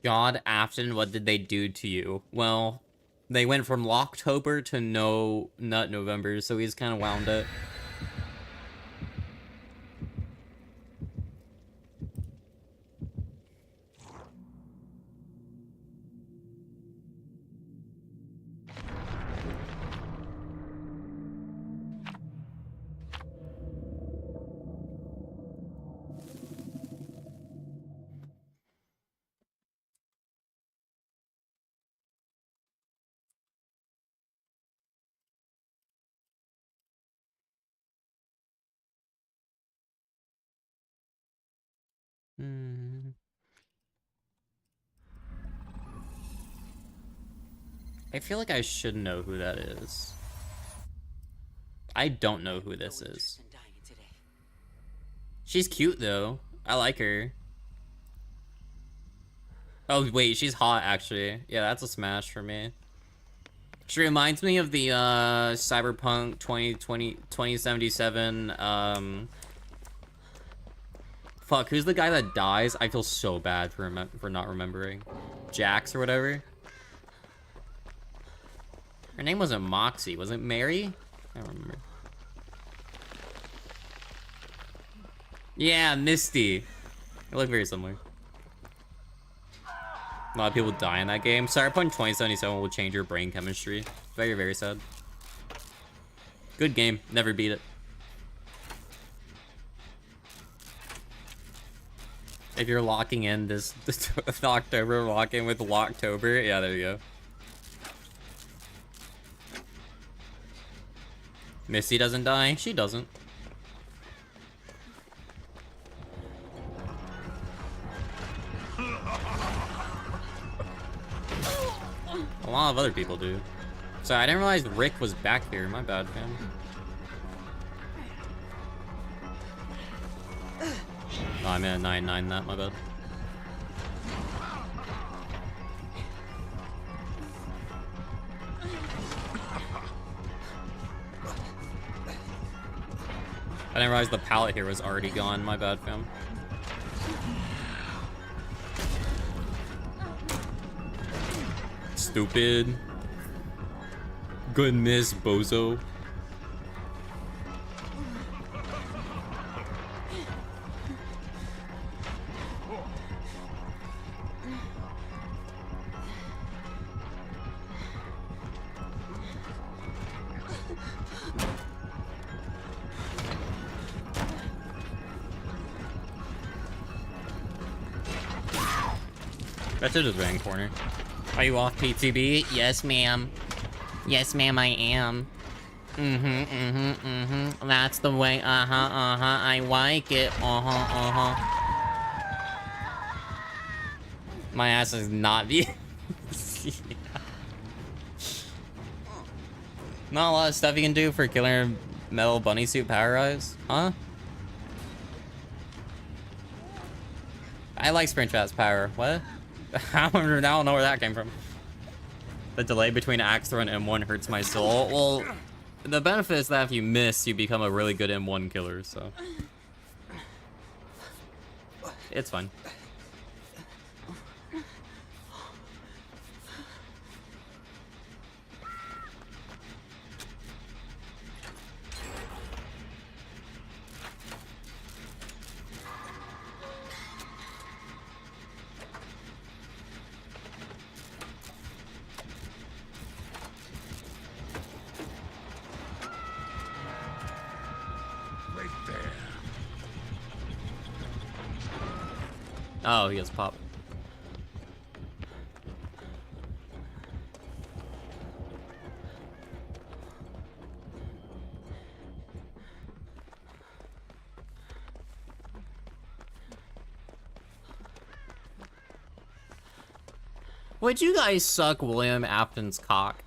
God, Afton, what did they do to you? Well, they went from Locktober to no Nut November, so he's kind of wound up. I feel like I should know who that is. I don't know who this is. She's cute though. I like her. Oh wait, she's hot actually. Yeah, that's a smash for me. She reminds me of the Cyberpunk 2077 fuck, who's the guy that dies? I feel so bad for not remembering. Jax or whatever. Her name wasn't Moxie, was it Mary? I don't remember. Yeah, Misty. They look very similar. A lot of people die in that game. Cyberpunk 2077 will change your brain chemistry. Very, very sad. Good game. Never beat it. If you're locking in this October, lock in with Locktober. Yeah, there you go. Misty doesn't die. She doesn't. A lot of other people do. So I didn't realize Rick was back here. My bad, fam. Oh, I'm at 9-9 that, my bad. I didn't realize the pallet here was already gone. My bad, fam. Stupid. Good miss, bozo. That shit just ran corner. Are you off PTB? Yes, ma'am. Yes, ma'am, I am. That's the way. I like it. My ass is not the. Yeah. Not a lot of stuff you can do for Killer Metal Bunny Suit Power Rise, huh? I like Springtrap's power. What? I don't know where that came from. The delay between axe throw and M1 hurts my soul. Well, the benefit is that if you miss, you become a really good M1 killer, so. It's fun. Oh, he has pop. Would you guys suck William Afton's cock?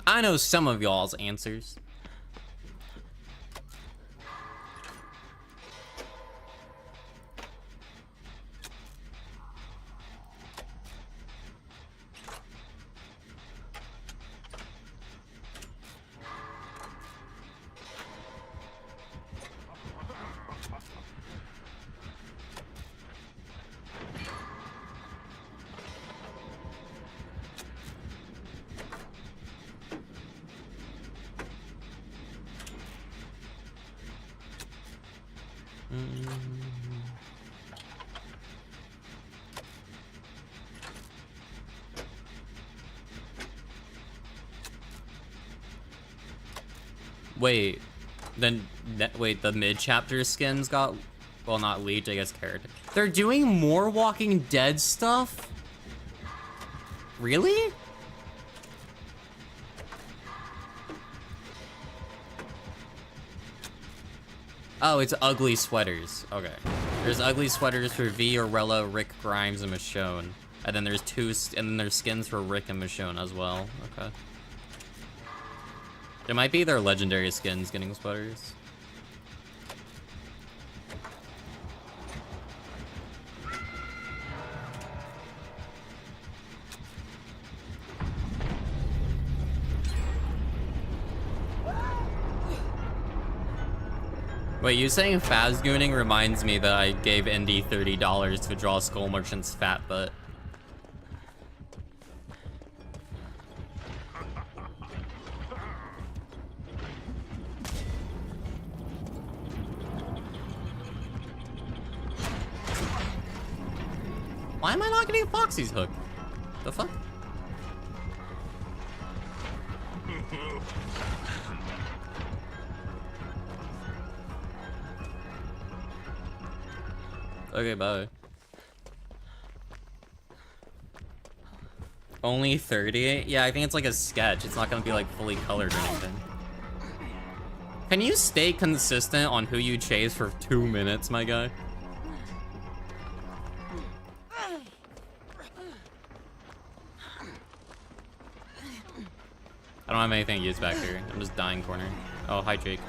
I know some of y'all's answers. Wait, wait, the mid-chapter skins got, well, not leaked, I guess cared. They're doing more Walking Dead stuff? Really? Oh, it's ugly sweaters. Okay. There's ugly sweaters for V, Orella, Rick Grimes, and Michonne. And then there's there's skins for Rick and Michonne as well. Okay. It might be their legendary skins getting sweaters. Wait, you saying Fazgooning reminds me that I gave Indy $30 to draw Skull Merchant's fat butt. Why am I not getting Foxy's hook? The fuck? Okay, bye. Only 30? Yeah, I think it's like a sketch. It's not gonna be like fully colored or anything. Can you stay consistent on who you chase for 2 minutes, my guy? I don't have anything to use back here. I'm just dying corner. Oh, hi, Jake.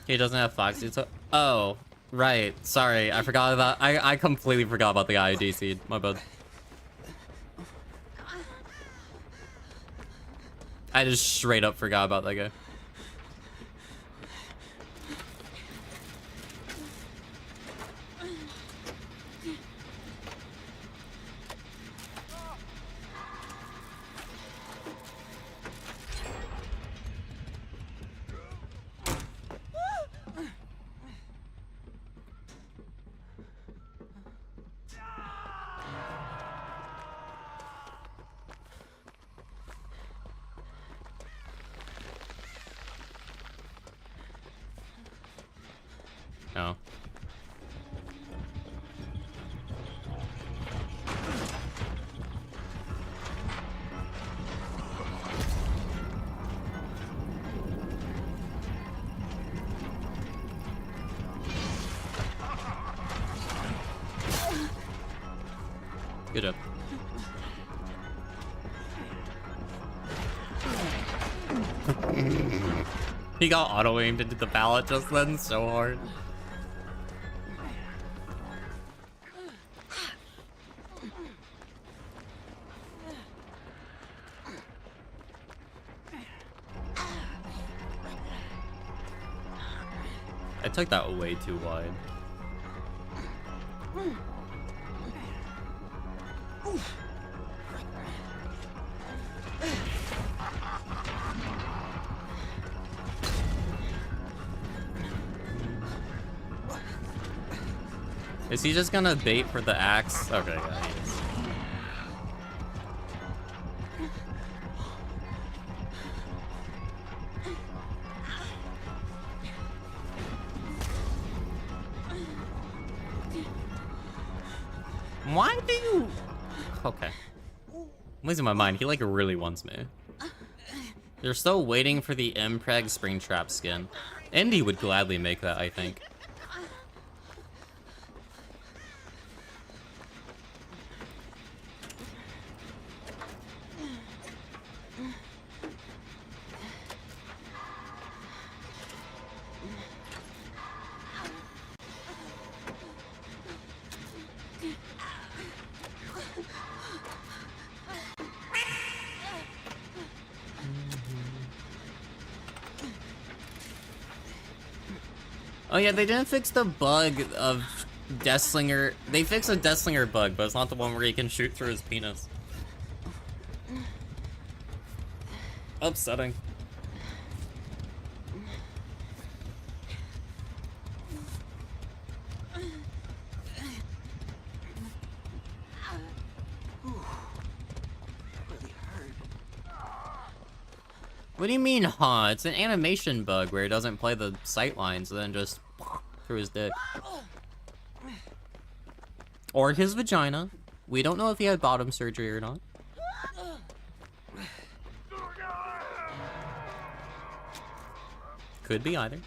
He doesn't have Foxy, so... Oh, right. Sorry, I forgot about... I completely forgot about the guy I DC'd. My bad. I just straight up forgot about that guy. No. Good job. He got auto-aimed into the pallet just then so hard. I took that way too wide. Is he just gonna bait for the axe? Okay, yeah, he is. Why do you... Okay. I'm losing my mind. He, like, really wants me. They're still waiting for the Impreg Springtrap skin. Indy would gladly make that, I think. Oh yeah, they didn't fix the bug of Deathslinger. They fixed a Deathslinger bug, but it's not the one where he can shoot through his penis. Upsetting. What do you mean, huh? It's an animation bug where it doesn't play the sight lines and then just through his dick. Or his vagina. We don't know if he had bottom surgery or not. Could be either.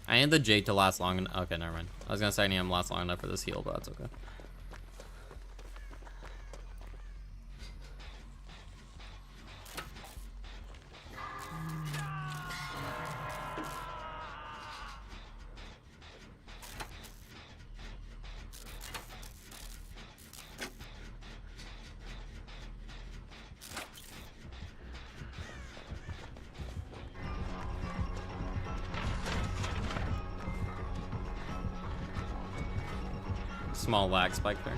I need the Jade to last long enough. Okay, never mind. I was gonna say I need him to last long enough for this heal, but that's okay. Small lag spike there.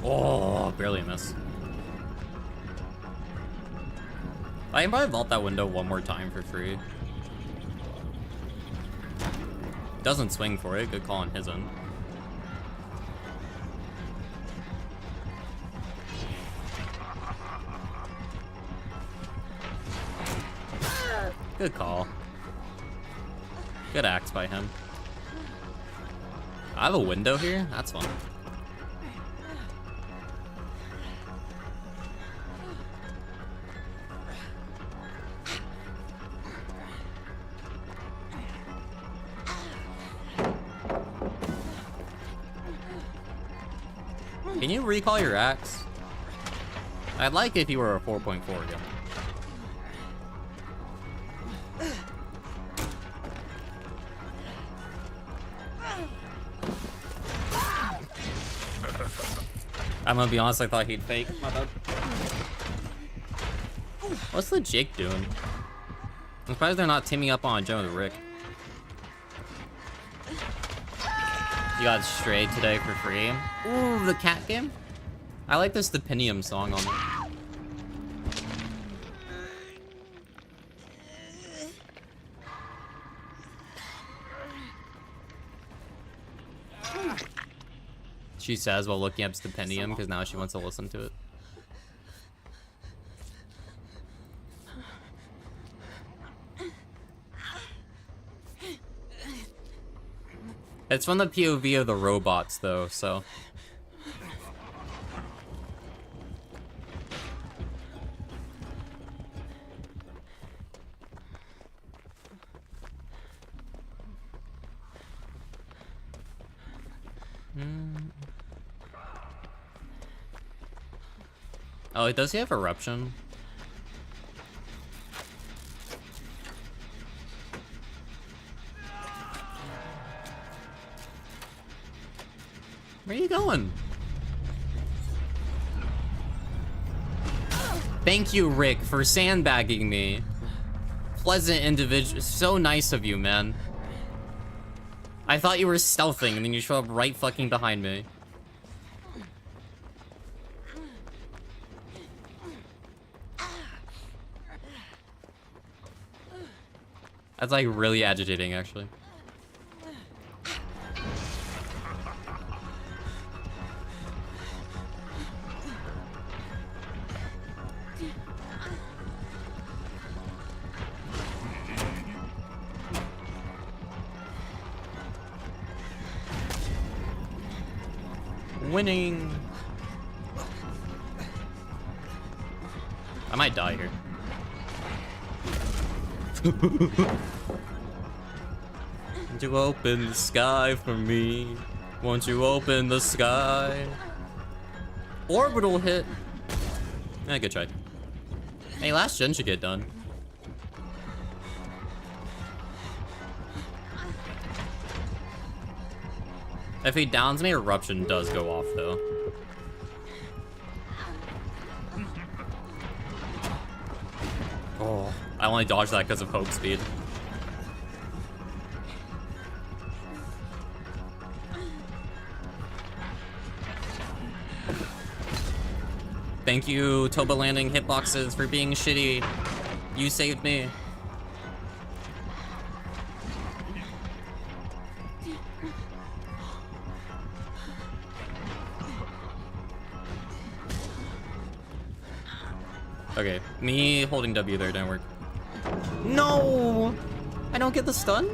Oh, barely miss. I can probably vault that window one more time for free. Doesn't swing for it. Good call on his end. Good call. Good axe by him. I have a window here? That's fun. Can you recall your axe? I'd like if you were a 4.4 again. I'm gonna be honest, I thought he'd fake. My bad. What's the Jake doing? I'm surprised they're not teaming up on Joe and Rick. You got Stray today for free. Ooh, the cat game? I like the Stipendium song on it. She says while looking up Stipendium because now she wants to listen to it. It's from the POV of the robots though, so. Oh, does he have eruption? Where are you going? Thank you, Rick, for sandbagging me. Pleasant individual. So nice of you, man. I thought you were stealthing, and then you show up right fucking behind me. That's like really agitating, actually. Winning. I might die here. Won't you open the sky for me? Won't you open the sky? Orbital hit. Good try. Hey, last gen should get done. If he downs me, Eruption does go off, though. Oh, I only dodged that because of Hope Speed. Thank you, Toba landing hitboxes, for being shitty. You saved me. Okay, me holding W there didn't work. No! I don't get the stun?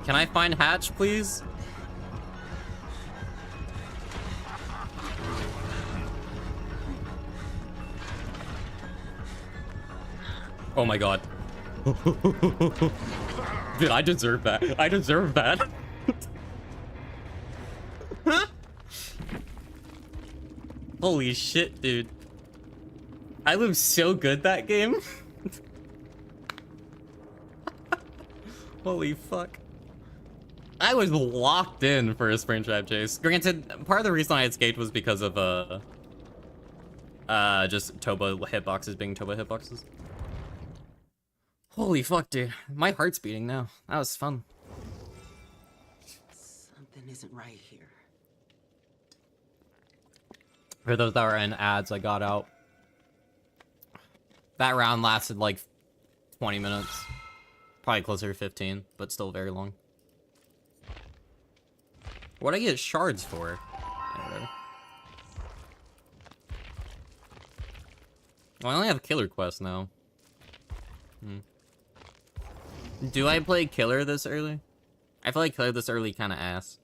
Can I find Hatch, please? Oh my god. Dude, I deserve that. I deserve that. Holy shit, dude. I was so good that game. Holy fuck. I was locked in for a Springtrap chase. Granted, part of the reason I escaped was because of just Toba hitboxes being Toba hitboxes. Holy fuck, dude. My heart's beating now. That was fun. Something isn't right here. For those that were in ads, I got out. That round lasted like 20 minutes. Probably closer to 15, but still very long. What'd I get shards for? Whatever. Well, I only have killer quests now. Do I play killer this early? I feel like killer this early kind of ass.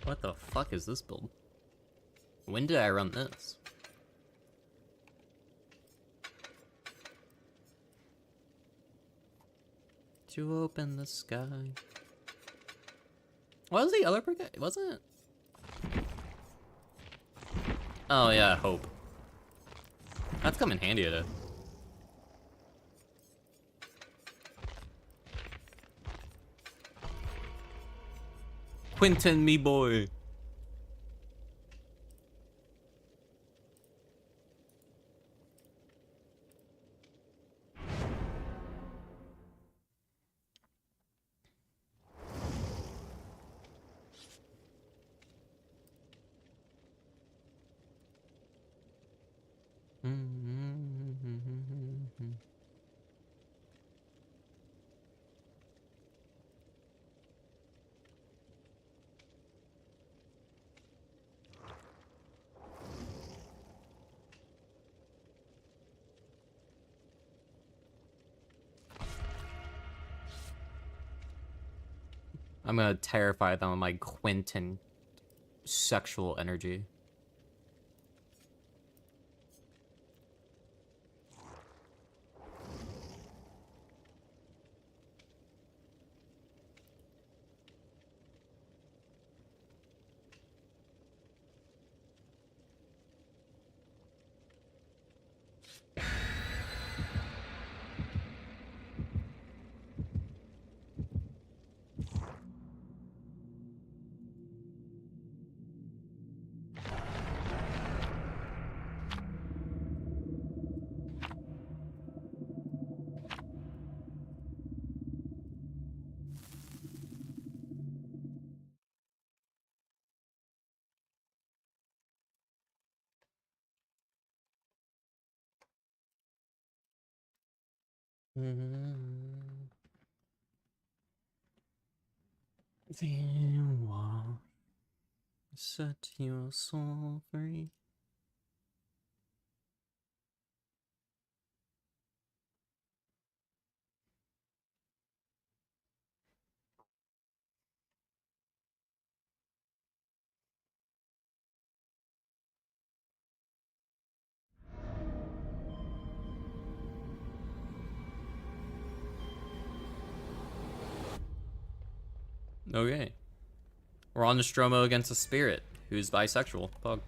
What the fuck is this build? When did I run this? To open the sky. What was the other brigade? Wasn't it? Oh yeah, Hope. That's come in handy today. Quentin, me boy. I'm gonna terrify them with my Quentin sexual energy. Set your soul free. Okay. We're on Nostromo against a spirit who's bisexual. Pug.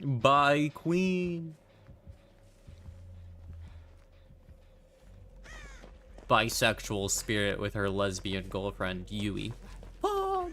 Bye, queen. Bisexual spirit with her lesbian girlfriend, Yui. Pog.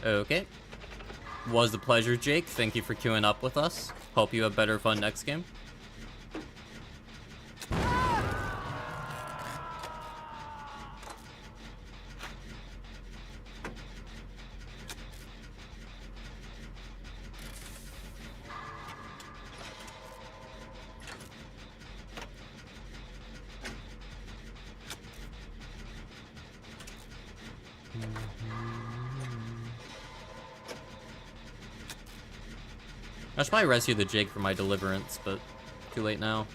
Okay. Was a pleasure, Jake. Thank you for queuing up with us. Hope you have better fun next game. I should probably rescue the Jake for my deliverance, but too late now.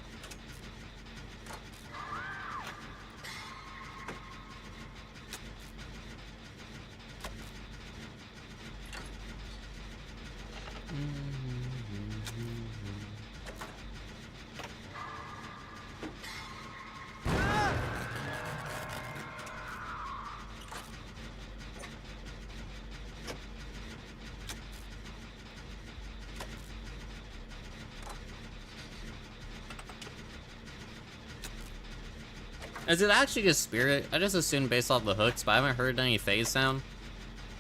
Is it actually a spirit? I just assumed based off the hooks, but I haven't heard any phase sound.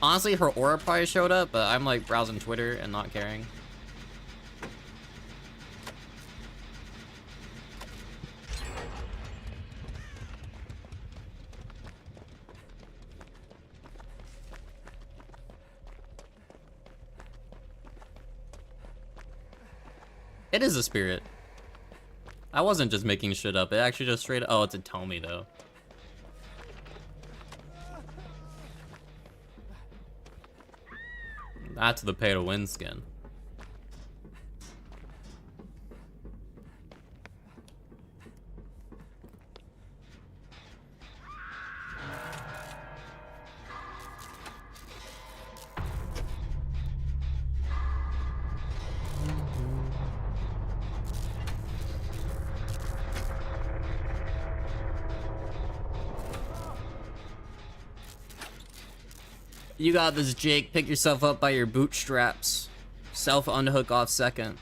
Honestly, her aura probably showed up, but I'm like browsing Twitter and not caring. It is a spirit. I wasn't just making shit up. It actually just straight. Oh, it's a Tomy though. That's the pay to win skin. You got this, Jake. Pick yourself up by your bootstraps. Self unhook off second.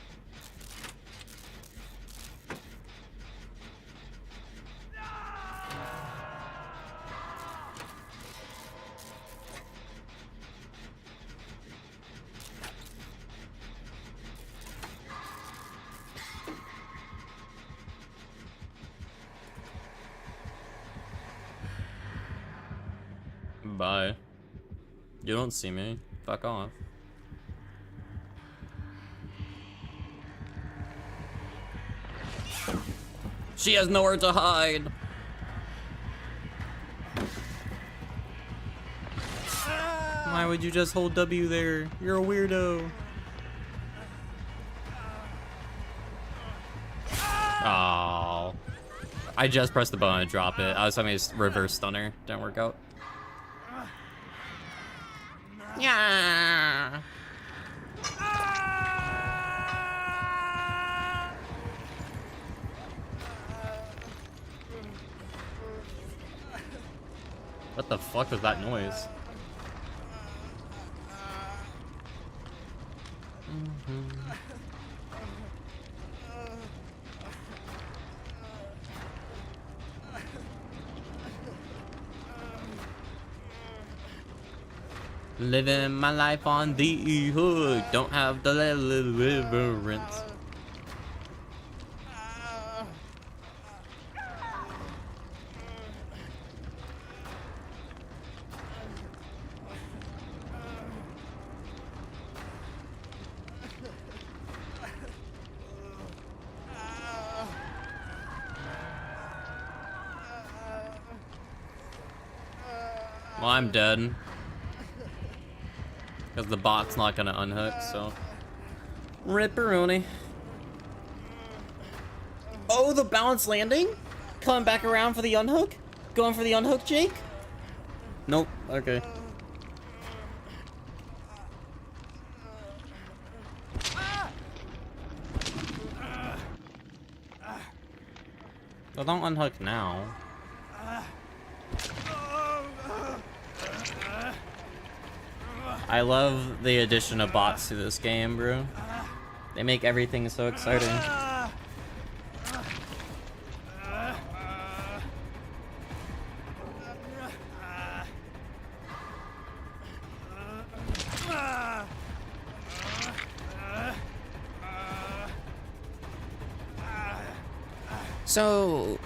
Bye. You don't see me. Fuck off. She has nowhere to hide. Why would you just hold W there? You're a weirdo. Oh. I just pressed the button to drop it. I was having a reverse stunner. Didn't work out. Yeah. What the fuck was that noise? Living my life on the hood, don't have the deliverance. Well, I'm dead. Because the bot's not gonna unhook, so. Ripperoni. Oh, the bounce landing? Coming back around for the unhook? Going for the unhook, Jake? Nope, okay. Well, don't unhook now. I love the addition of bots to this game, bro. They make everything so exciting. So,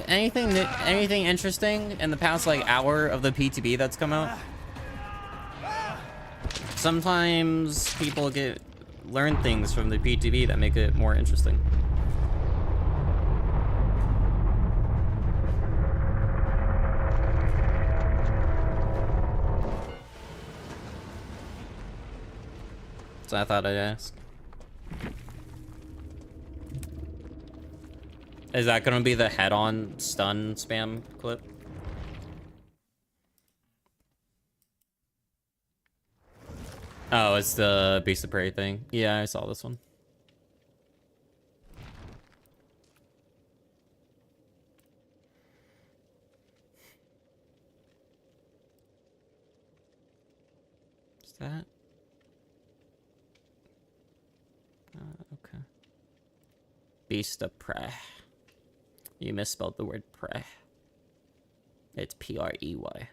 anything interesting in the past like hour of the PTB that's come out? Sometimes people learn things from the PTB that make it more interesting. So I thought I'd ask. Is that gonna be the head-on stun spam clip? Oh, it's the Beast of Prey thing. Yeah, I saw this one. Is that? Okay. Beast of Prey. You misspelled the word prey. It's P-R-E-Y.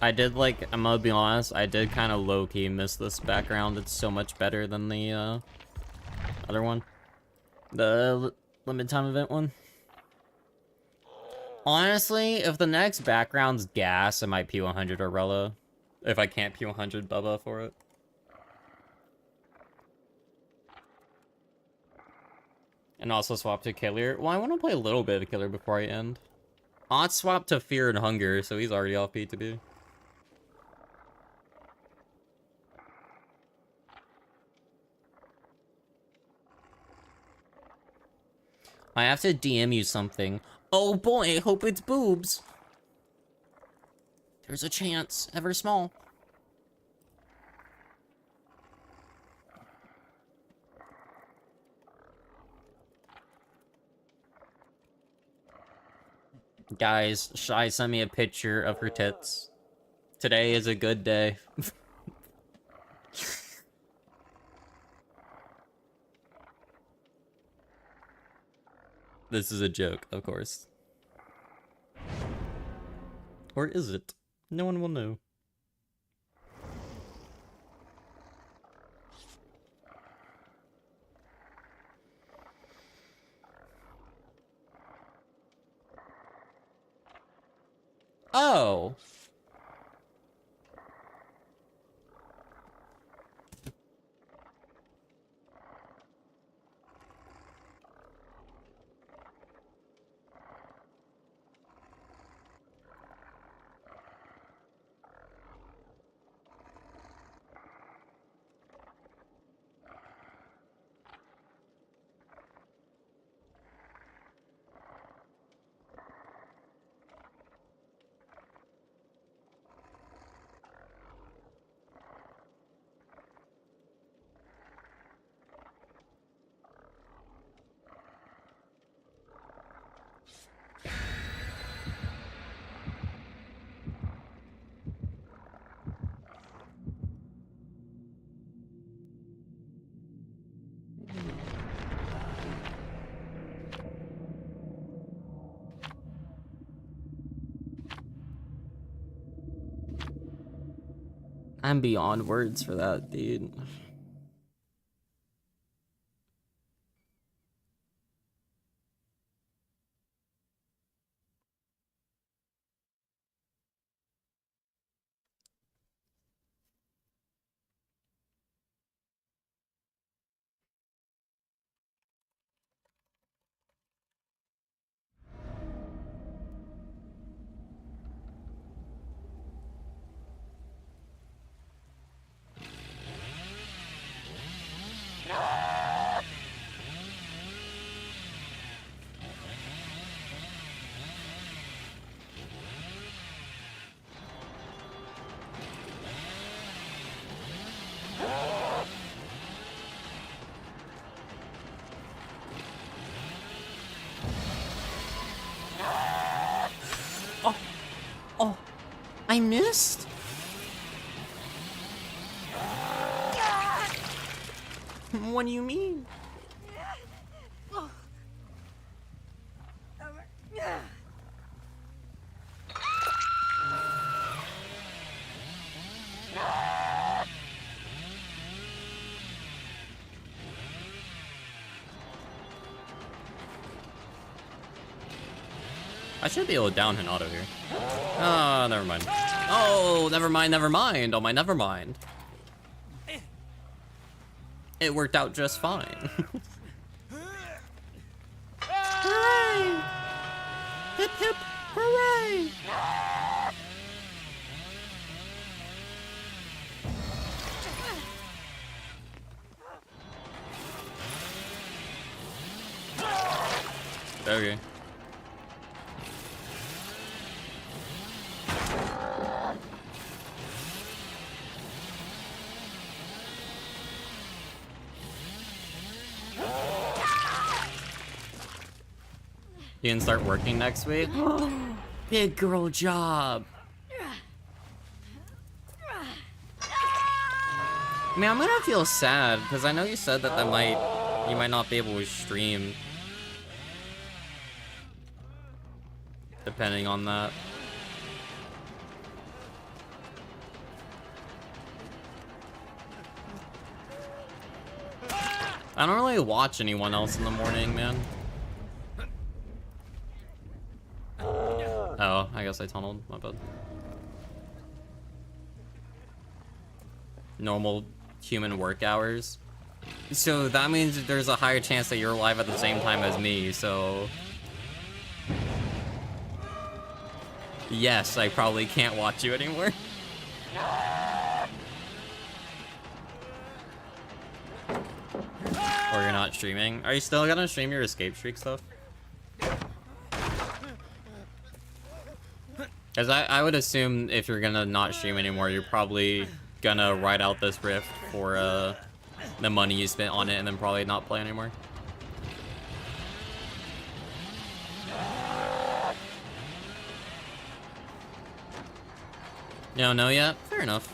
I did, like, I'm gonna be honest, I did kind of low-key miss this background. It's so much better than the, other one. The limited time event one. Honestly, if the next background's gas, I might P100 Orella. If I can't P100 Bubba for it. And also swap to Killer. Well, I want to play a little bit of Killer before I end. I'll swap to Fear and Hunger, so he's already off PTB. I have to DM you something. Oh boy, I hope it's boobs. There's a chance, ever small. Guys, Shy sent me a picture of her tits. Today is a good day. This is a joke, of course. Or is it? No one will know. Oh! I'm beyond words for that, dude. Oh, I missed? What do you mean? I should be able to down Hinata here. Oh, never mind. Oh, never mind, never mind. Oh my, never mind. It worked out just fine. Hooray! Hip hip, hooray! Okay. You can start working next week? Big girl job. I mean, I'm gonna feel sad because I know you said that you might not be able to stream. Depending on that. I don't really watch anyone else in the morning, man. Oh, I guess I tunneled. My bad. Normal human work hours. So that means that there's a higher chance that you're alive at the same time as me, so... Yes, I probably can't watch you anymore. Or you're not streaming. Are you still gonna stream your escape streak stuff? Because I would assume if you're gonna not stream anymore, you're probably gonna ride out this rift for the money you spent on it and then probably not play anymore. You don't know yet? Fair enough.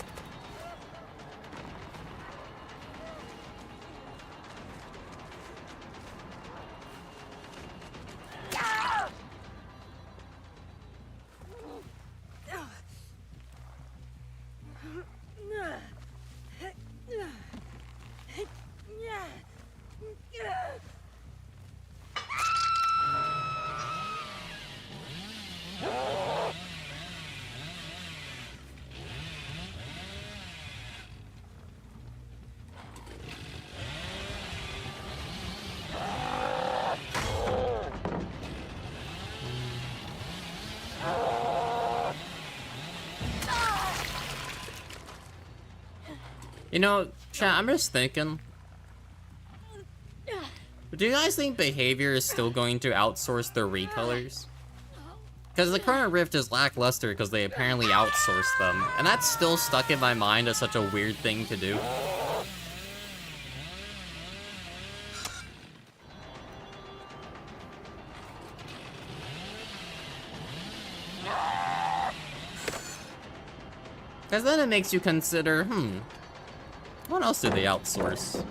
You know, chat, I'm just thinking. Do you guys think Behavior is still going to outsource the recolors? Because the current Rift is lackluster because they apparently outsourced them. And that's still stuck in my mind as such a weird thing to do. Because then it makes you consider, what else do they outsource?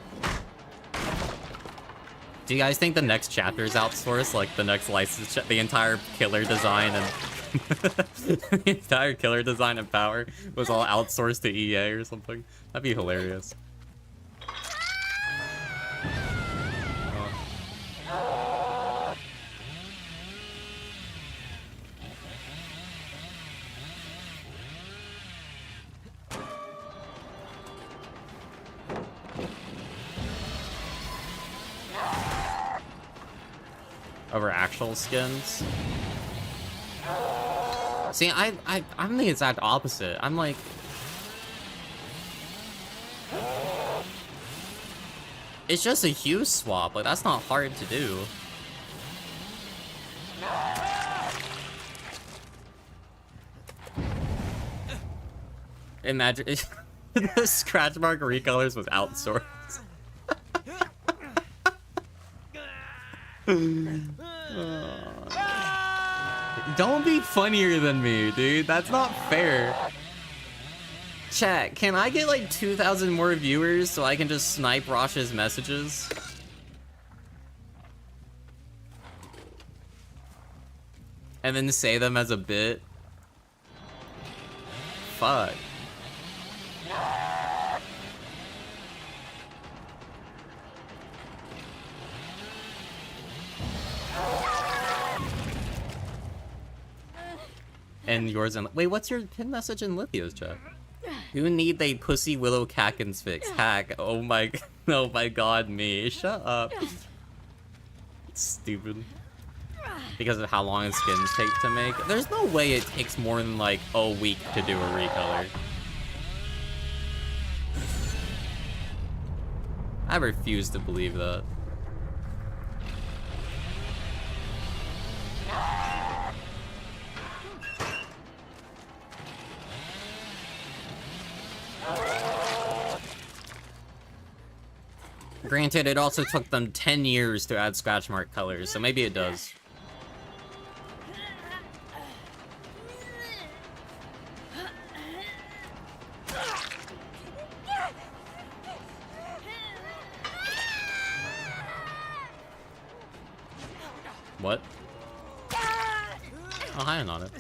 Do you guys think the next chapter is outsourced? Like the next license, the entire killer design and The entire killer design and power was all outsourced to EA or something. That'd be hilarious. Over actual skins. See, I'm the exact opposite. I'm like, it's just a hue swap. Like, that's not hard to do. Imagine if the scratch mark recolors was outsourced. Don't be funnier than me, dude. That's not fair. Chat, can I get like 2,000 more viewers so I can just snipe Rosh's messages? And then say them as a bit? Fuck. And yours and wait, what's your pin message in Lithia's chat? Who need they pussy Willow Cackens fix? Hack. Oh my god, me. Shut up. Stupid. Because of how long skins take to make. There's no way it takes more than like a week to do a recolor. I refuse to believe that. Granted, it also took them 10 years to add scratch mark colors, so maybe it does. What? Oh, hi, on it.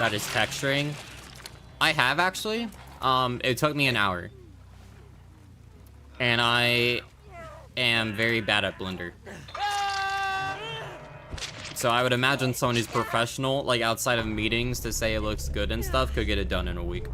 That is texturing. I have actually. It took me an hour. And I am very bad at Blender. So I would imagine someone who's professional, like outside of meetings to say it looks good and stuff, could get it done in a week.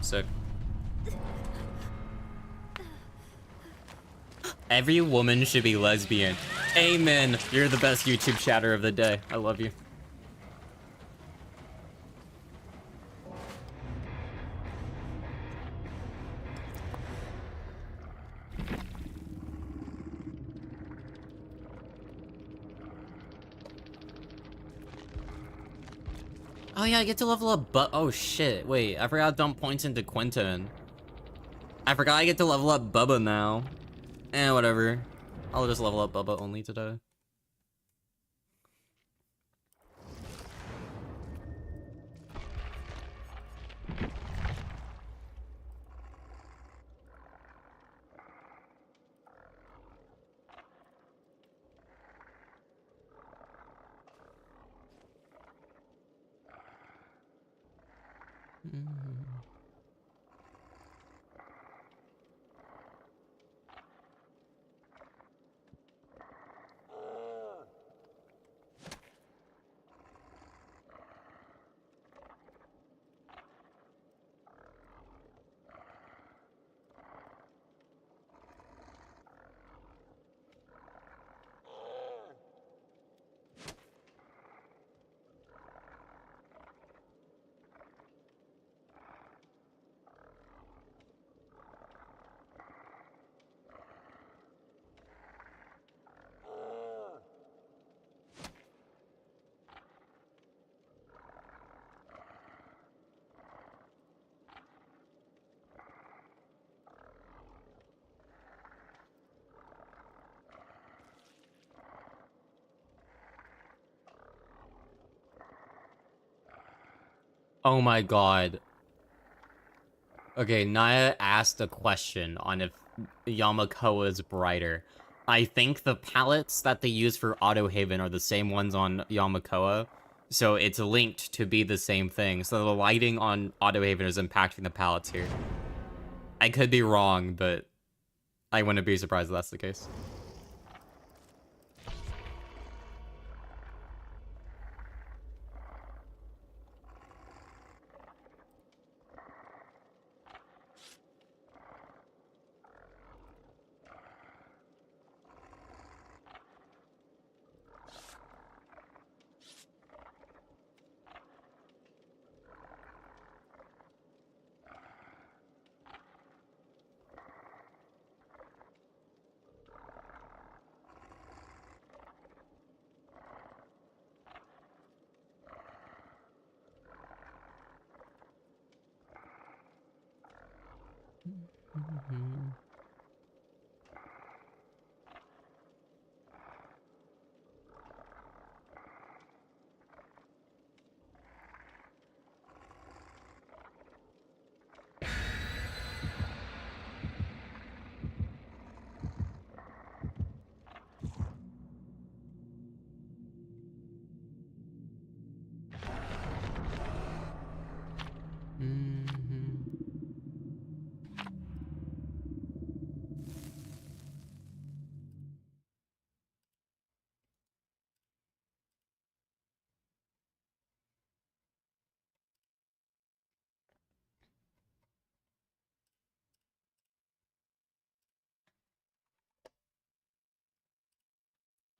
Sick. Every woman should be lesbian. Amen. You're the best YouTube chatter of the day. I love you. Oh yeah, I get to level up oh shit, wait, I forgot to dump points into Quentin. I forgot I get to level up Bubba now. Whatever. I'll just level up Bubba only today. Oh my god. Okay, Naya asked a question on if Yamakoa is brighter. I think the palettes that they use for Autohaven are the same ones on Yamakoa, so it's linked to be the same thing. So the lighting on Autohaven is impacting the palettes here. I could be wrong, but I wouldn't be surprised if that's the case.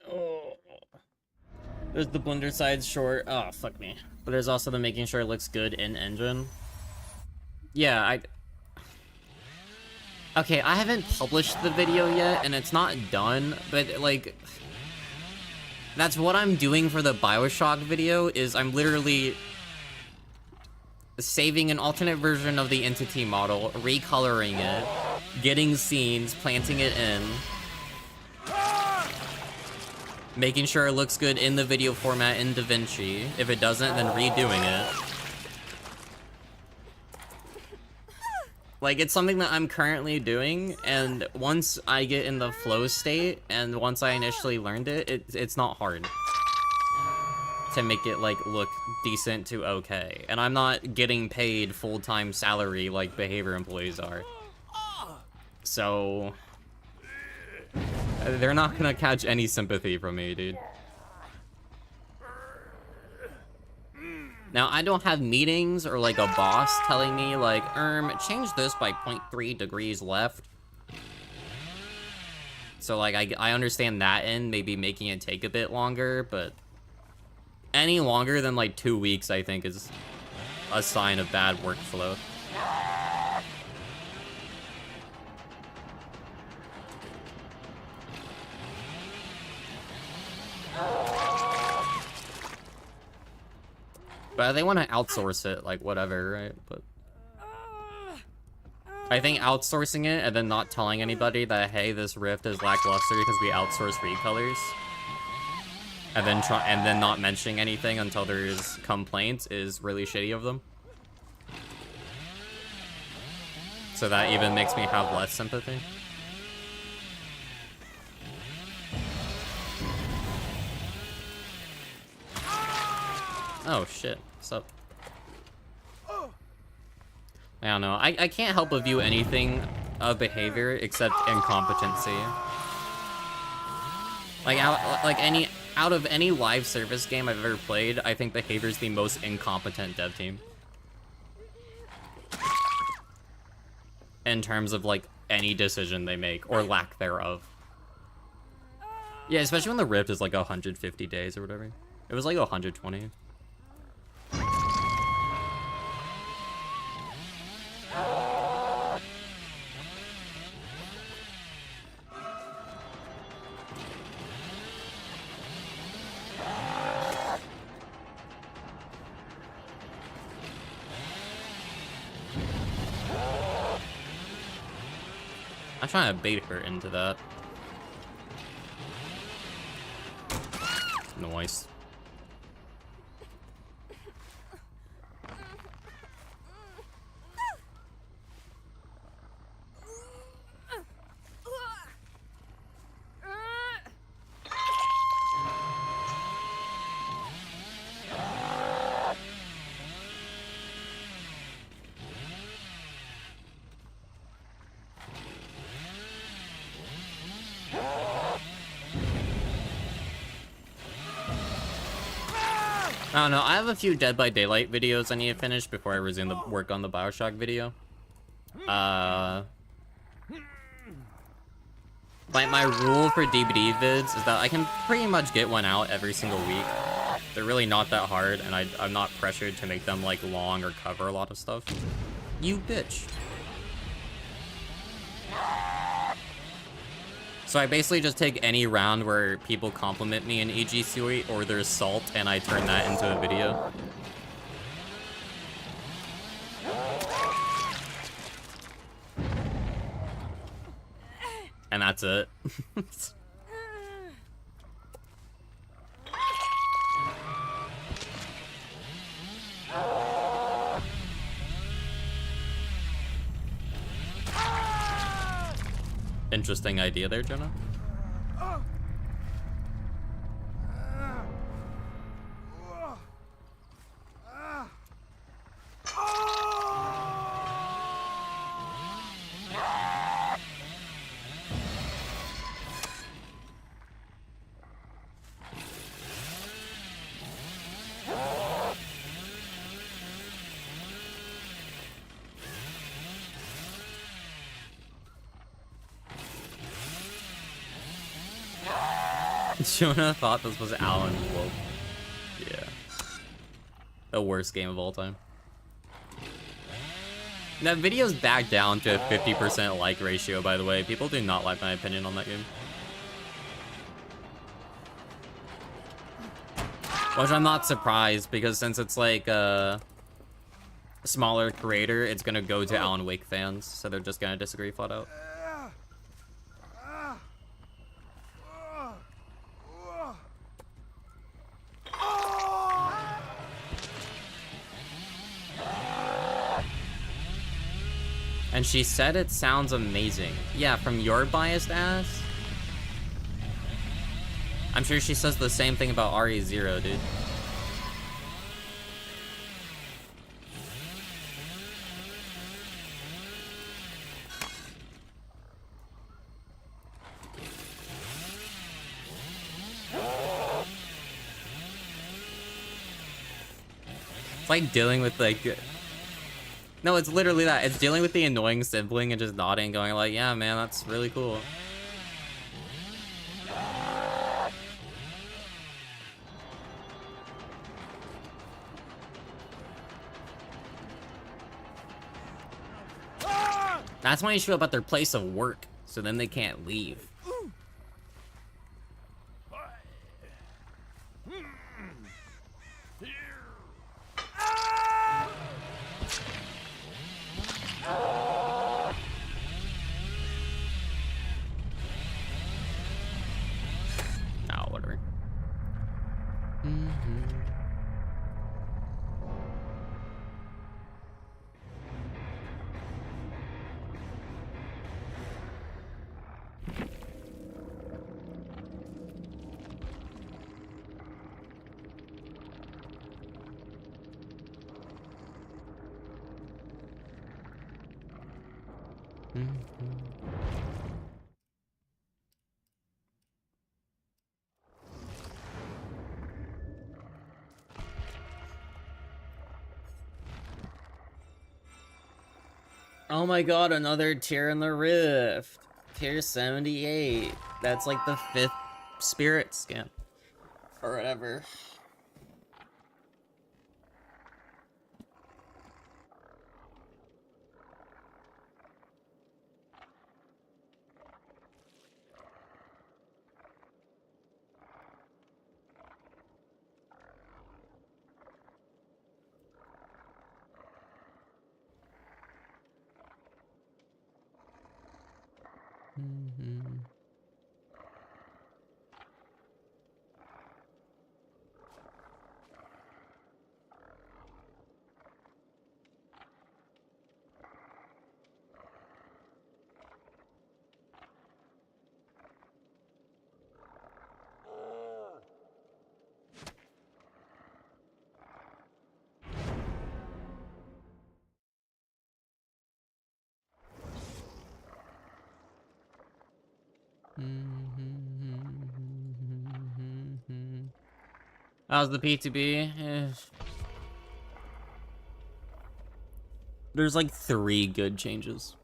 Oh. There's the blender side short. Oh, fuck me. But there's also the making sure it looks good in engine. Yeah, Okay, I haven't published the video yet, and it's not done, but, like... That's what I'm doing for the Bioshock video, is I'm literally... saving an alternate version of the entity model, recoloring it, getting scenes, planting it in... making sure it looks good in the video format in DaVinci. If it doesn't, then redoing it. Like, it's something that I'm currently doing, and once I get in the flow state, and once I initially learned it, it's not hard to make it, like, look decent to okay. And I'm not getting paid full-time salary like behavior employees are. So... they're not gonna catch any sympathy from me, dude. Now, I don't have meetings or, like, a boss telling me, like, change this by 0.3 degrees left. So, like, I understand that end, maybe making it take a bit longer, but any longer than, like, 2 weeks, I think, is a sign of bad workflow. But they want to outsource it, like, whatever, right? But I think outsourcing it and then not telling anybody that, hey, this rift is lackluster because we outsource recolors, and then not mentioning anything until there's complaints is really shitty of them. So that even makes me have less sympathy. Oh shit, what's up? I don't know, I can't help but view anything of behavior except incompetency. Like, out of any live service game I've ever played, I think behavior's the most incompetent dev team. In terms of, like, any decision they make, or lack thereof. Yeah, especially when the rift is like 150 days or whatever. It was like 120. I'm trying to bait her into that. Nice. I don't know, I have a few Dead by Daylight videos I need to finish before I resume the work on the Bioshock video. My rule for DVD vids is that I can pretty much get one out every single week. They're really not that hard, and I'm not pressured to make them, like, long or cover a lot of stuff. You bitch. So I basically just take any round where people compliment me in EG Suite or there's salt, and I turn that into a video. And that's it. Interesting idea there, Jonah. Jonah thought this was Alan Wolf. Yeah. The worst game of all time. That video's back down to a 50% like ratio, by the way. People do not like my opinion on that game. Which I'm not surprised, because since it's like a smaller creator, it's gonna go to Alan Wake fans, so they're just gonna disagree flat out. And she said it sounds amazing. Yeah, from your biased ass? I'm sure she says the same thing about RE0, dude. It's like dealing with, like... No, it's literally that. It's dealing with the annoying sibling and just nodding, going like, yeah, man, that's really cool. That's my issue about their place of work, so then they can't leave. Oh, whatever. Oh my god, another tier in the rift. Tier 78. That's like the 5th spirit skin. Or whatever. How's the PTB? There's like 3 good changes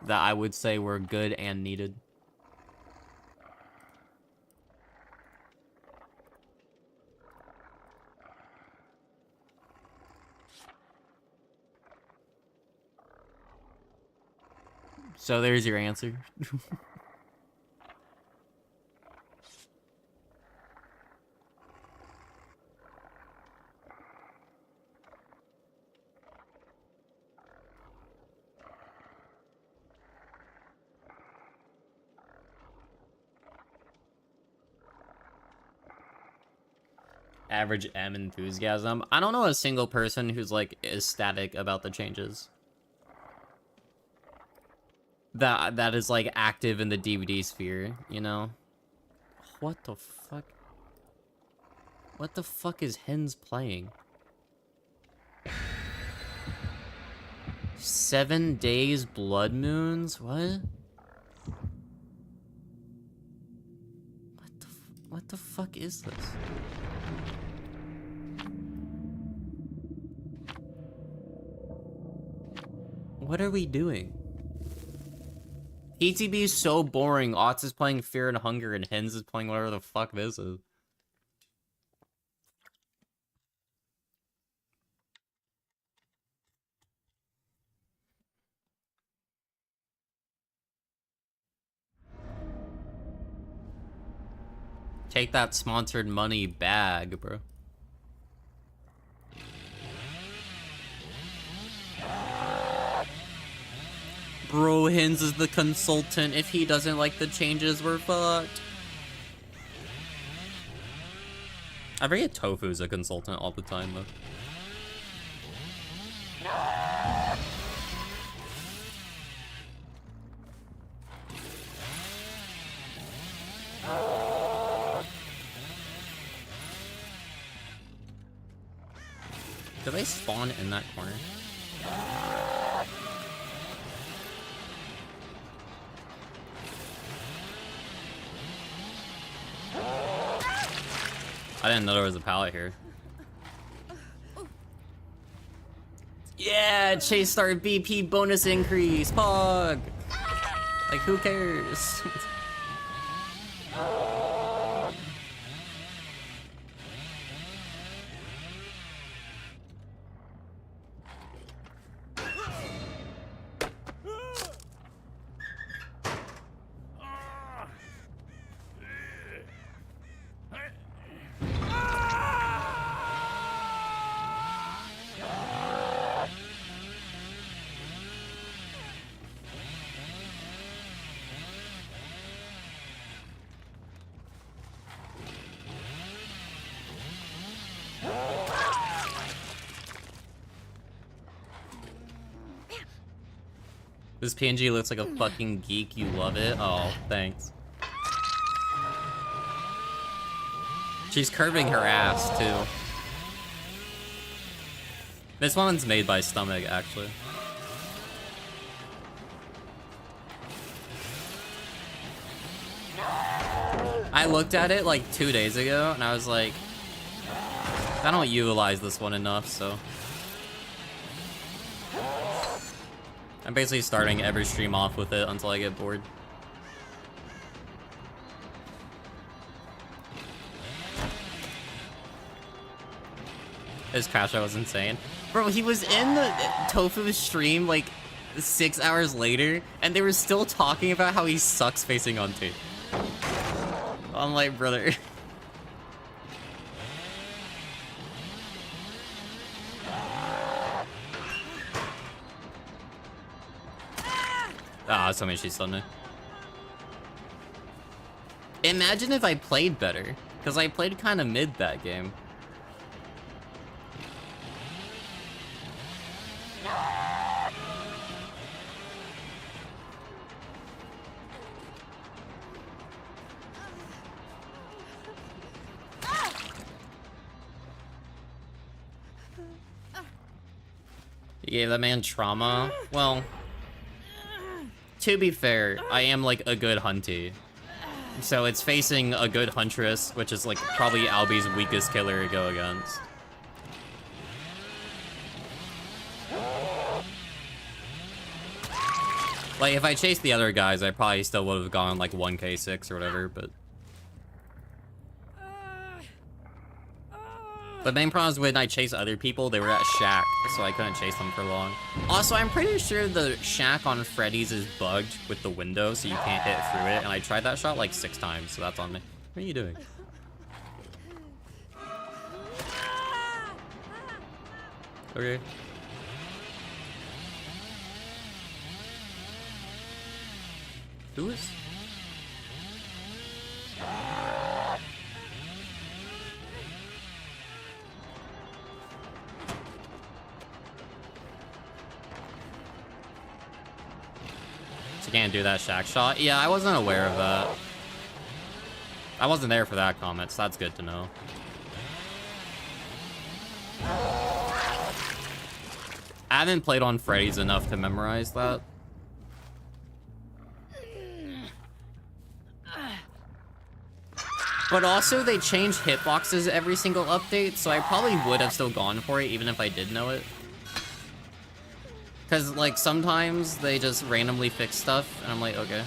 that I would say were good and needed. So there's your answer. Average M enthusiasm. I don't know a single person who's like ecstatic about the changes. That is like active in the DVD sphere, you know? What the fuck? What the fuck is Hens playing? 7 days blood moons? What? What the fuck is this? What are we doing? PTB is so boring. Otz is playing Fear and Hunger, and Hens is playing whatever the fuck this is. Take that sponsored money bag, bro. Bro, Hens is the consultant. If he doesn't like the changes, we're fucked. I forget Tofu's a consultant all the time, though. Do they spawn in that corner? I didn't know there was a pallet here. Yeah, Chase Star BP bonus increase, Pog! Like, who cares? This PNG looks like a fucking geek. You love it? Oh, thanks. She's curving her ass, too. This one's made by Stomach, actually. I looked at it like 2 days ago, and I was like, I don't utilize this one enough, so. I'm basically starting every stream off with it until I get bored. His crash out was insane. Bro, he was in the Tofu's stream like 6 hours later, and they were still talking about how he sucks facing on tape. I'm like, brother. Ah, so many she's stunned me. Imagine if I played better, because I played kind of mid that game. You gave that man trauma? Well, to be fair, I am like a good hunty. So it's facing a good Huntress, which is like probably Albie's weakest killer to go against. Like, if I chased the other guys, I probably still would have gone like 1k6 or whatever, but... The main problem is when I chase other people, they were at Shack, so I couldn't chase them for long. Also, I'm pretty sure the Shack on Freddy's is bugged with the window, so you can't hit through it, and I tried that shot like 6 times, so that's on me. What are you doing? Okay. Who is? You can't do that Shack shot? Yeah, I wasn't aware of that. I wasn't there for that comment, so that's good to know. I haven't played on Freddy's enough to memorize that. But also, they change hitboxes every single update, so I probably would have still gone for it, even if I did know it. Because, like, sometimes they just randomly fix stuff, and I'm like, okay.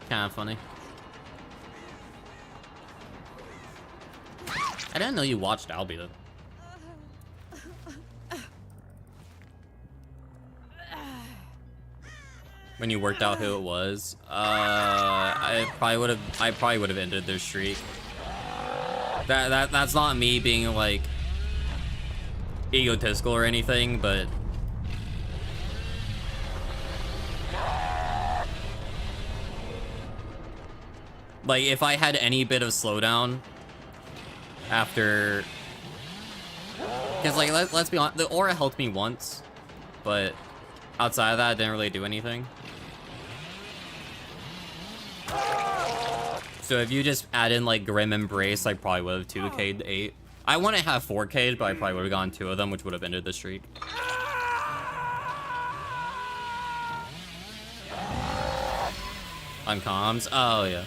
Kind of funny. I didn't know you watched Albie, though. When you worked out who it was, I probably would have ended their streak. That's not me being like egotistical or anything, but like if I had any bit of slowdown after, because like let's be honest, the aura helped me once, but outside of that, I didn't really do anything. So if you just add in like Grim Embrace, I probably would have 2k'd 8. I wouldn't have 4k'd, but I probably would have gotten 2 of them, which would have ended the streak. On comms? Oh, yeah.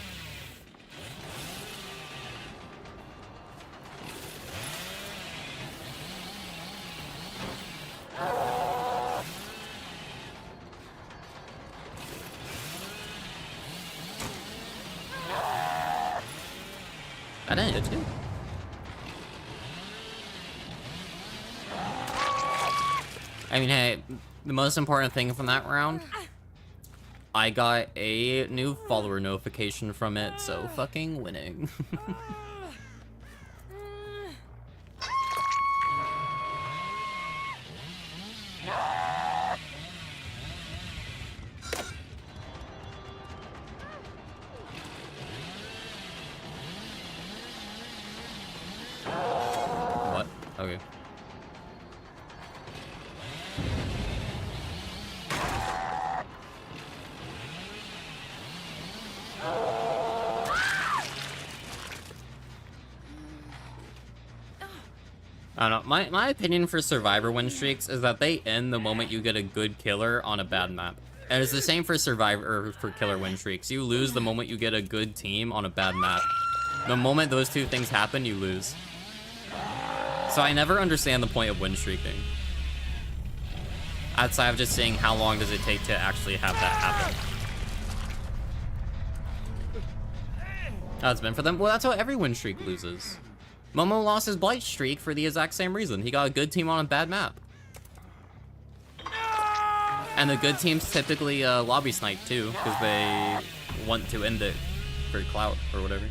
I didn't hit you. I mean, hey, the most important thing from that round, I got a new follower notification from it, so fucking winning. What? Okay. I don't know. My opinion for Survivor win streaks is that they end the moment you get a good killer on a bad map. And it's the same for Survivor or for killer win streaks. You lose the moment you get a good team on a bad map. The moment those two things happen, you lose. So I never understand the point of win streaking. Outside of just saying how long does it take to actually have that happen. That's been for them. Well, that's how every win streak loses. Momo lost his Blight streak for the exact same reason. He got a good team on a bad map. And the good teams typically lobby snipe too, because they want to end it for clout or whatever.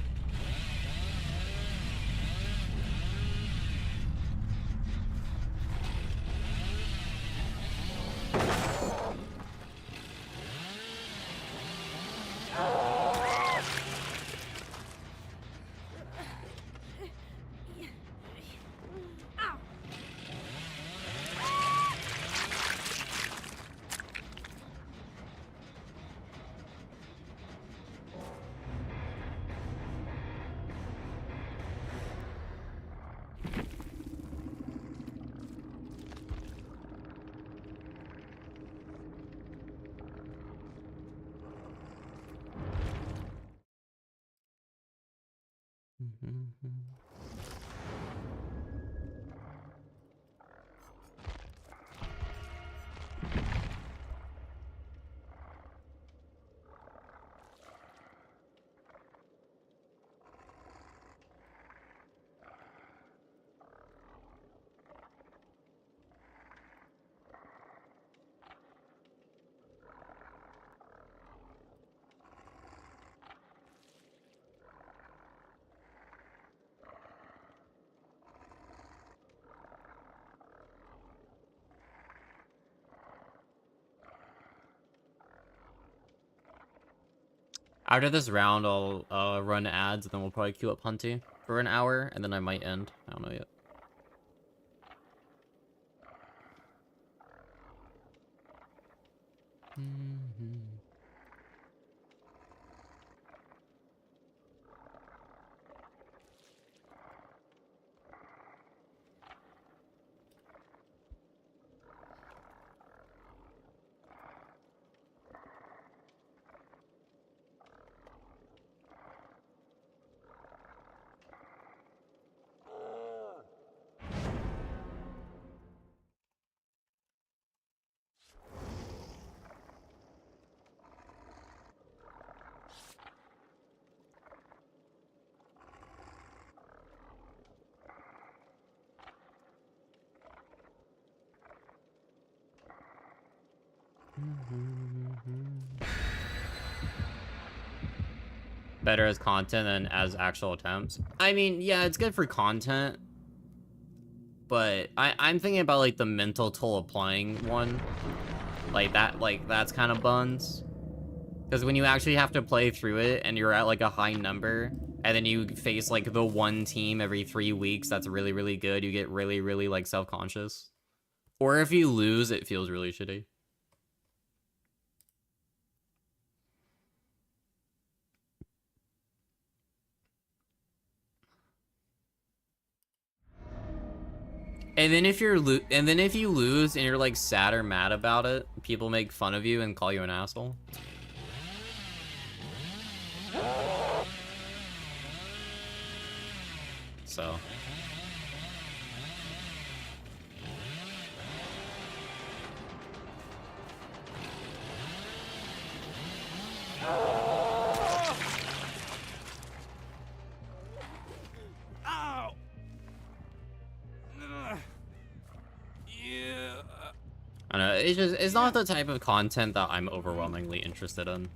After this round, I'll run ads, and then we'll probably queue up Hunty for an hour, and then I might end. I don't know yet. Better as content than as actual attempts. I mean, yeah, it's good for content, but I'm thinking about like the mental toll of playing one. Like that's kind of buns. Because when you actually have to play through it and you're at like a high number, and then you face like the one team every 3 weeks that's really, really good, you get really, really like self-conscious. Or if you lose, it feels really shitty. And then if you lose and you're like sad or mad about it, people make fun of you and call you an asshole. So I don't know, it's not the type of content that I'm overwhelmingly interested in.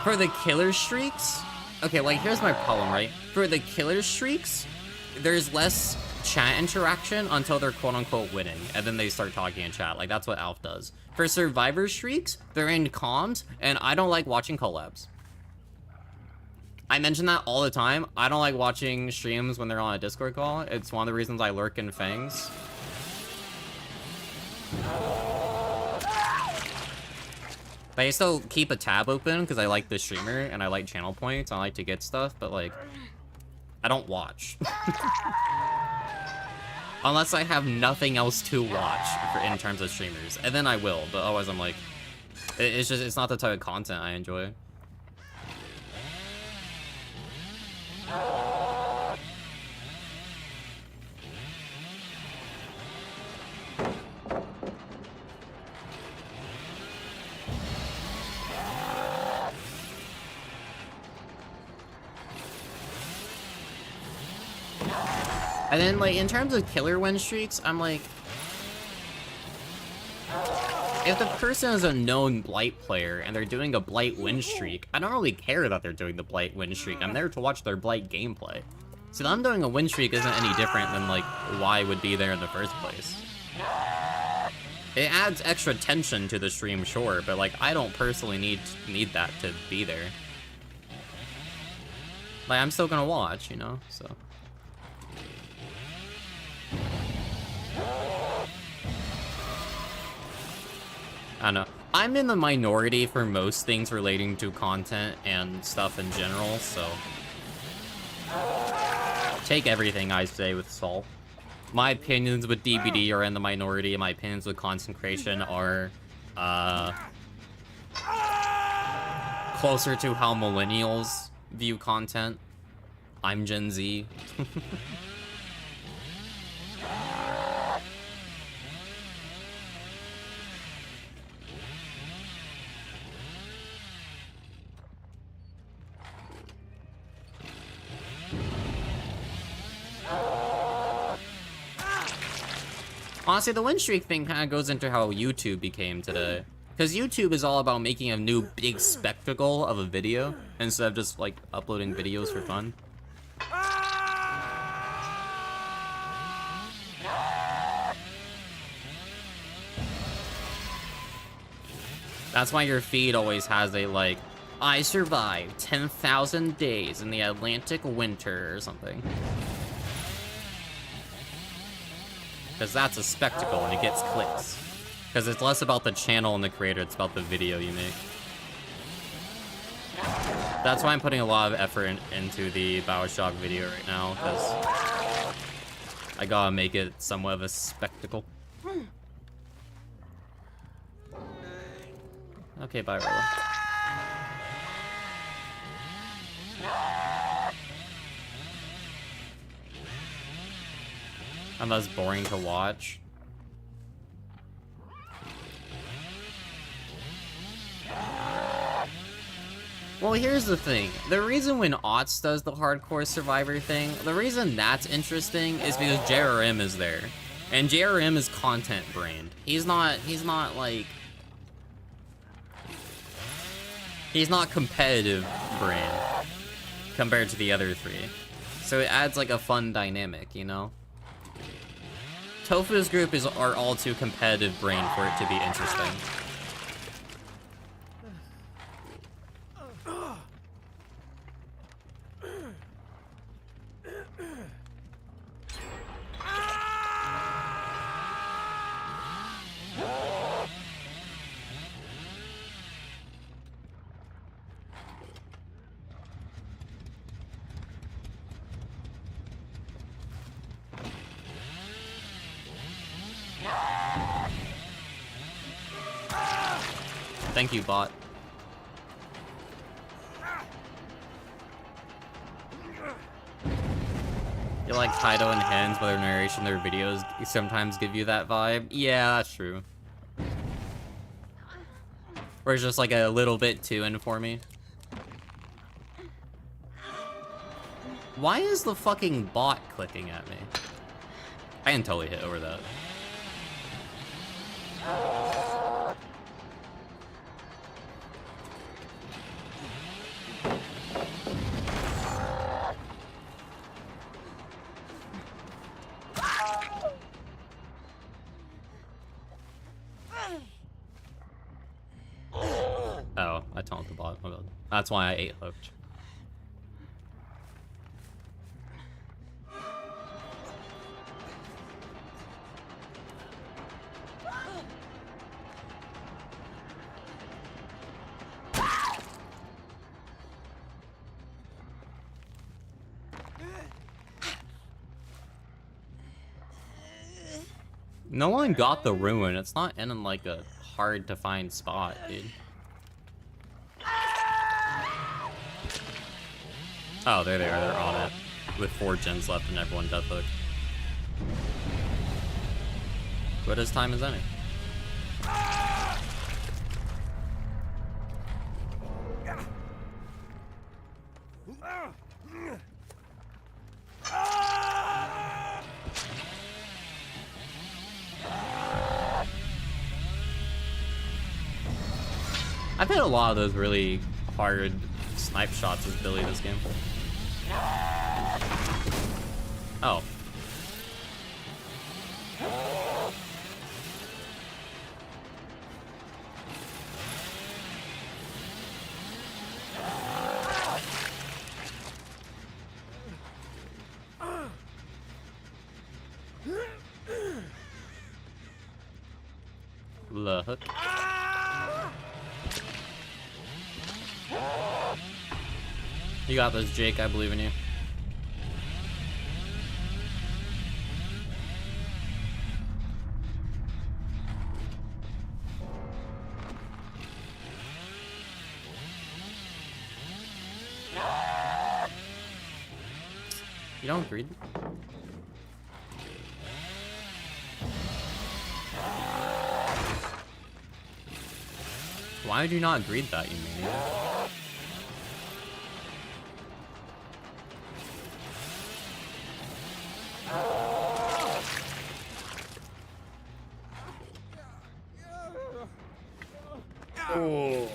For the killer streaks, okay, like here's my problem, right? For the killer streaks, there's less chat interaction until they're quote-unquote winning, and then they start talking in chat. Like that's what Alf does. For survivor streaks, they're in comms, and I don't like watching collabs. I mention that all the time. I don't like watching streams when they're on a Discord call. It's one of the reasons I lurk in Fangs. But I still keep a tab open because I like the streamer and I like channel points. I like to get stuff, but like, I don't watch. Unless I have nothing else to watch in terms of streamers. And then I will, but otherwise I'm like, it's not the type of content I enjoy. And then, like, in terms of killer win streaks, I'm like, if the person is a known Blight player and they're doing a Blight win streak, I don't really care that they're doing the Blight win streak. I'm there to watch their Blight gameplay. So them doing a win streak isn't any different than, like, why would be there in the first place. It adds extra tension to the stream, sure, but, like, I don't personally need that to be there. Like, I'm still gonna watch, you know, so... I don't know. I'm in the minority for most things relating to content and stuff in general, so... take everything I say with salt. My opinions with DBD are in the minority, and my opinions with concentration are, closer to how millennials view content, I'm Gen Z. Honestly, the win streak thing kind of goes into how YouTube became today. Because YouTube is all about making a new big spectacle of a video, instead of just, like, uploading videos for fun. That's why your feed always has a, like, I survived 10,000 days in the Atlantic winter or something. Because that's a spectacle and it gets clicks. Because it's less about the channel and the creator, it's about the video you make. That's why I'm putting a lot of effort into the BioShock video right now, because I gotta make it somewhat of a spectacle. Okay, bye, Rolla. And that's boring to watch. Well, here's the thing. The reason when Otz does the hardcore survivor thing, the reason that's interesting is because JRM is there. And JRM is content brained. He's not competitive brain compared to the other three. So it adds like a fun dynamic, you know? Tofu's group are all too competitive brain for it to be interesting. Thank you, bot. You like Kaido and Hens, but their narration, their videos sometimes give you that vibe? Yeah, that's true. Or it's just like a little bit too in for me. Why is the fucking bot clicking at me? I can totally hit over that. Oh, I taunted the bot. Oh, God. That's why I ate hooked. No one got the ruin. It's not in like a hard to find spot, dude. Oh, there they are. They're on it. With 4 gens left and everyone death hooked. But as time as any. I've hit a lot of those really hard snipe shots as Billy this game. Oh. Look. You got this, Jake. I believe in you. You don't greed? Why did you not greed that, you maniac? Oh.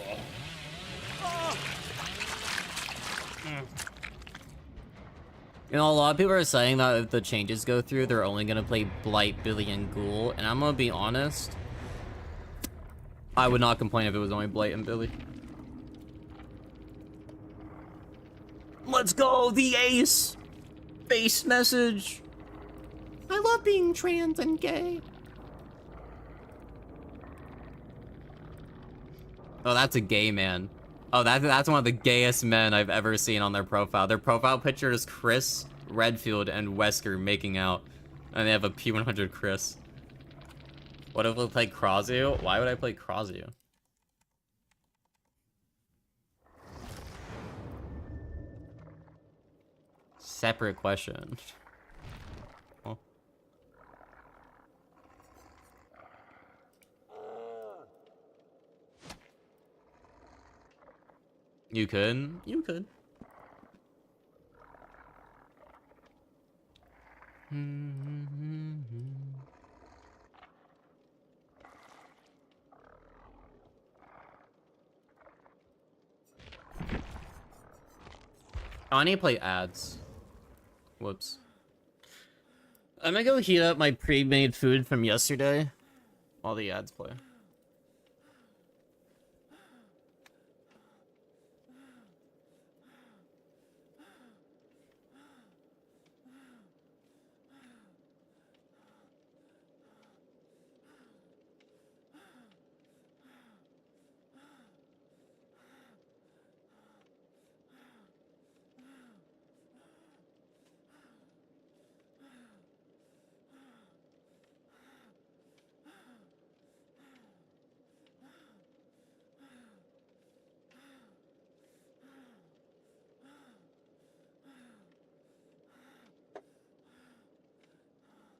You know, a lot of people are saying that if the changes go through, they're only gonna play Blight, Billy, and Ghoul, and I'm gonna be honest, I would not complain if it was only Blight and Billy. Let's go, the ace! Face message! I love being trans and gay. Oh, that's a gay man. Oh, that's one of the gayest men I've ever seen on their profile. Their profile picture is Chris, Redfield, and Wesker making out. And they have a P100 Chris. What if we play Krazu? Why would I play Krazu? Separate question. Oh. You could. You could. I need to play ads. Whoops. I'm gonna go heat up my pre-made food from yesterday while the ads play.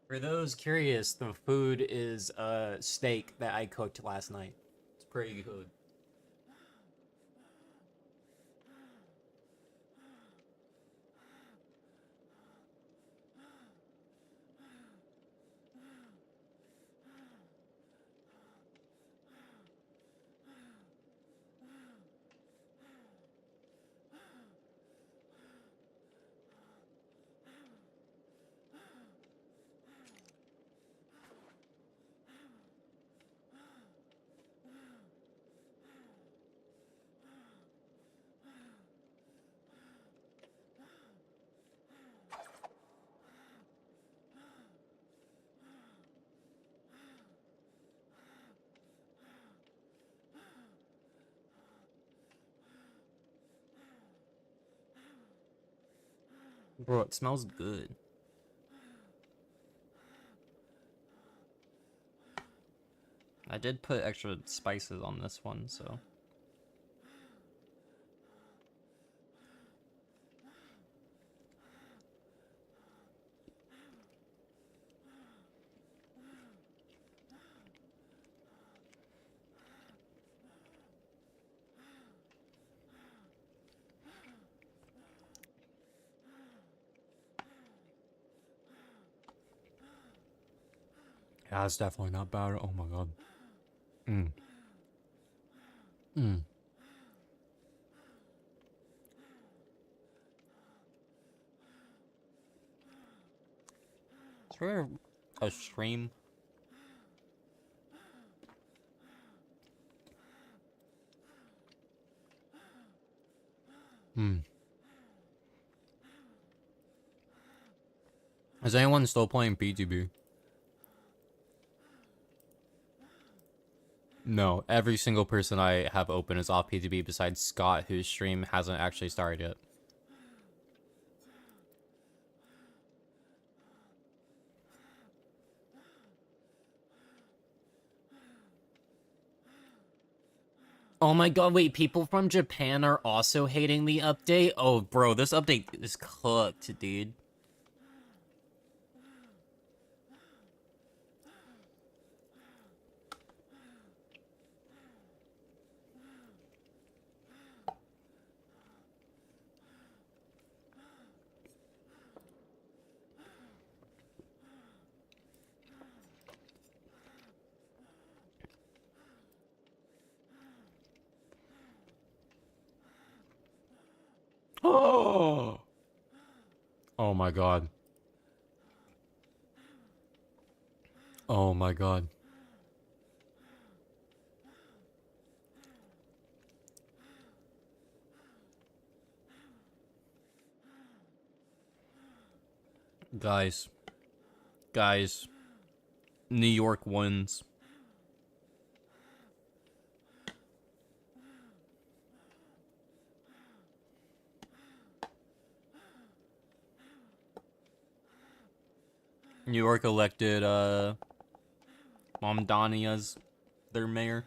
For those curious, the food is a steak that I cooked last night. It's pretty good. Bro, it smells good. I did put extra spices on this one, so. Yeah, it's definitely not bad. Oh my god. Is there a stream? Is anyone still playing PTB? No, every single person I have open is off PTB besides Scott, whose stream hasn't actually started yet. Oh my god, wait, people from Japan are also hating the update? Oh, bro, this update is cooked, dude. Oh my god. Oh my god. Guys. Guys. New York wins. New York elected, Mamdani as their mayor.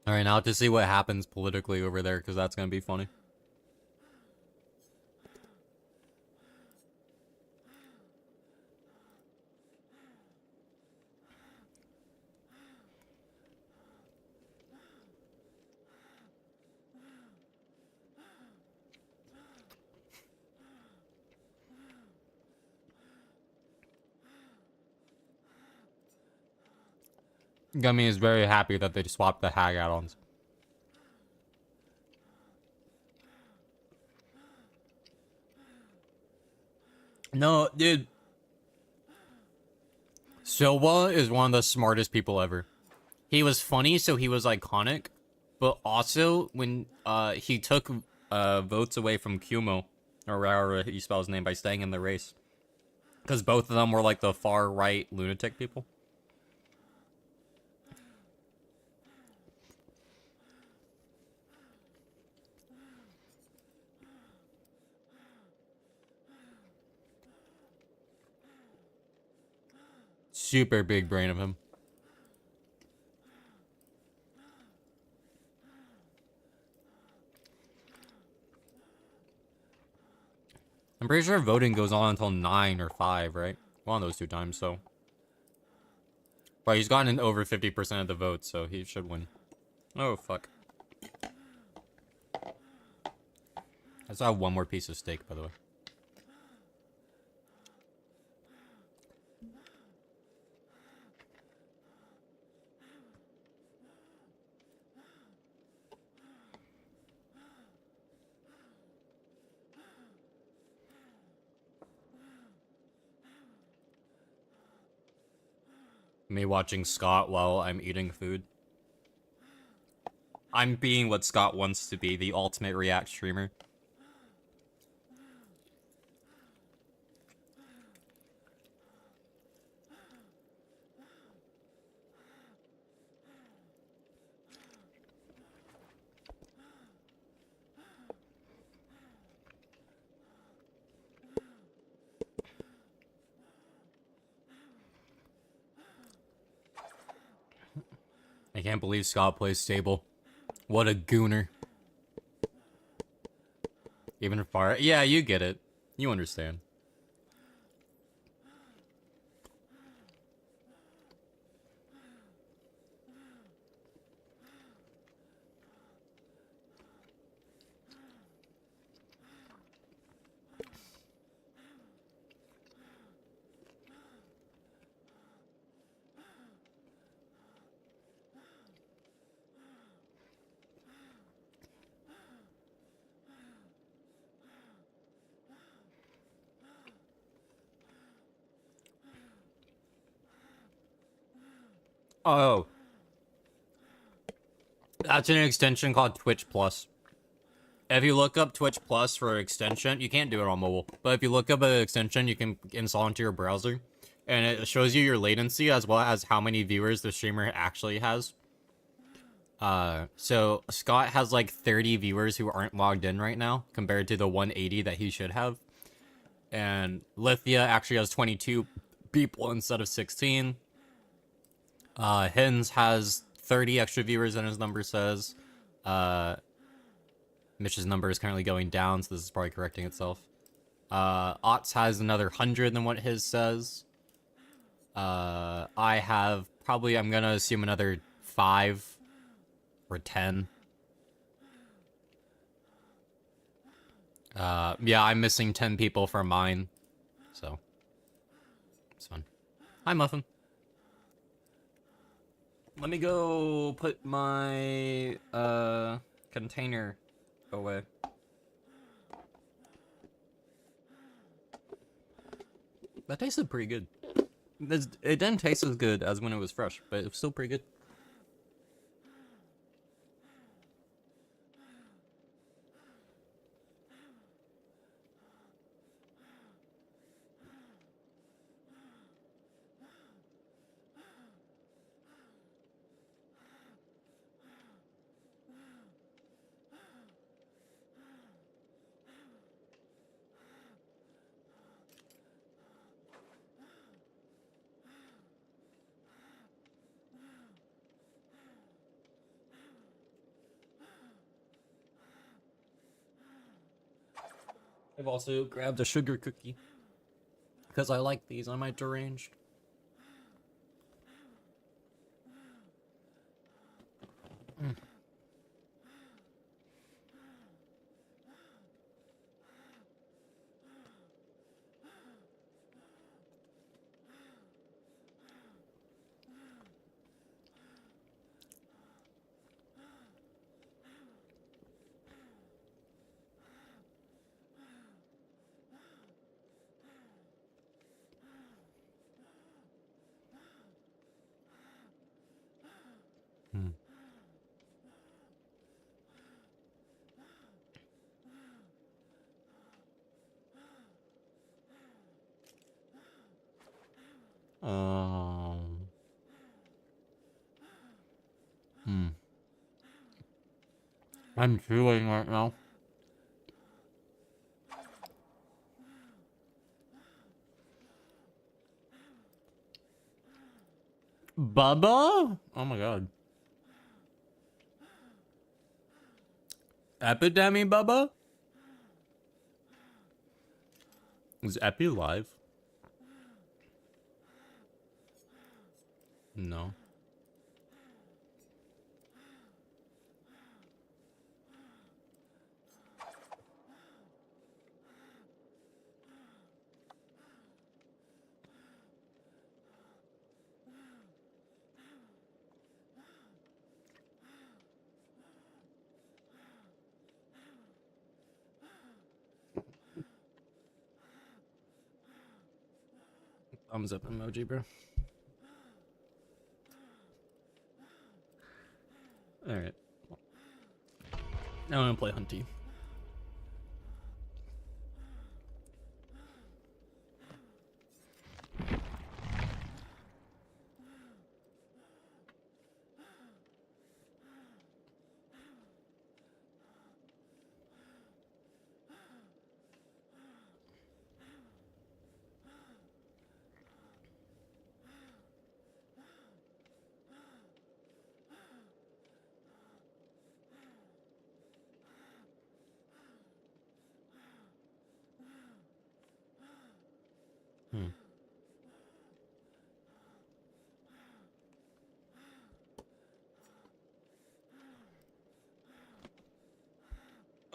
Alright, now to see what happens politically over there, because that's going to be funny. Gummy is very happy that they swapped the hag add-ons. No, dude. Silva is one of the smartest people ever. He was funny, so he was iconic. But also, when he took votes away from Kumo, or however you spell his name, by staying in the race. Because both of them were like the far-right lunatic people. Super big brain of him. I'm pretty sure voting goes on until 9 or 5, right? One of those two times, so. But he's gotten over 50% of the votes, so he should win. Oh, fuck. I still have one more piece of steak, by the way. Me watching Scott while I'm eating food. I'm being what Scott wants to be, the ultimate React streamer. I can't believe Scott plays stable. What a gooner. Even far. Yeah, you get it. You understand. Oh. That's an extension called Twitch Plus. If you look up Twitch Plus for extension, you can't do it on mobile, but if you look up an extension, you can install into your browser, and it shows you your latency as well as how many viewers the streamer actually has. So Scott has like 30 viewers who aren't logged in right now, compared to the 180 that he should have. And Lithia actually has 22 people instead of 16. Hens has 30 extra viewers than his number says. Mitch's number is currently going down, so this is probably correcting itself. Otts has another 100 than what his says. I have probably, I'm gonna assume another 5 or 10. Yeah, I'm missing 10 people for mine. So, it's fun. Hi, Muffin. Let me go put my, container away. That tasted pretty good. It didn't taste as good as when it was fresh, but it was still pretty good. I've also grabbed a sugar cookie. Because I like these, I might deranged. Um. I'm chewing right now. Bubba? Oh my god. Epidemic Bubba? Is Epi live? No. Thumbs up emoji, bro. Alright. Now I'm gonna play Hunty.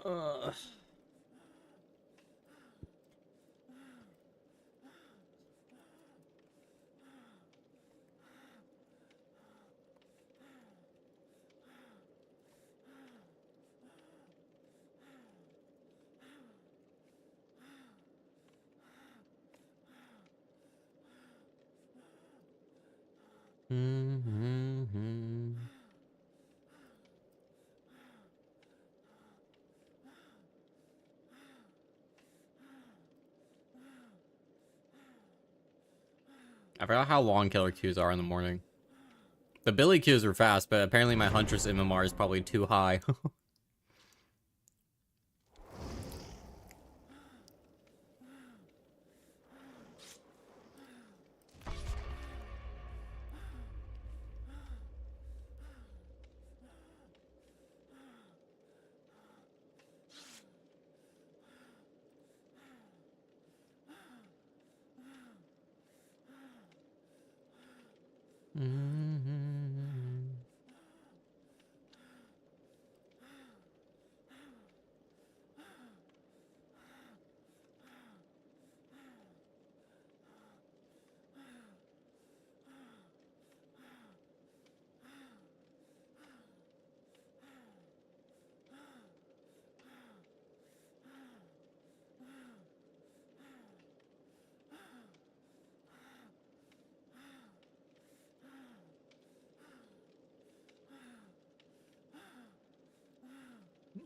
Uh. I forgot how long killer queues are in the morning. The Billy queues are fast, but apparently my Huntress MMR is probably too high.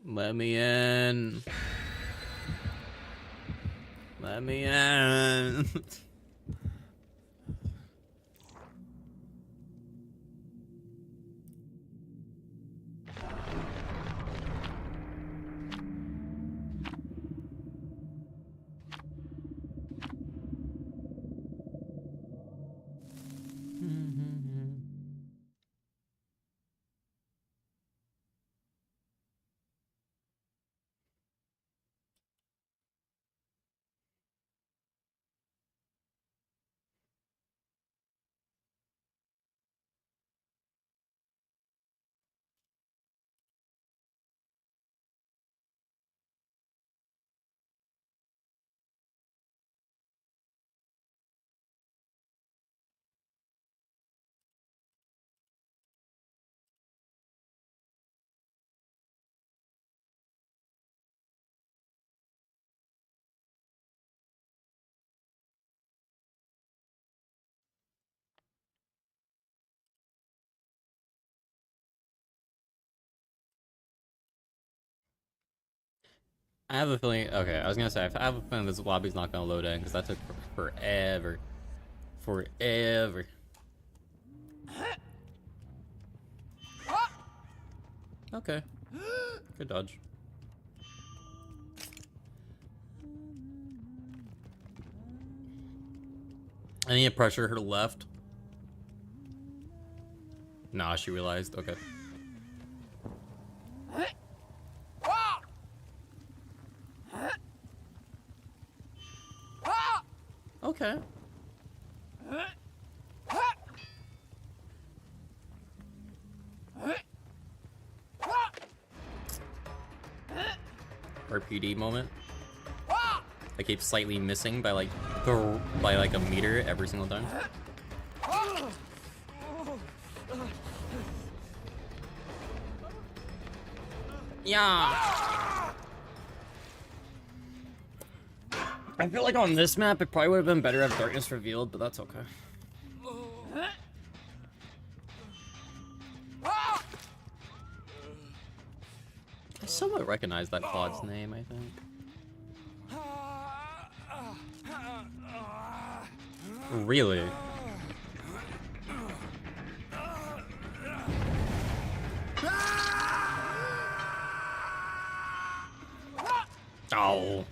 Let me in. Let me in. I have a feeling. Okay, I was gonna say I have a feeling this lobby's not gonna load in because that took forever, forever. Okay, good dodge. I need to pressure her left. Nah, she realized. Okay. Okay. RPD moment. I keep slightly missing by like a meter every single time. Yeah. I feel like on this map it probably would have been better if darkness revealed, but that's okay. I somewhat recognize that Claude's name, I think. Really? Oh.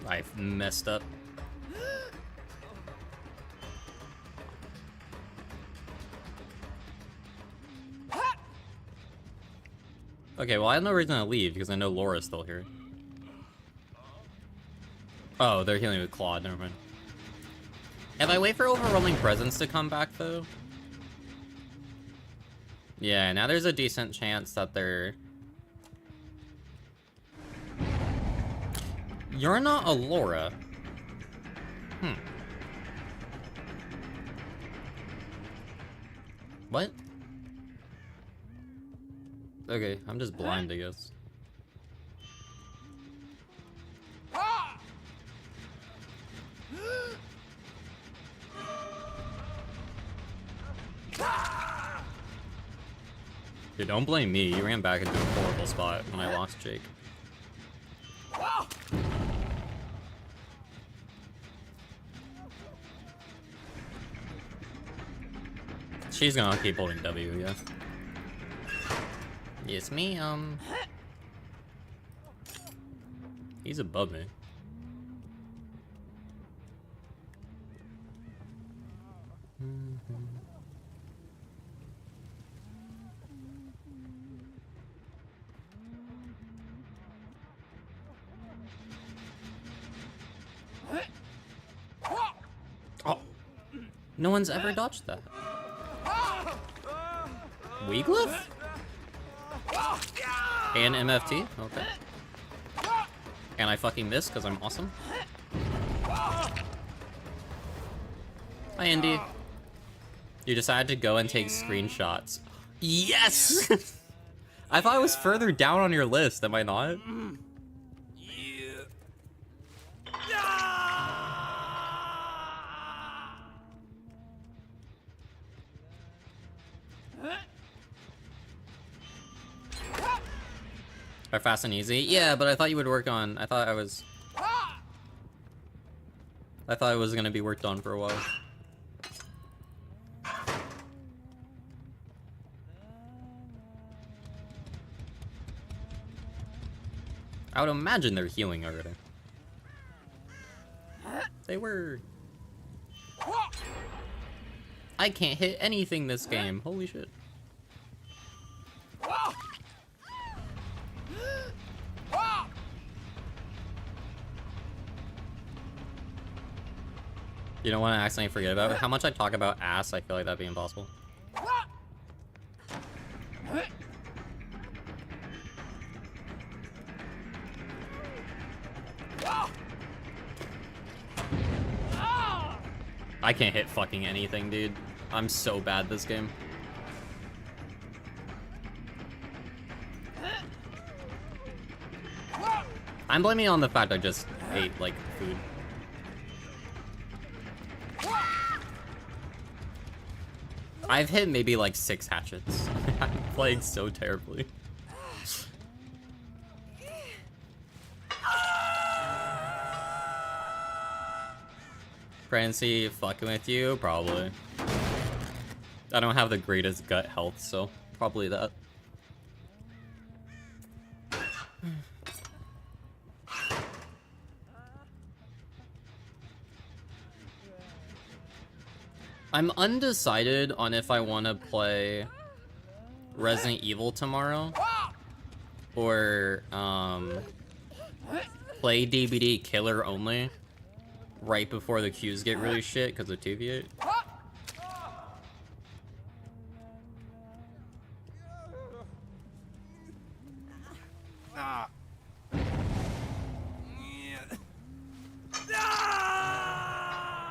I've messed up. Okay, well I have no reason to leave because I know Laura's still here. Oh, they're healing with Claude, never mind. If I wait for Overwhelming Presence to come back though? Yeah, now there's a decent chance that they're... You're not a Laura. What? Okay, I'm just blind, I guess. Dude, don't blame me. You ran back into a horrible spot when I lost Jake. She's gonna keep holding W, yeah. Yes, me, he's above me. No one's ever dodged that. Weeglyph? And MFT? Okay. And I fucking missed because I'm awesome. Hi, Andy. You decided to go and take screenshots. Yes! I thought I was further down on your list, am I not? Are fast and easy? Yeah, but I thought you would work on... I thought I was gonna be worked on for a while. I would imagine they're healing already. They were... I can't hit anything this game. Holy shit. You don't want to accidentally forget about it. How much I talk about ass, I feel like that'd be impossible. I can't hit fucking anything, dude. I'm so bad this game. I'm blaming it on the fact I just ate, like, food. I've hit maybe like 6 hatchets. I'm playing so terribly. Francie fucking with you? Probably. I don't have the greatest gut health, so probably that. I'm undecided on if I want to play Resident Evil tomorrow or play DBD killer only right before the queues get really shit because of TV8.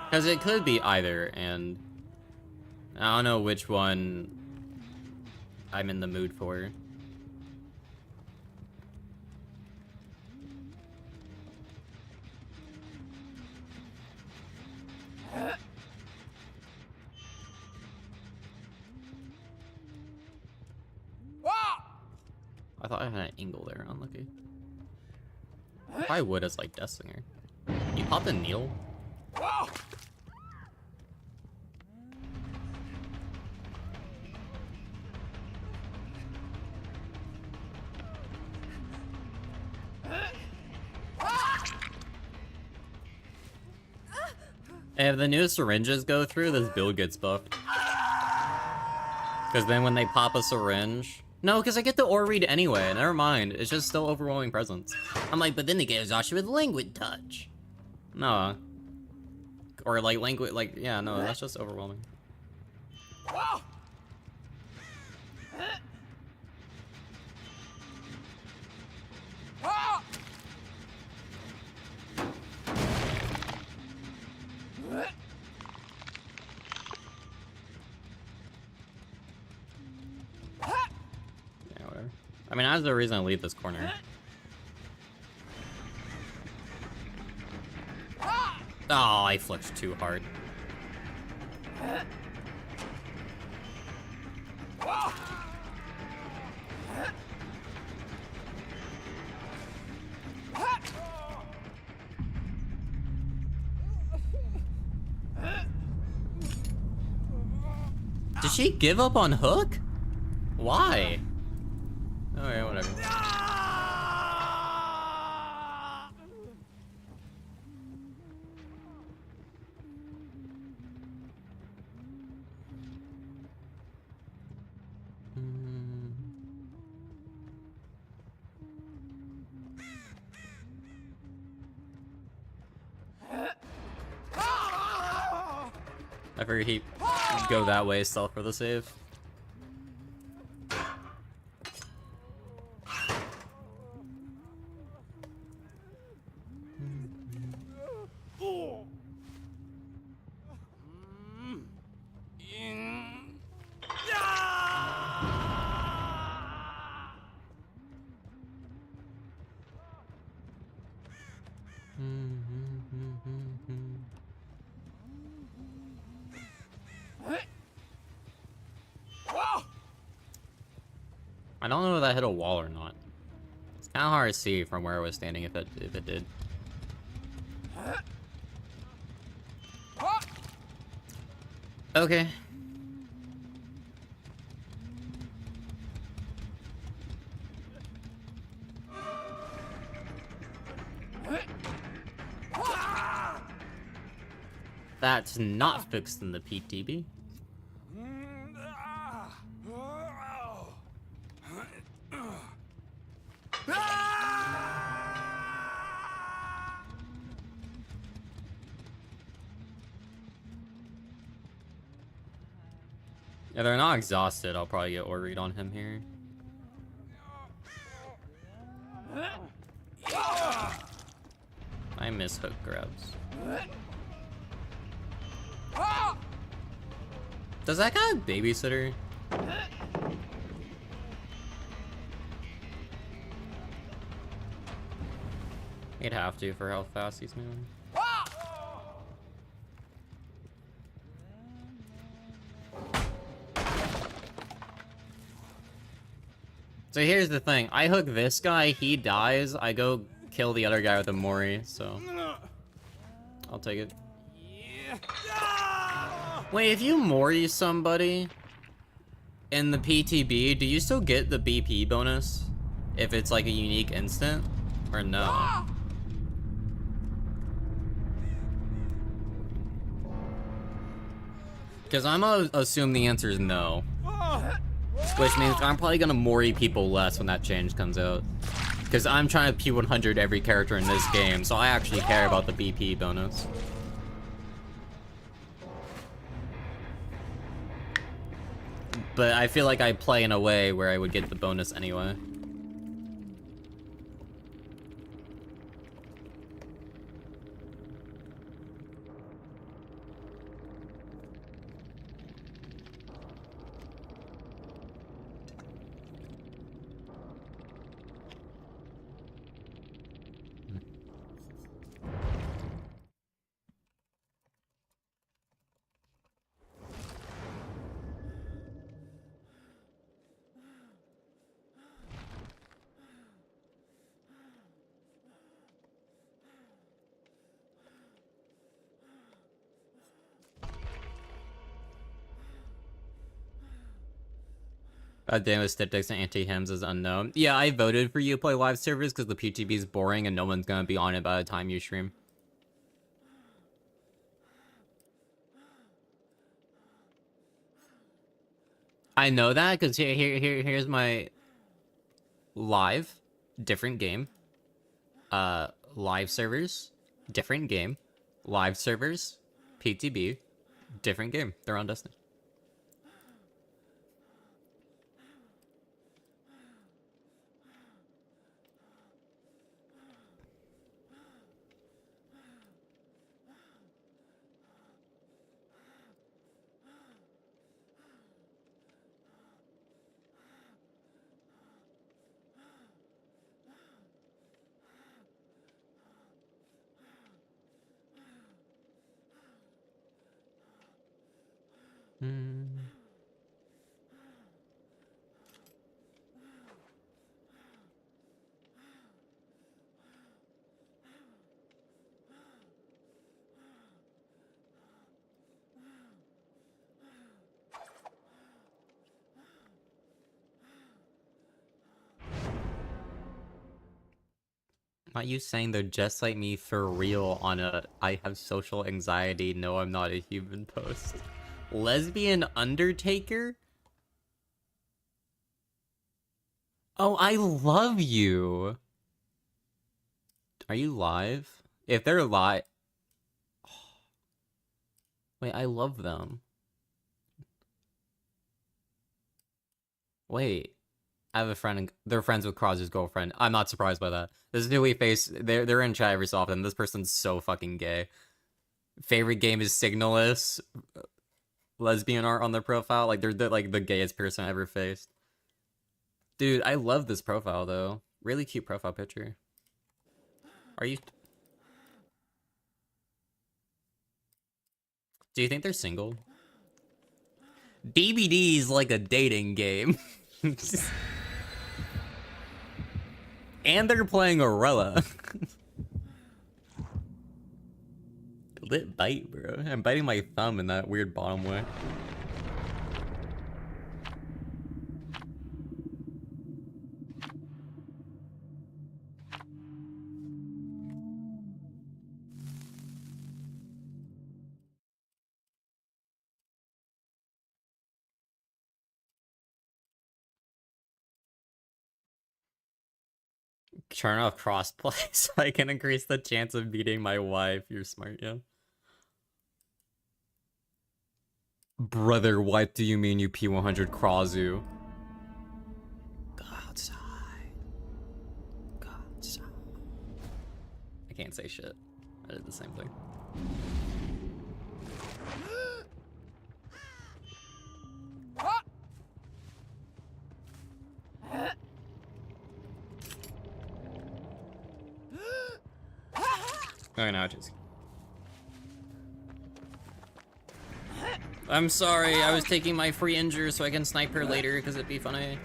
Because it could be either, and I don't know which one I'm in the mood for. I thought I had an angle there, unlucky. I would as like Death Singer. You popped a needle? And if the new syringes go through, this build gets buffed. Because then when they pop a syringe... No, because I get the ore read anyway, never mind. It's just still overwhelming presence. I'm like, but then they get Zashi with Languid Touch. No. Or like Languid, like, yeah, no, that's just overwhelming. Yeah, whatever. I mean, that's the reason I leave this corner. Oh, I flipped too hard. Did she give up on Hook? Why? Oh yeah, whatever. figured he'd go that way still for the save. I don't know if that hit a wall or not. It's kind of hard to see from where I was standing if it did. Okay. That's not fixed in the PTB. Yeah, they're not exhausted. I'll probably get or read on him here. I miss hook grabs. Does that guy have a babysitter? He'd have to for how fast he's moving. So here's the thing. I hook this guy, he dies, I go kill the other guy with a Mori, so... I'll take it. Wait, if you Mori somebody in the PTB, do you still get the BP bonus? If it's like a unique instant? Or no? Because I'm gonna assume the answer is no. Which means I'm probably gonna Mori people less when that change comes out. Because I'm trying to P100 every character in this game, so I actually care about the BP bonus. But I feel like I play in a way where I would get the bonus anyway. God damn it, Styptics and anti-hems is unknown. Yeah, I voted for you to play live servers because the PTB is boring and no one's gonna be on it by the time you stream. I know that because here's my live, different game. Live servers, different game. Live servers, PTB, different game. They're on Destiny. Not you saying they're just like me for real on a I have social anxiety, no I'm not a human post. Lesbian Undertaker? Oh, I love you. Are you live? If they're live... Wait, I love them. Wait. I have a friend, they're friends with Krause's girlfriend. I'm not surprised by that. This new face, they're in chat every so often. This person's so fucking gay. Favorite game is Signalis. Lesbian art on their profile. Like, they're like the gayest person I ever faced. Dude, I love this profile, though. Really cute profile picture. Are you... Do you think they're single? DBD is like a dating game. And they're playing Arella. Lit bite, bro. I'm biting my thumb in that weird bottom way. Turn off crossplay so I can increase the chance of beating my wife. You're smart, yeah. Brother, what do you mean you P100 Krazu? Go outside. Go outside. I can't say shit. I did the same thing. Okay, now just... I'm sorry, I was taking my free injure so I can snipe her later because it'd be funny.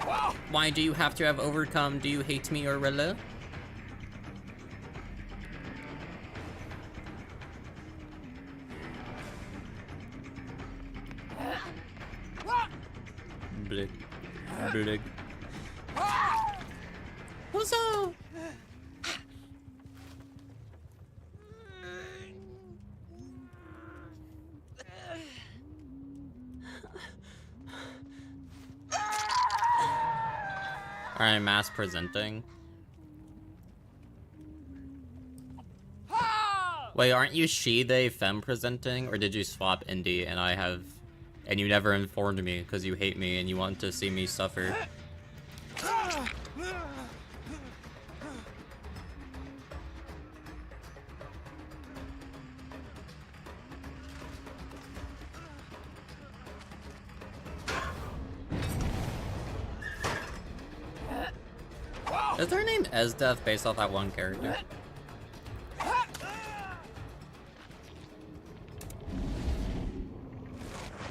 Why do you have to have overcome? Do you hate me, Orella? Blig. Blig. What's up? Alright, mass presenting. Wait, aren't you she, they, femme presenting? Or did you swap indie and I have... And you never informed me because you hate me and you want to see me suffer? Is their name Esdeath based off that one character?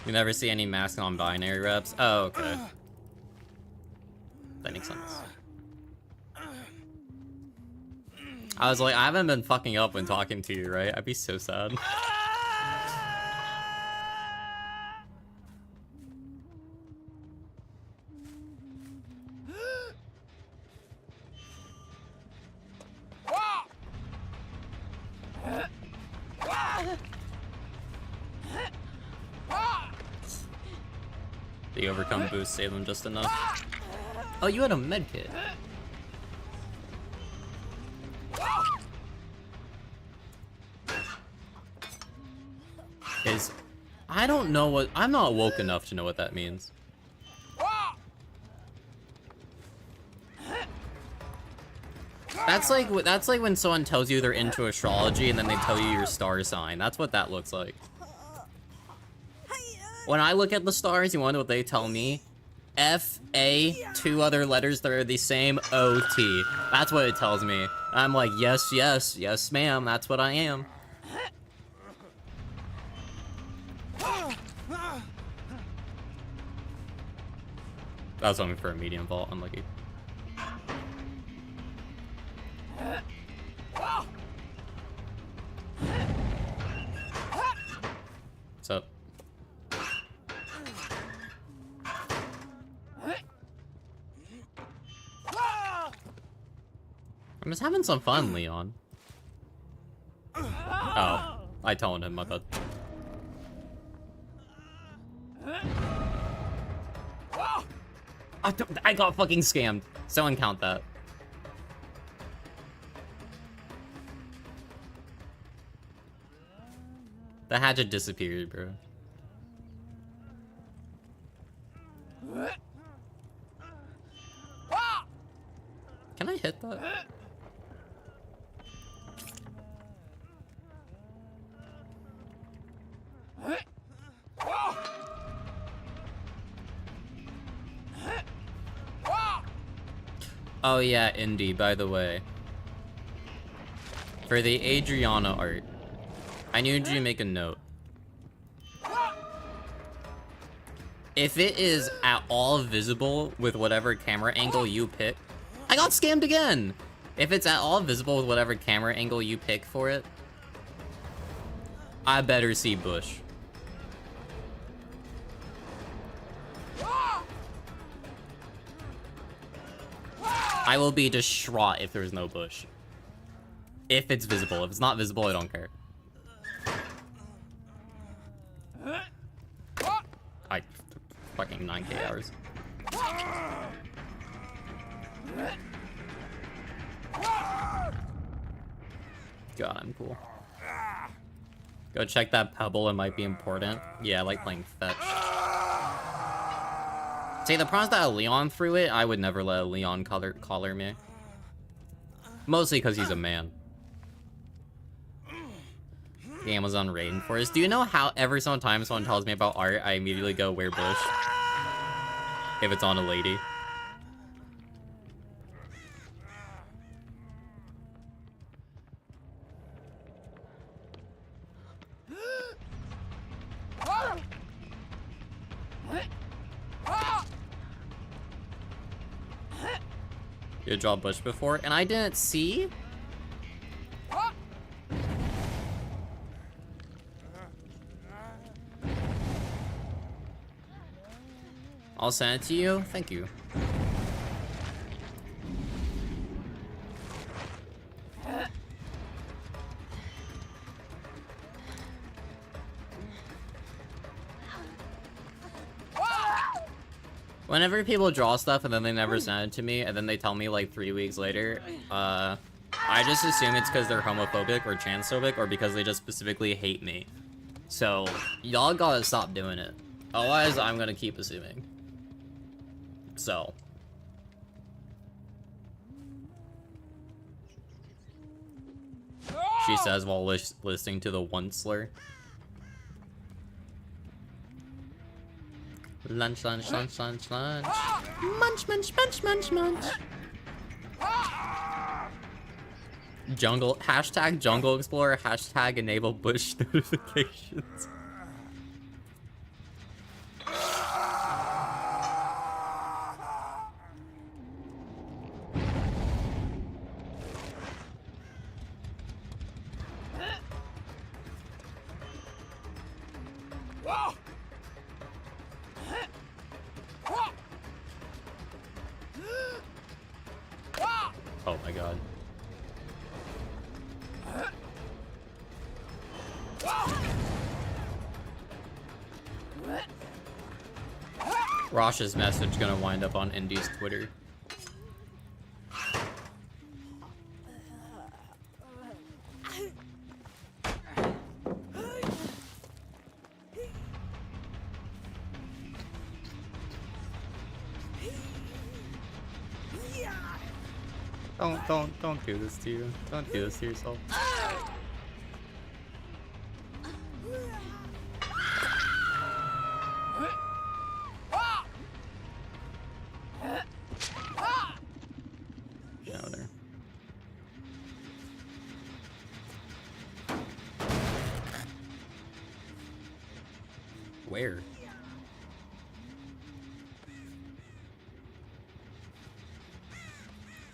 You never see any mask on binary reps? Oh, okay. That makes sense. I was like, I haven't been fucking up when talking to you, right? I'd be so sad. The overcome boost saved them just enough. Oh, you had a medkit. I don't know what... I'm not woke enough to know what that means. That's like when someone tells you they're into astrology and then they tell you your star sign. That's what that looks like. When I look at the stars, you want to know what they tell me? F-A, 2 other letters that are the same, O-T. That's what it tells me. I'm like, yes, yes, yes, ma'am, that's what I am. That was only for a medium vault, unlucky. What's up? I'm just having some fun, Leon. Oh, I told him, my bad. I got fucking scammed. Someone count that. The hatchet disappeared, bro. Can I hit that? Oh yeah, Indy, by the way. For the Adriana art, I need you to make a note. If it is at all visible with whatever camera angle you pick... I got scammed again! If it's at all visible with whatever camera angle you pick for it, I better see bush. I will be distraught if there's no bush. If it's visible. If it's not visible, I don't care. I fucking 9k hours. God, I'm cool. Go check that pebble, it might be important. Yeah, I like playing fetch. See, the problem is that a Leon threw it, I would never let a Leon collar me. Mostly because he's a man. The Amazon rainforest. Do you know how every single time someone tells me about art, I immediately go wear bush? If it's on a lady. You draw bush before, and I didn't see? I'll send it to you. Thank you. Whenever people draw stuff and then they never send it to me, and then they tell me like 3 weeks later, I just assume it's because they're homophobic or transphobic or because they just specifically hate me. So, y'all gotta stop doing it. Otherwise, I'm gonna keep assuming. So. She says while listening to the one slur. Lunch, lunch, lunch, lunch, lunch. Munch, munch, munch, munch, munch. Jungle, hashtag jungle explorer, hashtag enable bush notifications. Oh my god. Rosh's message gonna wind up on Indy's Twitter. Don't do this to you. Don't do this to yourself. Down there. Where?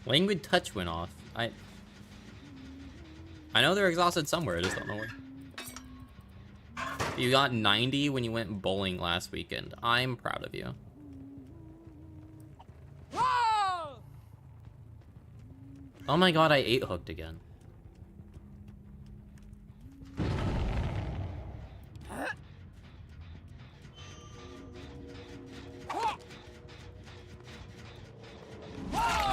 Languid touch went off. I know they're exhausted somewhere, I just don't know where. You got 90 when you went bowling last weekend. I'm proud of you. Oh my god, I 8-hooked again.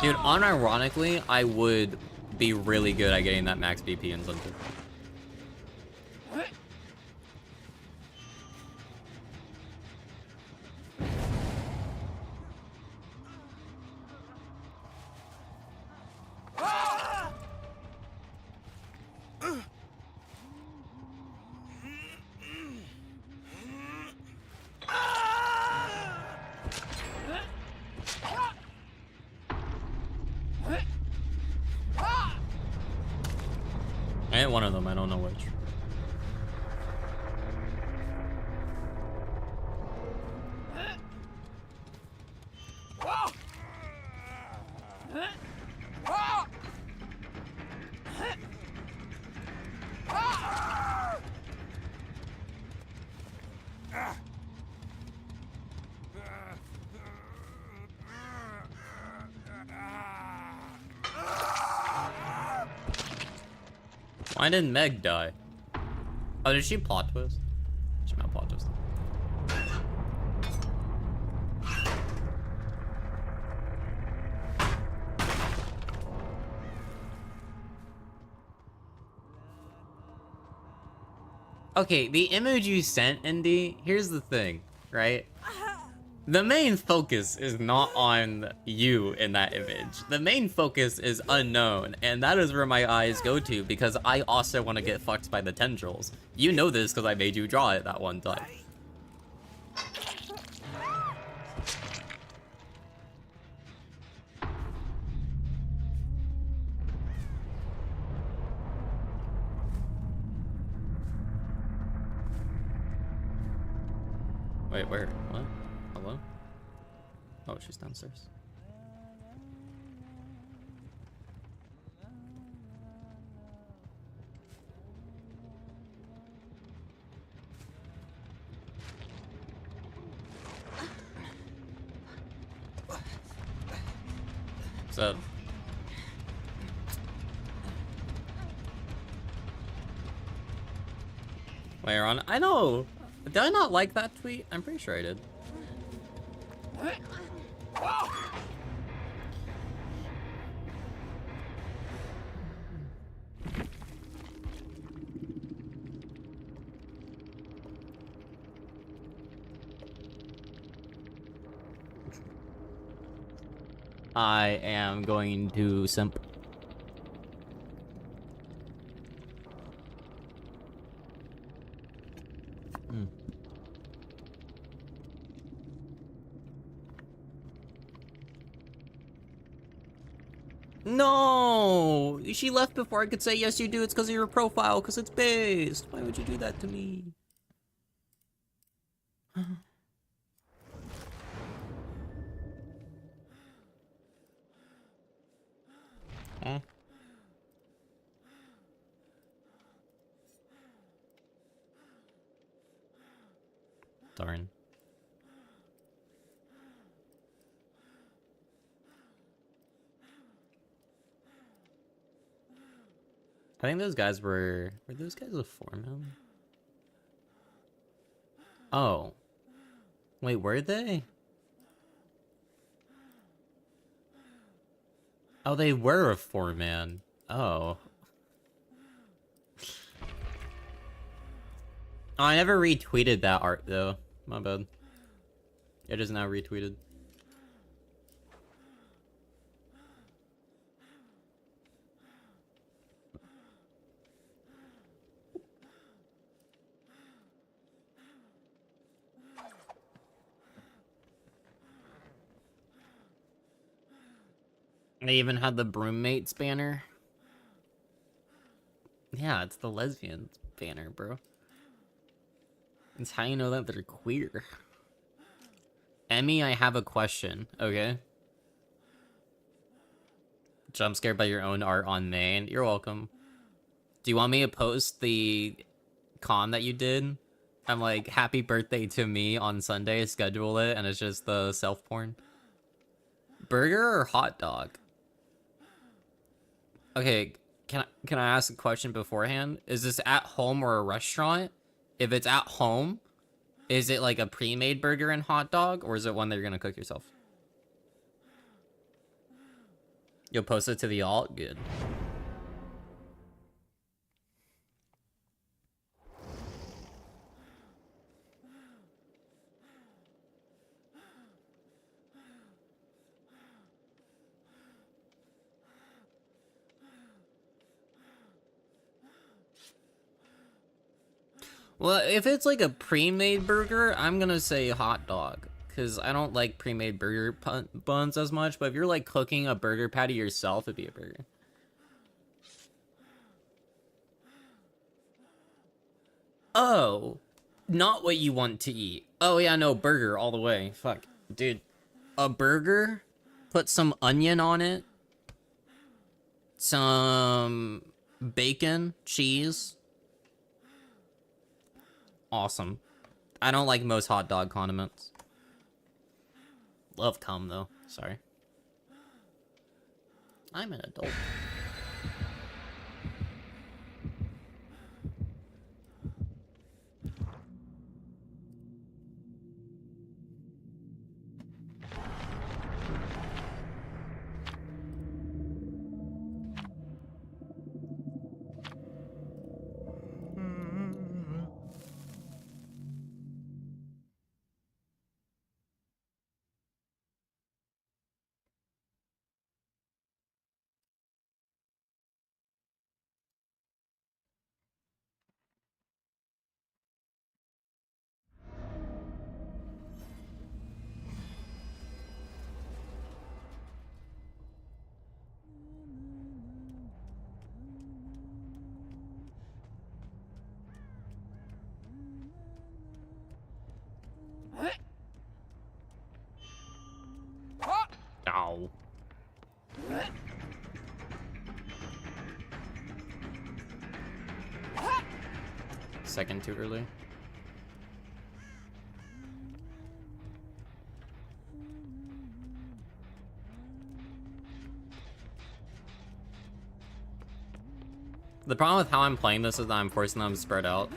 Dude, unironically, I would be really good at getting that max BP incentive. I hit one of them, I don't know which. Why didn't Meg die? Oh, did she plot twist? She might plot twist. Okay, the image you sent, Indy, here's the thing, right? The main focus is not on you in that image. The main focus is unknown, and that is where my eyes go to because I also want to get fucked by the tendrils. You know this because I made you draw it that one time. Wait, where? What? Hello? Oh, she's downstairs. What's up? Wait, you're on? I know! Did I not like that tweet? I'm pretty sure I did. I am going to simp. No! She left before I could say yes you do, it's because of your profile, because it's based. Why would you do that to me? Huh? Darn. I think those guys were those guys a foreman? Oh. Wait, were they? Oh, they were a four-man. Oh. Oh, I never retweeted that art, though. My bad. It is now retweeted. They even had the Broommates banner. Yeah, it's the lesbian banner, bro. It's how you know that they're queer. Emmy, I have a question, okay? Jump scared by your own art on main. You're welcome. Do you want me to post the con that you did? I'm like, happy birthday to me on Sunday, schedule it, and it's just the self-porn. Burger or hot dog? Okay, can I ask a question beforehand? Is this at home or a restaurant? If it's at home, is it like a pre-made burger and hot dog, or is it one that you're gonna cook yourself? You'll post it to the alt? Good. Well, if it's like a pre-made burger, I'm gonna say hot dog. Because I don't like pre-made burger buns as much, but if you're like cooking a burger patty yourself, it'd be a burger. Oh, not what you want to eat. Oh yeah, no, burger all the way. Fuck. Dude, a burger, put some onion on it, some bacon, cheese. Awesome. I don't like most hot dog condiments. Love cum, though. Sorry. I'm an adult. Ow. Second too early. The problem with how I'm playing this is that I'm forcing them to spread out.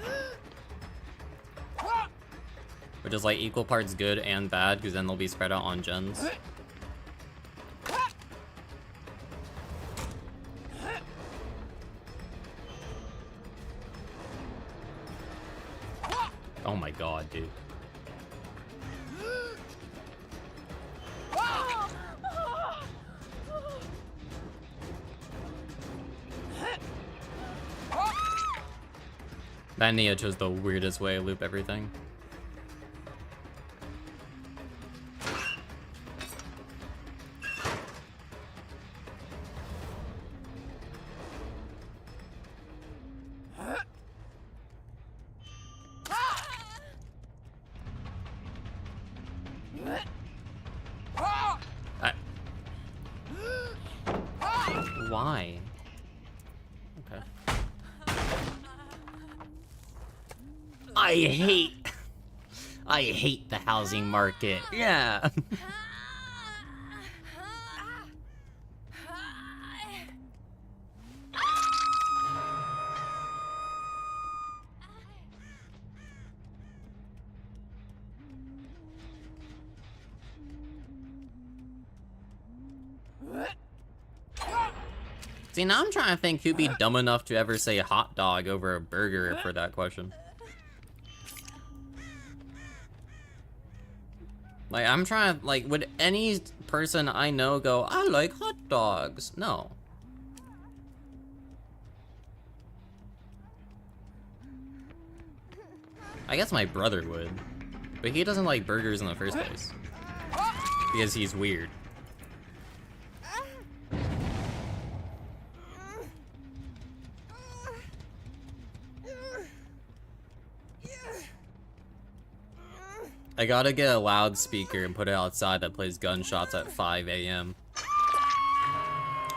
Which is like equal parts good and bad, because then they'll be spread out on gens. Oh my god, dude. That Nia chose the weirdest way to loop everything. Why? Okay. I hate the housing market. Yeah. See, now I'm trying to think who'd be dumb enough to ever say hot dog over a burger for that question. Like, I'm trying to, like, would any person I know go, I like hot dogs? No. I guess my brother would. But he doesn't like burgers in the first place. Because he's weird. I gotta get a loudspeaker and put it outside that plays gunshots at 5 a.m.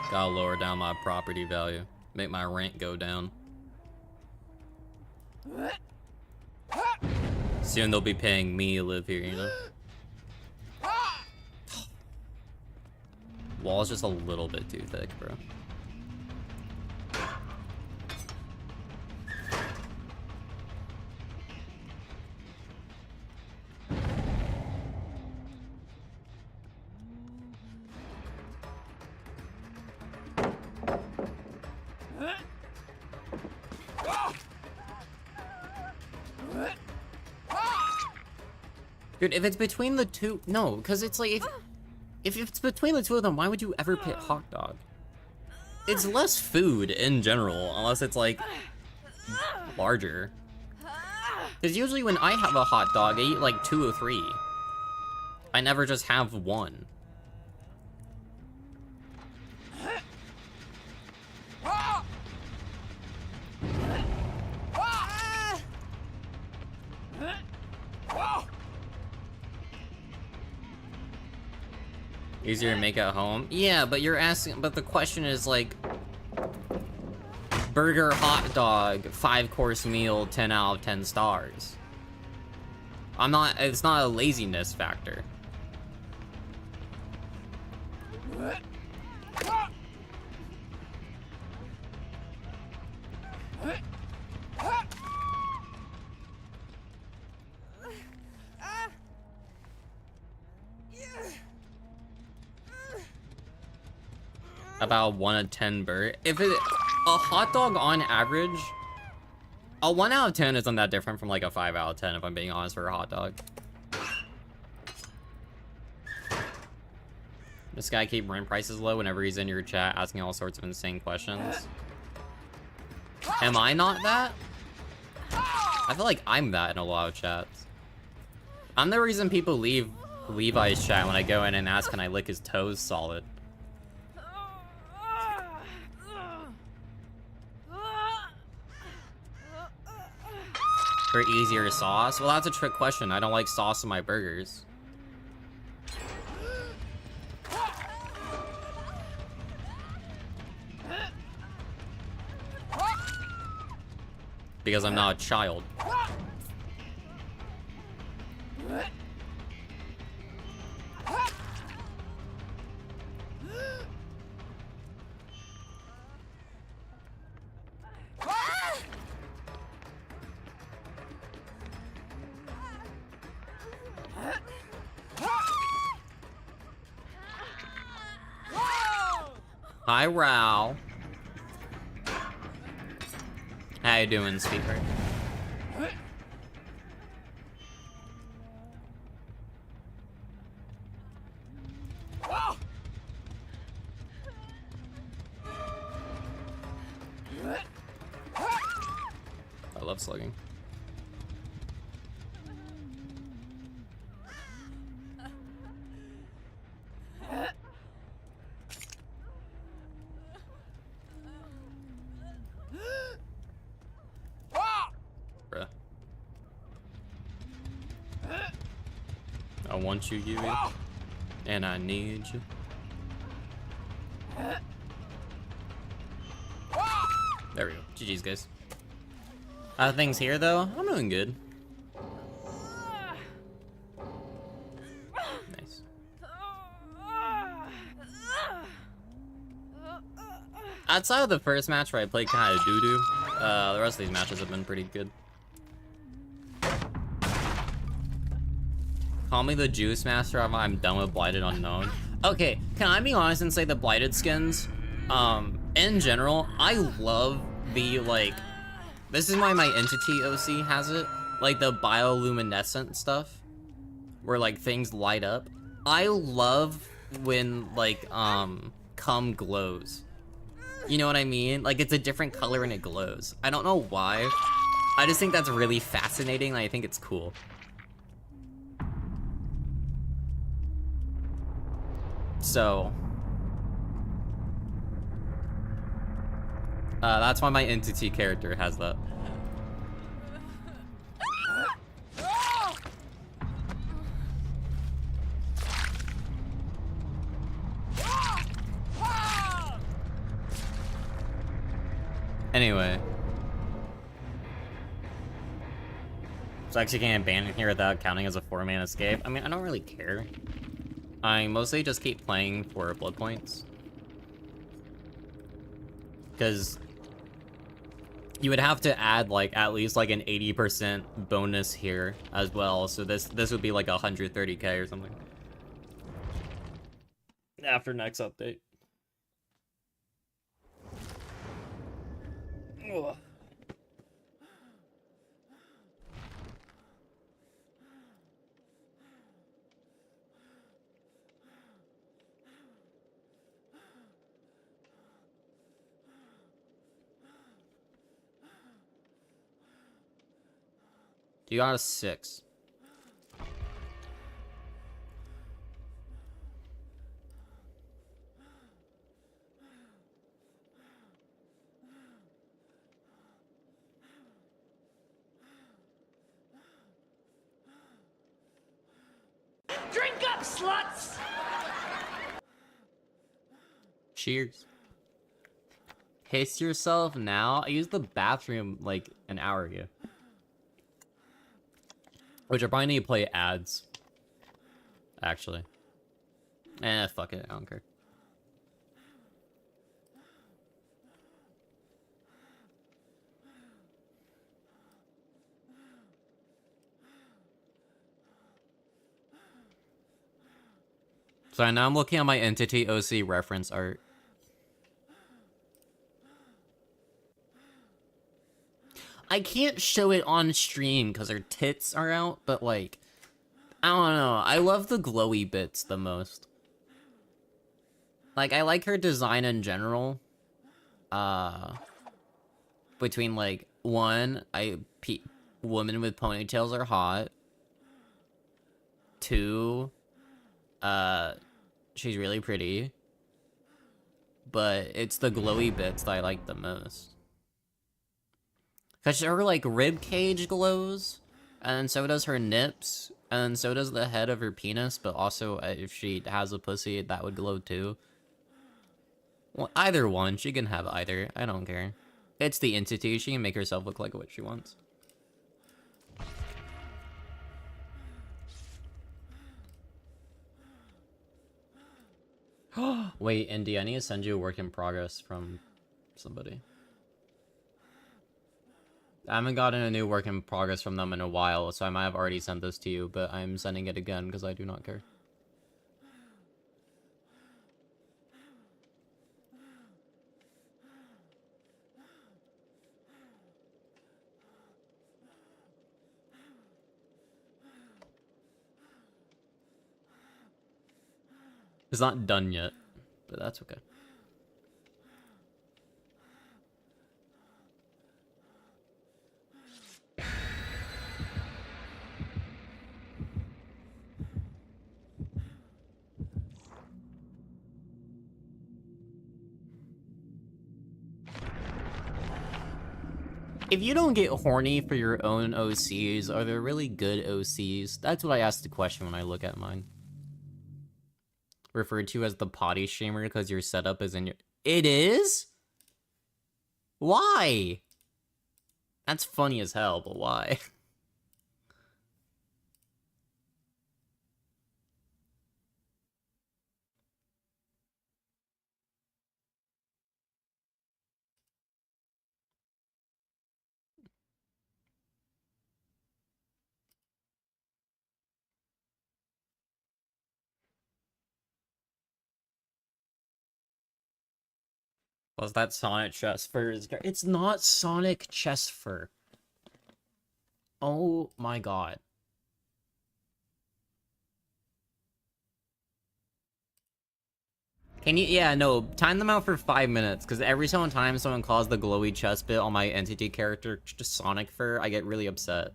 Gotta lower down my property value. Make my rent go down. Soon they'll be paying me to live here, you know? Wall's just a little bit too thick, bro. Dude, if it's between the two, no, because it's like, if it's between the two of them, why would you ever pick hot dog? It's less food in general, unless it's like larger. Because usually when I have a hot dog, I eat like 2 or 3. I never just have one. Easier to make at home? Yeah, but you're asking, but the question is like, burger, hot dog, 5-course meal, 10 out of 10 stars. It's not a laziness factor. About 1 out of 10 burger. If a hot dog on average, a 1 out of 10 isn't that different from like a 5 out of 10 if I'm being honest for a hot dog. This guy keep rent prices low whenever he's in your chat asking all sorts of insane questions. Am I not that? I feel like I'm that in a lot of chats. I'm the reason people leave Levi's chat when I go in and ask can I lick his toes solid. For easier sauce? Well, that's a trick question. I don't like sauce in my burgers. Because I'm not a child. Hi, Rao. How you doing, Speaker? I love slugging. Bruh. I want you, Yui. And I need you. There we go. GG's, guys. Things here, though? I'm doing good. Nice. Outside of the first match where I played kind of doo-doo, the rest of these matches have been pretty good. Call me the Juice Master, I'm done with Blighted Unknown. Okay, can I be honest and say the Blighted skins, in general, I love the, like, this is why my Entity OC has it, like the bioluminescent stuff, where, like, things light up. I love when, like, cum glows. You know what I mean? Like, it's a different color and it glows. I don't know why. I just think that's really fascinating, and I think it's cool. So, that's why my Entity character has that. Anyway. So actually getting abandoned here without counting as a 4-man escape. I mean, I don't really care. I mostly just keep playing for blood points. Because you would have to add like at least like an 80% bonus here as well. So this would be like 130k or something. After next update. Ugh. You got a 6. Drink up, sluts! Cheers. Pace yourself now? I used the bathroom like an hour ago. Which I probably need to play ads. Actually. Fuck it, I don't care. So now I'm looking at my Entity OC reference art. I can't show it on stream because her tits are out, but like, I don't know. I love the glowy bits the most. Like, I like her design in general. Between like, one, women with ponytails are hot. 2, she's really pretty. But it's the glowy bits that I like the most. Because her, like, rib cage glows, and so does her nips, and so does the head of her penis, but also, if she has a pussy, that would glow too. Well, either one. She can have either. I don't care. It's the Entity. She can make herself look like what she wants. Wait, Indy, I need to send you a work in progress from somebody. I haven't gotten a new work in progress from them in a while, so I might have already sent this to you, but I'm sending it again because I do not care. It's not done yet, but that's okay. If you don't get horny for your own OCs, are there really good OCs? That's what I ask the question when I look at mine. Referred to as the potty streamer because your setup is in your... It is? Why? That's funny as hell, but why? Was that Sonic chest fur? It's not Sonic chest fur. Oh my god. Can you, yeah, no, time them out for 5 minutes, because every single time someone calls the glowy chest bit on my Entity character just Sonic fur, I get really upset.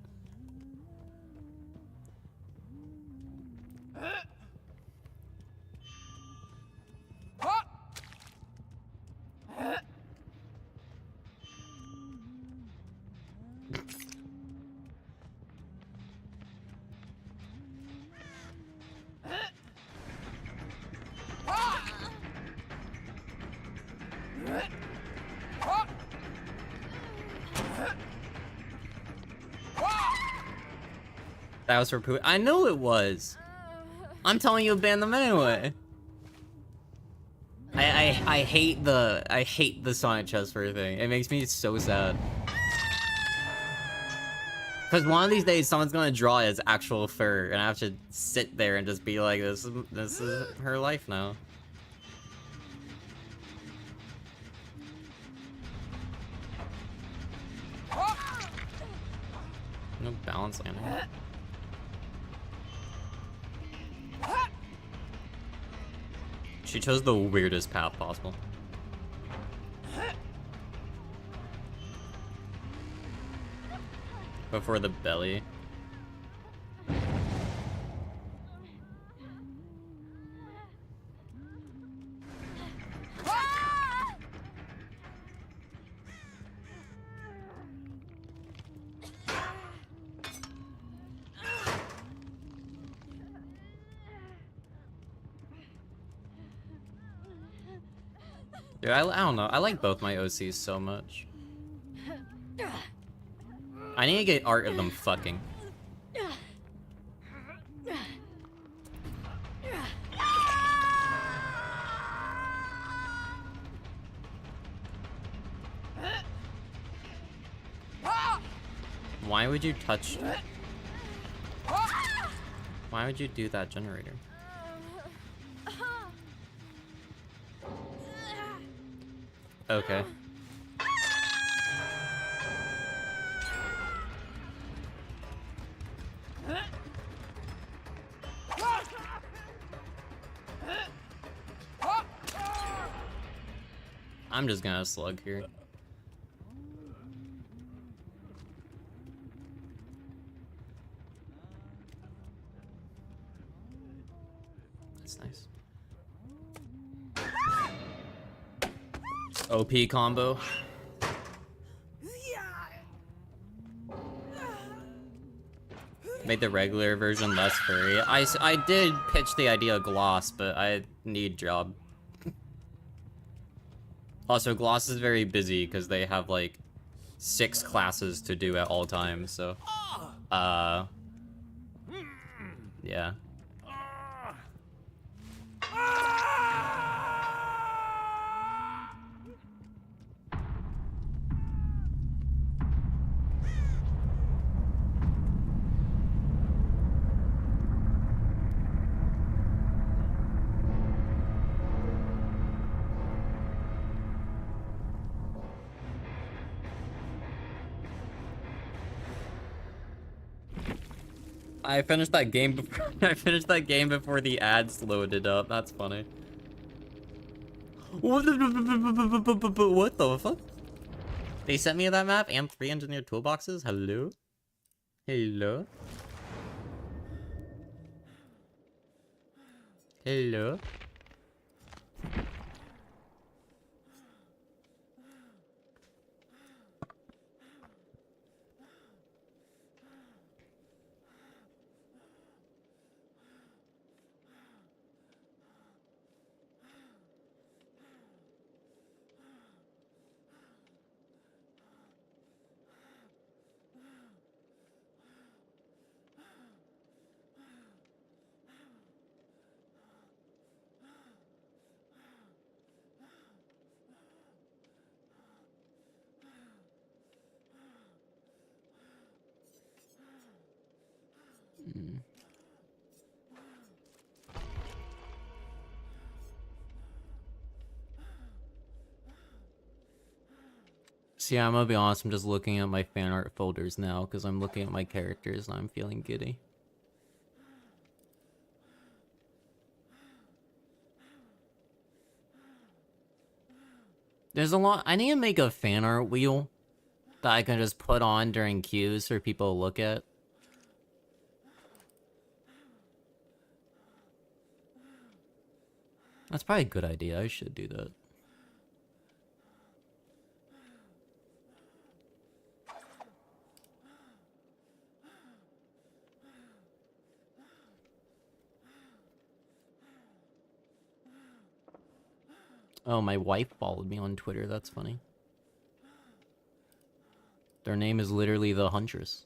That was for poo. I know it was. I'm telling you to ban them anyway. I hate the Sonic chest fur thing. It makes me so sad. Cause one of these days someone's gonna draw it as actual fur, and I have to sit there and just be like, this is her life now. No balance landing. She chose the weirdest path possible. Before the belly. Dude, I don't know. I like both my OCs so much. I need to get art of them fucking. Why would you touch... Why would you do that generator? Okay. I'm just gonna slug here. That's nice. OP combo. Made the regular version less furry. I did pitch the idea of gloss, but I need job. Also, gloss is very busy because they have like 6 classes to do at all times, so yeah. I finished that game before I finished that game before the ads loaded up. That's funny. What the fuck? They sent me that map and 3 engineered toolboxes. Hello? Hello? Hello? See, I'm gonna be honest, I'm just looking at my fan art folders now because I'm looking at my characters and I'm feeling giddy. There's a lot. I need to make a fan art wheel that I can just put on during queues for people to look at. That's probably a good idea. I should do that. Oh, my wife followed me on Twitter. That's funny. Their name is literally the Huntress.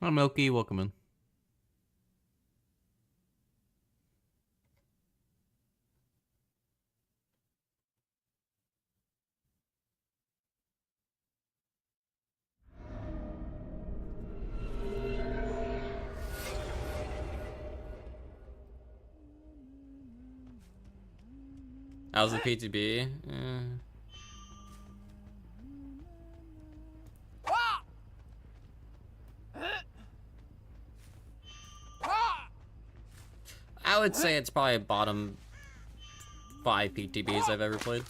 Hi, Milky. Welcome in. How's the PTB? I would say it's probably bottom 5 PTBs I've ever played.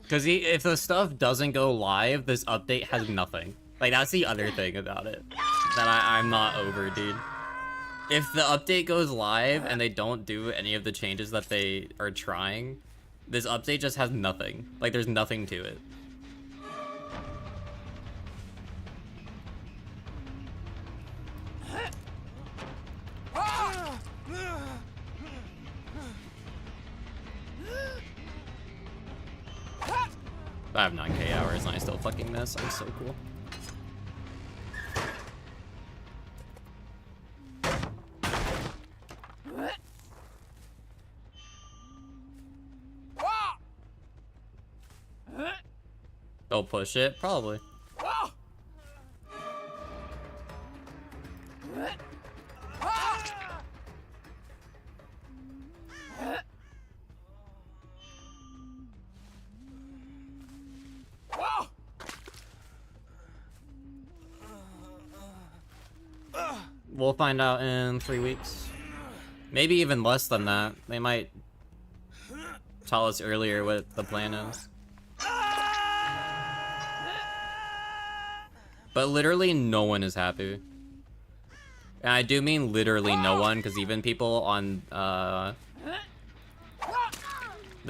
Because if the stuff doesn't go live, this update has nothing. Like, that's the other thing about it that I'm not over, dude. If the update goes live and they don't do any of the changes that they are trying, this update just has nothing. Like, there's nothing to it. I have 9k hours and I still fucking miss. I'm so cool. They'll push it? Probably. We'll find out in 3 weeks. Maybe even less than that. They might tell us earlier what the plan is. But literally no one is happy. And I do mean literally no one, because even people on the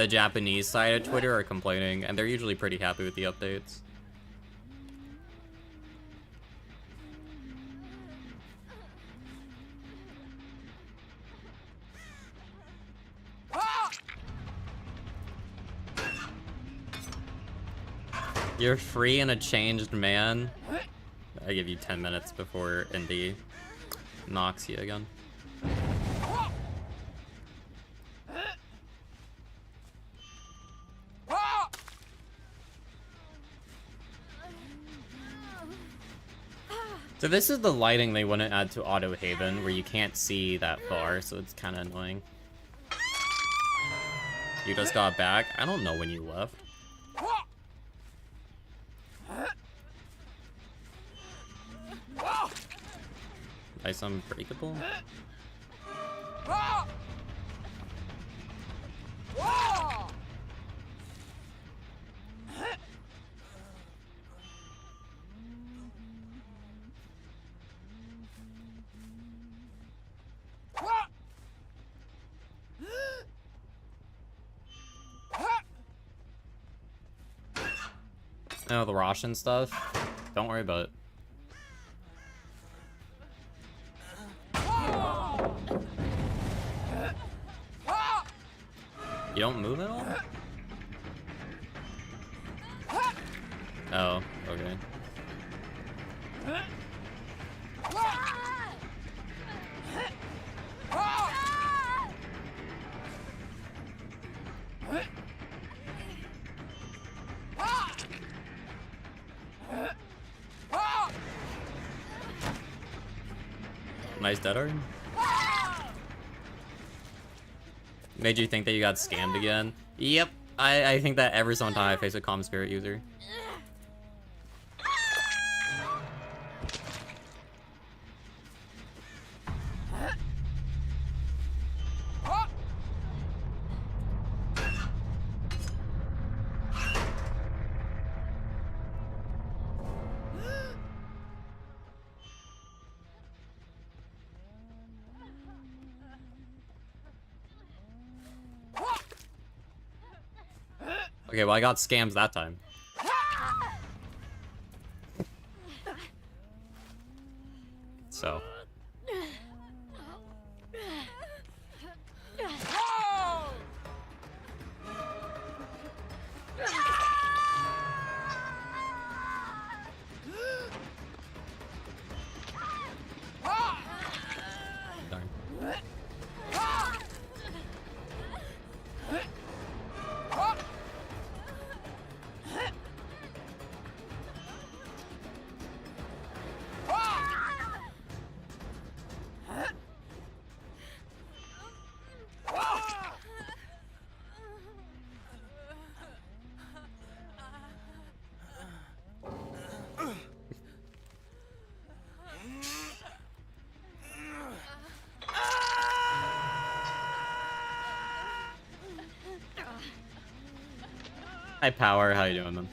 Japanese side of Twitter are complaining, and they're usually pretty happy with the updates. You're free and a changed man. I give you 10 minutes before ND knocks you again. So this is the lighting they want to add to Auto Haven, where you can't see that far, so it's kind of annoying. You just got back? I don't know when you left. Nice, unbreakable. No, the Russian stuff. Don't worry about it. You don't move at all? Oh, okay. Nice dead art. Made you think that you got scammed again? Yep, I think that every single time I face a Calm Spirit user. Okay, well I got scams that time. so. Darn. Hi, Power. How you doing, man?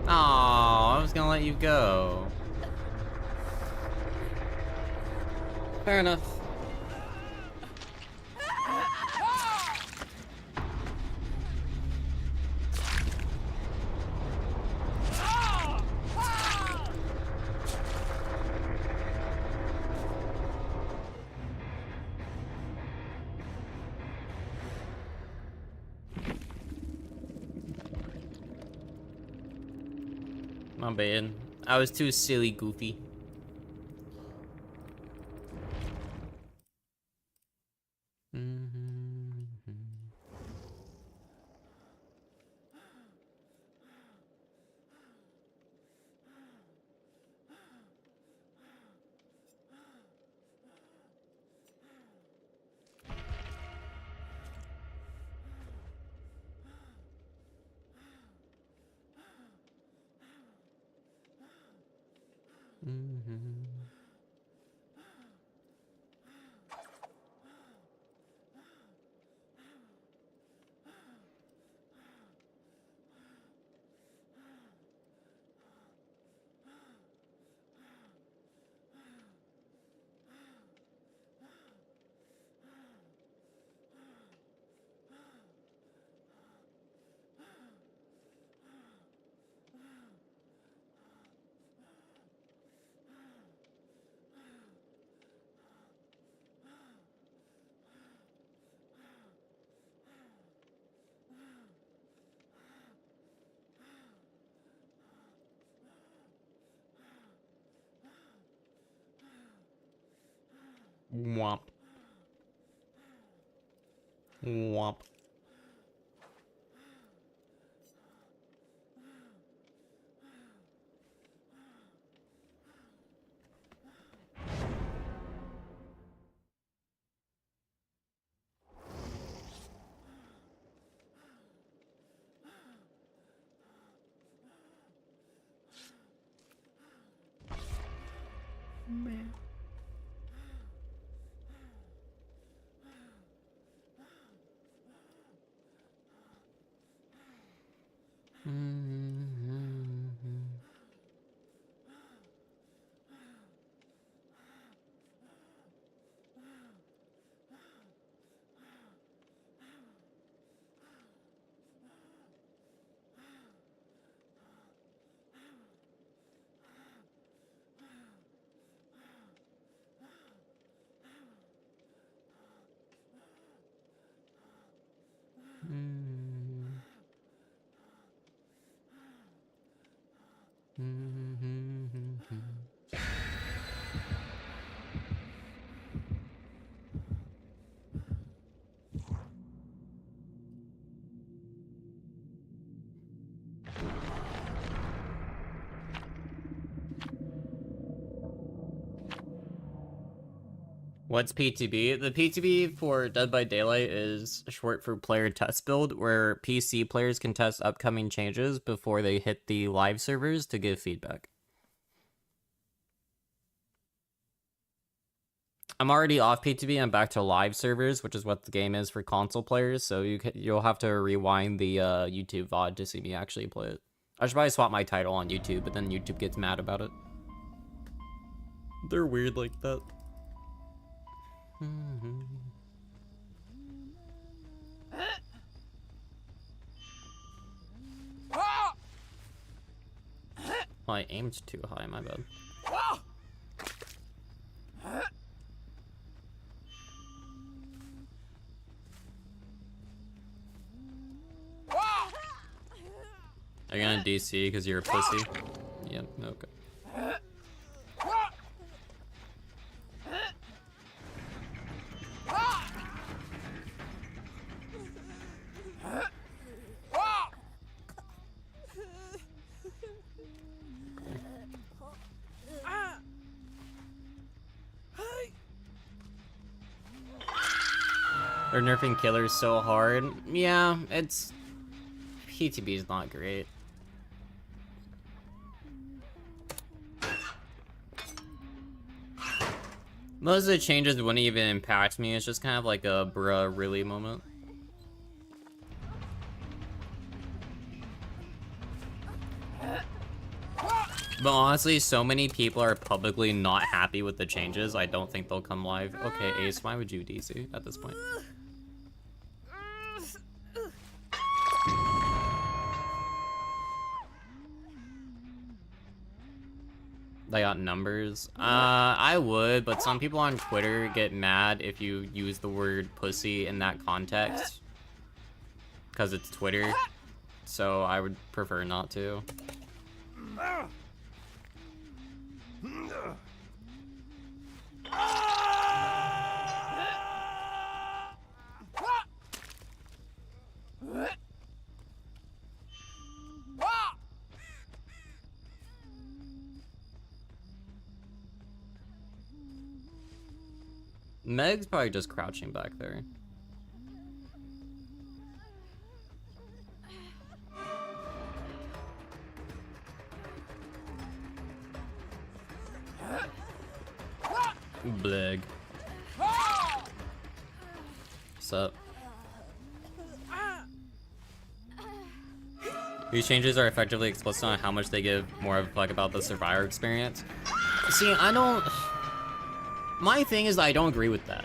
Aw, I was gonna let you go. Fair enough. My bad. I was too silly, Goofy. Womp. Womp. What's PTB? The PTB for Dead by Daylight is short for player test build, where PC players can test upcoming changes before they hit the live servers to give feedback. I'm already off PTB. I'm back to live servers, which is what the game is for console players. So you'll have to rewind the YouTube VOD to see me actually play it. I should probably swap my title on YouTube, but then YouTube gets mad about it. They're weird like that. Oh, I aimed too high, my bad. Are you gonna DC because you're a pussy? Yep, okay. They're nerfing killers so hard. Yeah, it's... PTB is not great. Most of the changes wouldn't even impact me. It's just kind of like a bruh really moment. But honestly, so many people are publicly not happy with the changes. I don't think they'll come live. Okay, Ace, why would you DC at this point? They got numbers. I would, but some people on Twitter get mad if you use the word pussy in that context. Because it's Twitter. So I would prefer not to. Meg's probably just crouching back there. Bleg. What's up? These changes are effectively explicit on how much they give more of a fuck about the survivor experience. See, I don't... My thing is I don't agree with that.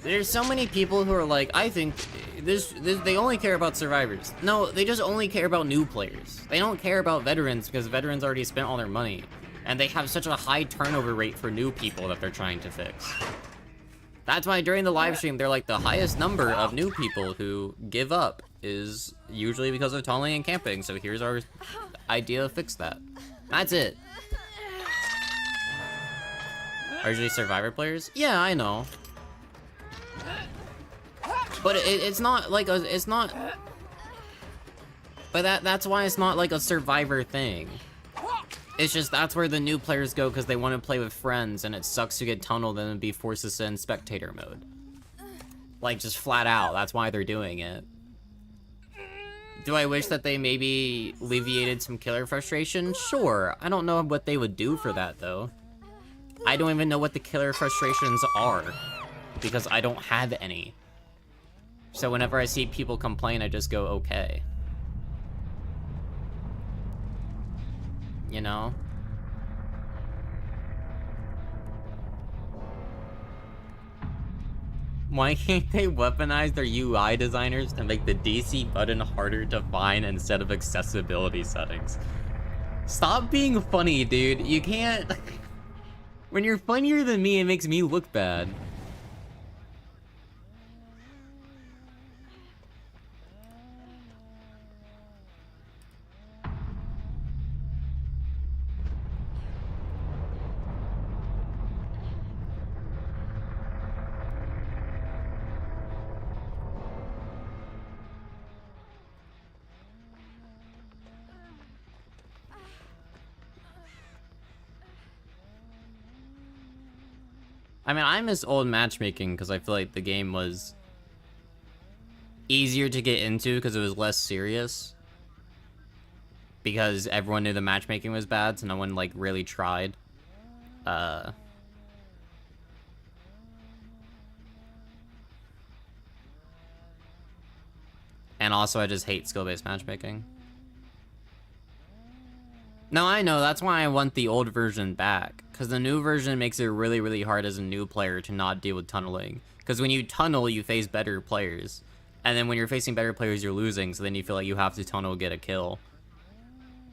There's so many people who are like, I think this they only care about survivors. No, they just only care about new players. They don't care about veterans because veterans already spent all their money. And they have such a high turnover rate for new people that they're trying to fix. That's why during the live stream, they're like the highest number of new people who give up is usually because of tunneling and camping. So here's our idea to fix that. That's it. Are usually survivor players? Yeah, I know. But it's not like a, it's not... But that's why it's not like a survivor thing. It's just that's where the new players go because they want to play with friends and it sucks to get tunneled and be forced to sit in spectator mode. Like, just flat out, that's why they're doing it. Do I wish that they maybe alleviated some killer frustration? Sure. I don't know what they would do for that, though. I don't even know what the killer frustrations are, because I don't have any. So whenever I see people complain, I just go, okay. You know? Why can't they weaponize their UI designers to make the DC button harder to find instead of accessibility settings? Stop being funny, dude. You can't... When you're funnier than me, it makes me look bad. I mean, I miss old matchmaking because I feel like the game was easier to get into because it was less serious. Because everyone knew the matchmaking was bad, so no one, like, really tried. And also, I just hate skill-based matchmaking. No, I know, that's why I want the old version back. Because the new version makes it really, really hard as a new player to not deal with tunneling. Because when you tunnel, you face better players. And then when you're facing better players, you're losing, so then you feel like you have to tunnel to get a kill.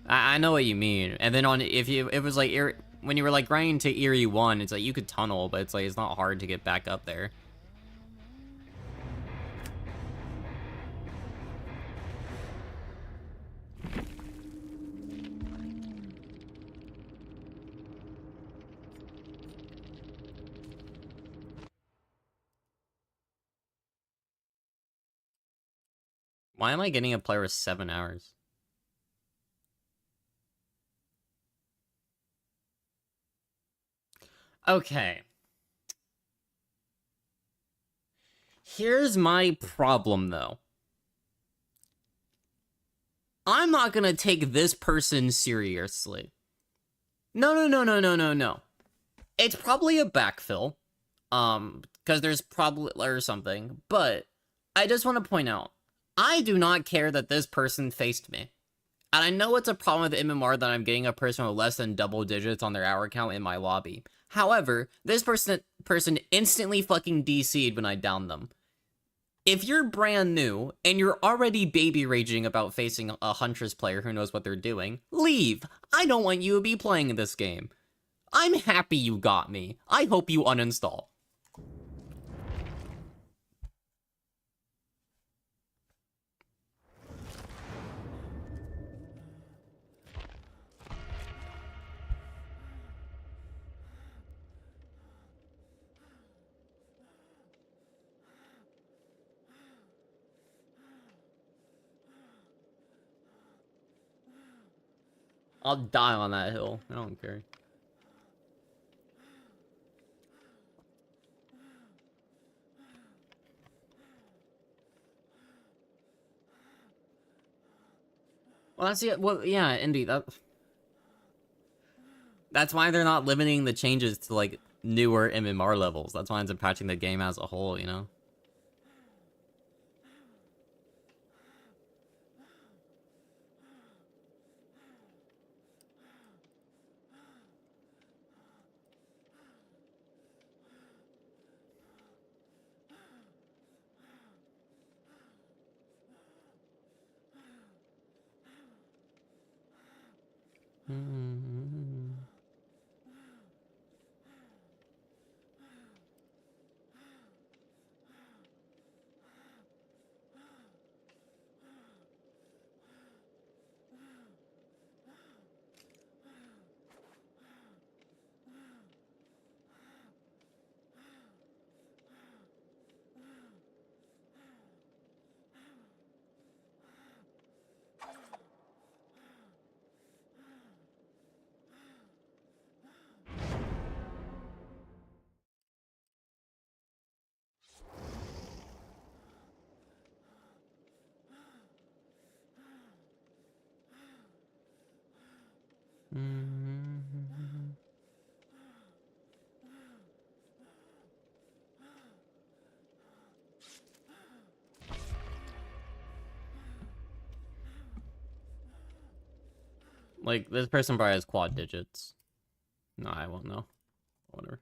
I know what you mean. And then on if it was like when you were like grinding to Eerie 1, it's like you could tunnel, but it's like it's not hard to get back up there. Why am I getting a player with 7 hours? Okay. Here's my problem, though. I'm not gonna take this person seriously. No. It's probably a backfill. Because there's probably, or something. But, I just want to point out, I do not care that this person faced me. And I know it's a problem with MMR that I'm getting a person with less than double digits on their hour count in my lobby. However, this person instantly fucking DC'd when I downed them. If you're brand new, and you're already baby raging about facing a Huntress player who knows what they're doing, leave! I don't want you to be playing this game. I'm happy you got me. I hope you uninstall. I'll die on that hill. I don't care. Well, that's it. Well, yeah, indeed. That's why they're not limiting the changes to, like, newer MMR levels. That's why it's impacting the game as a whole, you know? Like, this person probably has quad digits. No, I won't know. Whatever.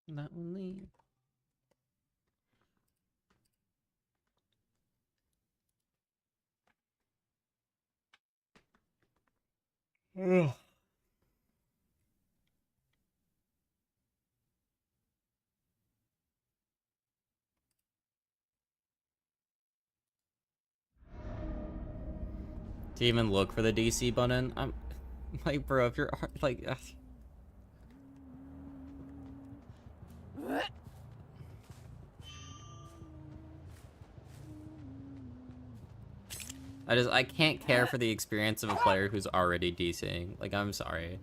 That one leave. Ugh. To even look for the DC button. I'm like, bro, if you're like I can't care for the experience of a player who's already DCing. Like, I'm sorry.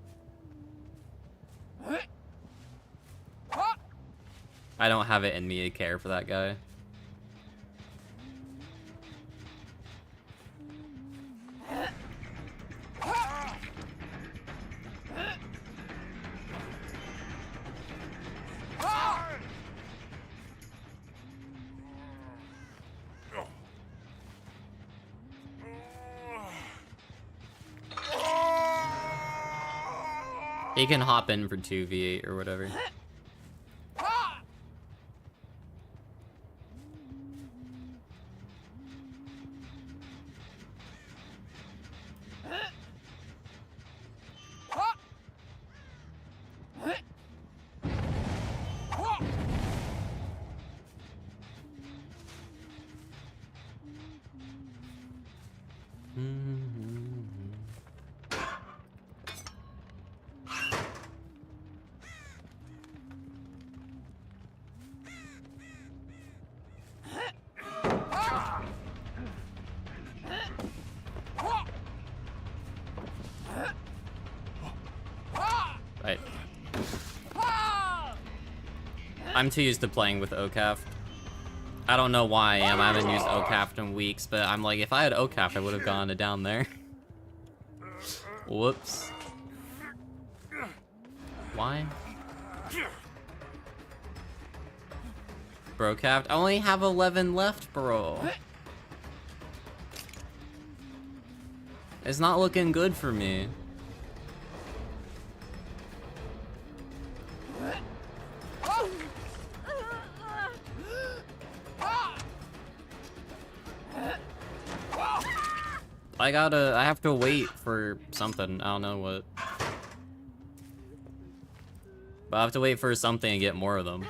I don't have it in me to care for that guy. He can hop in for 2v8 or whatever. Right. I'm too used to playing with OCAF. I don't know why I am. I haven't used OCAF in weeks, but I'm like, if I had OCAF, I would have gone to down there. Whoops. Why? Bro, Caft, I only have 11 left, bro. It's not looking good for me. I have to wait for something. I don't know what. But I have to wait for something to get more of them.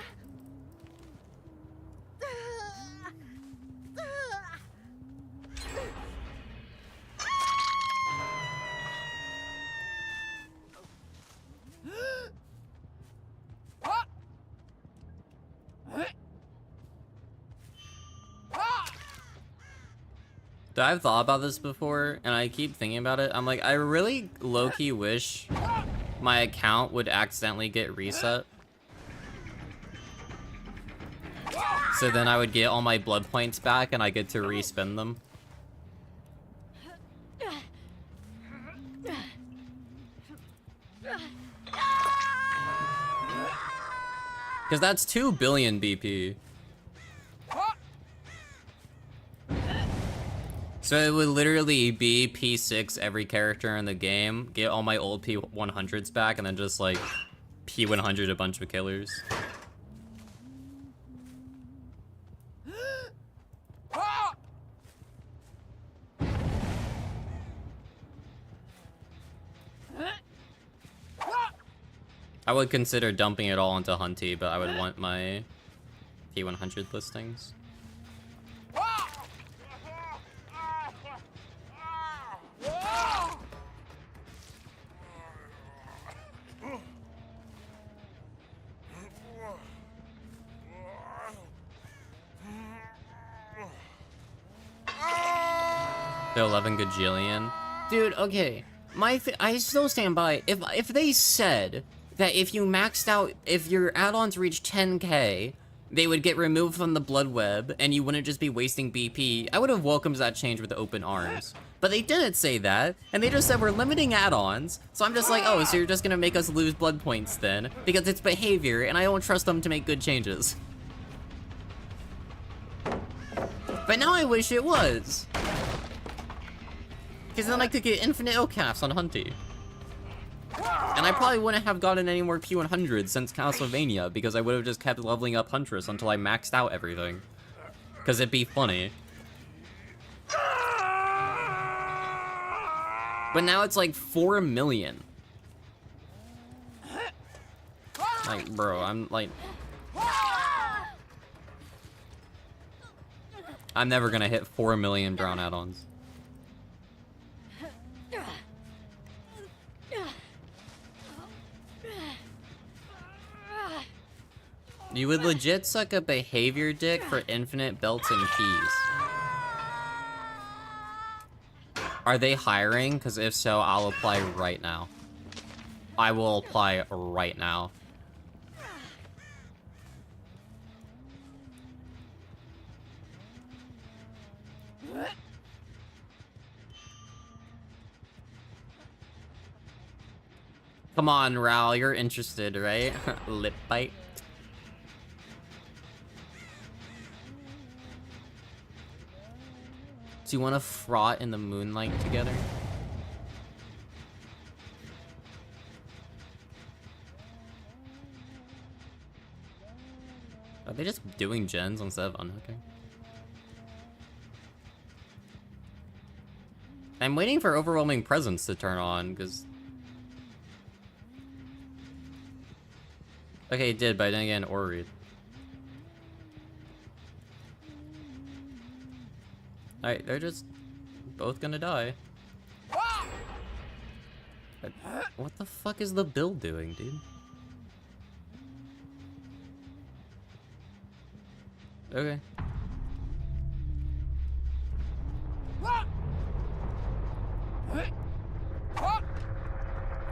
I've thought about this before, and I keep thinking about it. I'm like, I really low-key wish my account would accidentally get reset. So then I would get all my blood points back, and I get to respin them. Because that's 2 billion BP. So it would literally be P6 every character in the game, get all my old P100s back, and then just like P100 a bunch of killers. I would consider dumping it all into Hunty, but I would want my P100 listings. The 11 gajillion. Dude, okay. I still stand by. If they said that if you maxed out, if your add-ons reach 10k, they would get removed from the blood web, and you wouldn't just be wasting BP, I would have welcomed that change with open arms. But they didn't say that, and they just said we're limiting add-ons, so I'm just like, oh, so you're just gonna make us lose blood points then, because it's behavior, and I don't trust them to make good changes. But now I wish it was. Because then I could get infinite OCAFs on Hunty. And I probably wouldn't have gotten any more P100s since Castlevania, because I would have just kept leveling up Huntress until I maxed out everything. Because it'd be funny. But now it's like 4 million. Like, bro, I'm like... I'm never gonna hit 4 million brown add-ons. You would legit suck a behavior dick for infinite belts and keys. Are they hiring? Because if so, I'll apply right now. I will apply right now. Come on, Ral, you're interested, right? Lip bite. Do you want to fraught in the moonlight together? Are they just doing gens instead of unhooking? I'm waiting for overwhelming presence to turn on, because... Okay, it did, but I didn't get an aura read. Alright, they're just both gonna die. What the fuck is the build doing, dude? Okay.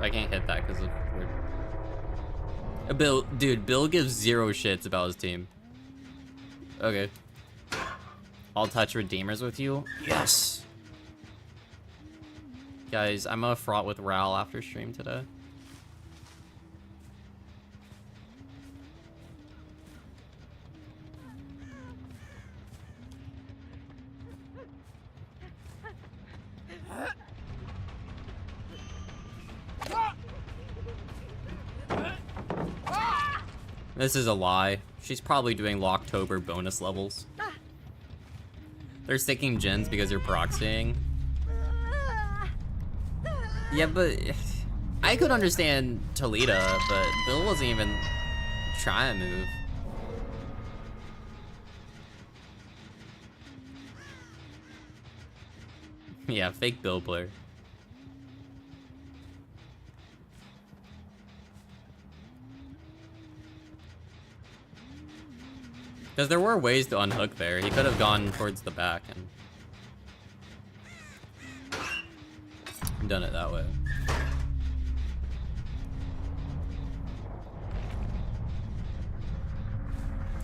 I can't hit that because of weird. Bill, dude, Bill gives zero shits about his team. Okay. I'll touch Redeemers with you? Yes! Guys, I'm gonna fraught with Ral after stream today. This is a lie. She's probably doing Locktober bonus levels. They're sticking gens because you're proxying. Yeah, but I could understand Talita, but Bill wasn't even trying to move. Yeah, fake Bill player. Because there were ways to unhook there. He could have gone towards the back and done it that way.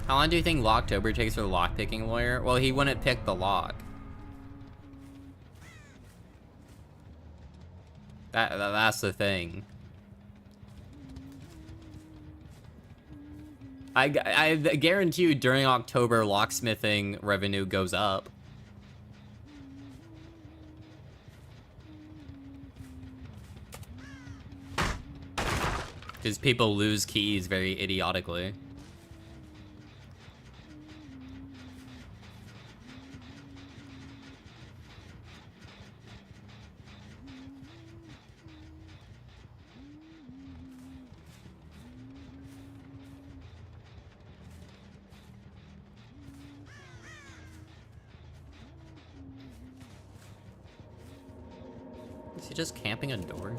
How long do you think Locktober takes for the lock-picking lawyer? Well, he wouldn't pick the lock. That's the thing. I guarantee you during October, locksmithing revenue goes up. Because people lose keys very idiotically. Is he just camping a door?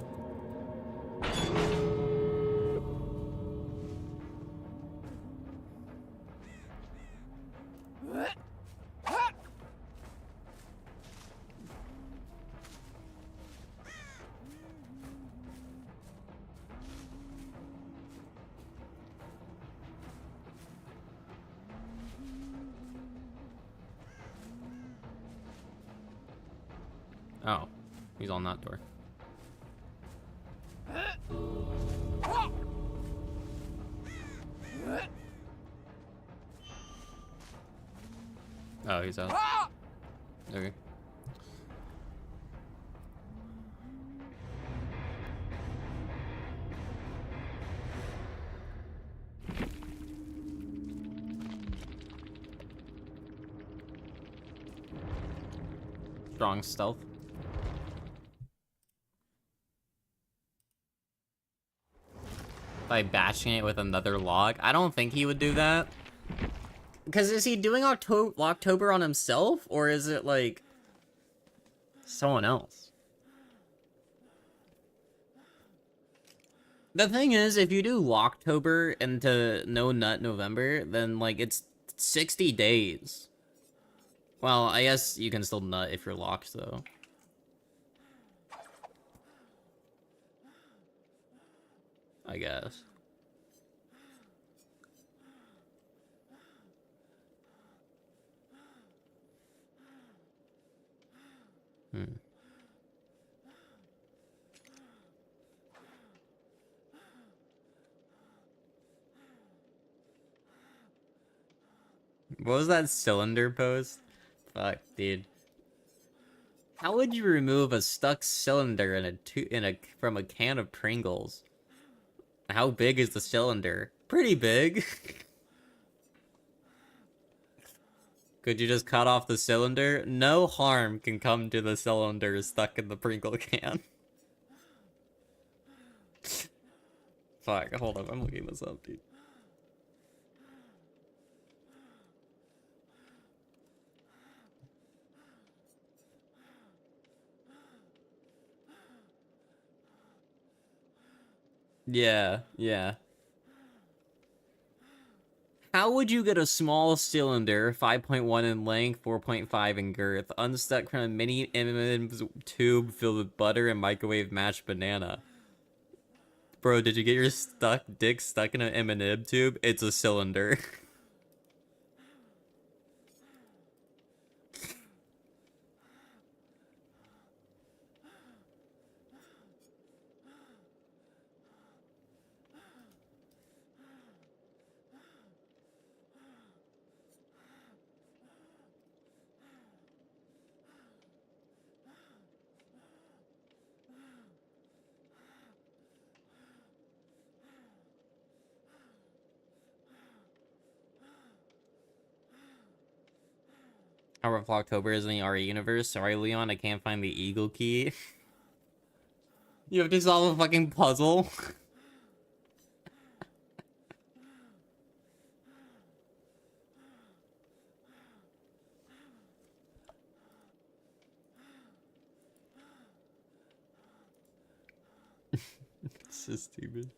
Oh, he's on that door. Oh, he's out. Okay. Strong stealth. By batching it with another log? I don't think he would do that. Because is he doing October on himself? Or is it, like, someone else? The thing is, if you do Locktober into No Nut November, then, like, it's 60 days. Well, I guess you can still nut if you're locked, though. I guess. What was that cylinder post? Fuck, dude. How would you remove a stuck cylinder from a can of Pringles? How big is the cylinder? Pretty big. Could you just cut off the cylinder? No harm can come to the cylinder stuck in the Pringle can. Fuck, hold up, I'm looking this up, dude. Yeah, yeah. How would you get a small cylinder, 5.1 in length, 4.5 in girth, unstuck from a mini M&M's tube filled with butter and microwave mashed banana? Bro, did you get your dick stuck in an M&M tube? It's a cylinder. However, if October is in the RE universe, sorry Leon, I can't find the eagle key. You have to solve a fucking puzzle. It's so stupid.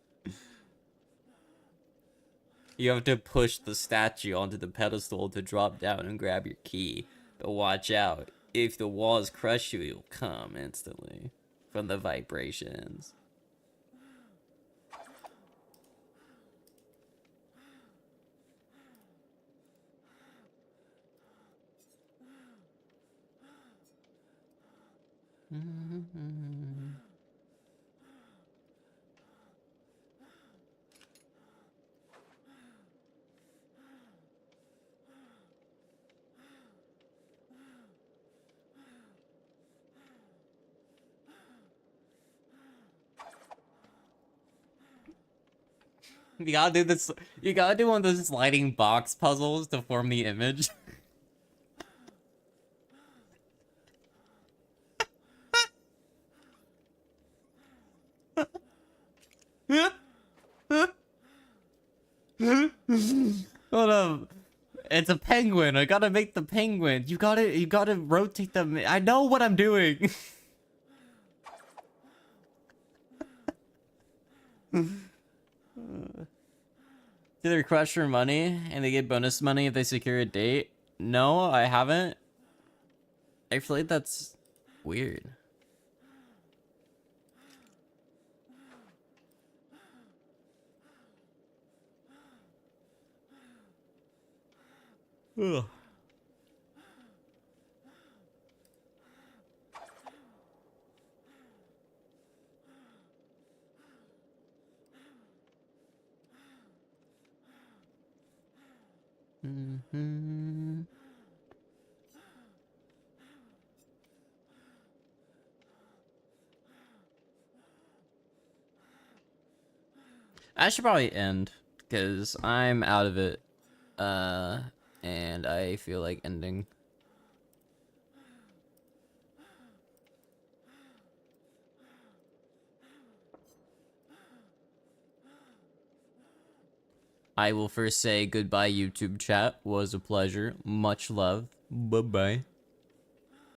You have to push the statue onto the pedestal to drop down and grab your key. But watch out. If the walls crush you, you'll come instantly from the vibrations. You gotta do this. You gotta do one of those sliding box puzzles to form the image. Hold up. It's a penguin. I gotta make the penguin. You gotta rotate them. I know what I'm doing. Do they request for money and they get bonus money if they secure a date? No, I haven't. I feel like that's weird. Ugh. I should probably end because I'm out of it. And I feel like ending. I will first say goodbye, YouTube chat. Was a pleasure. Much love. Bye-bye.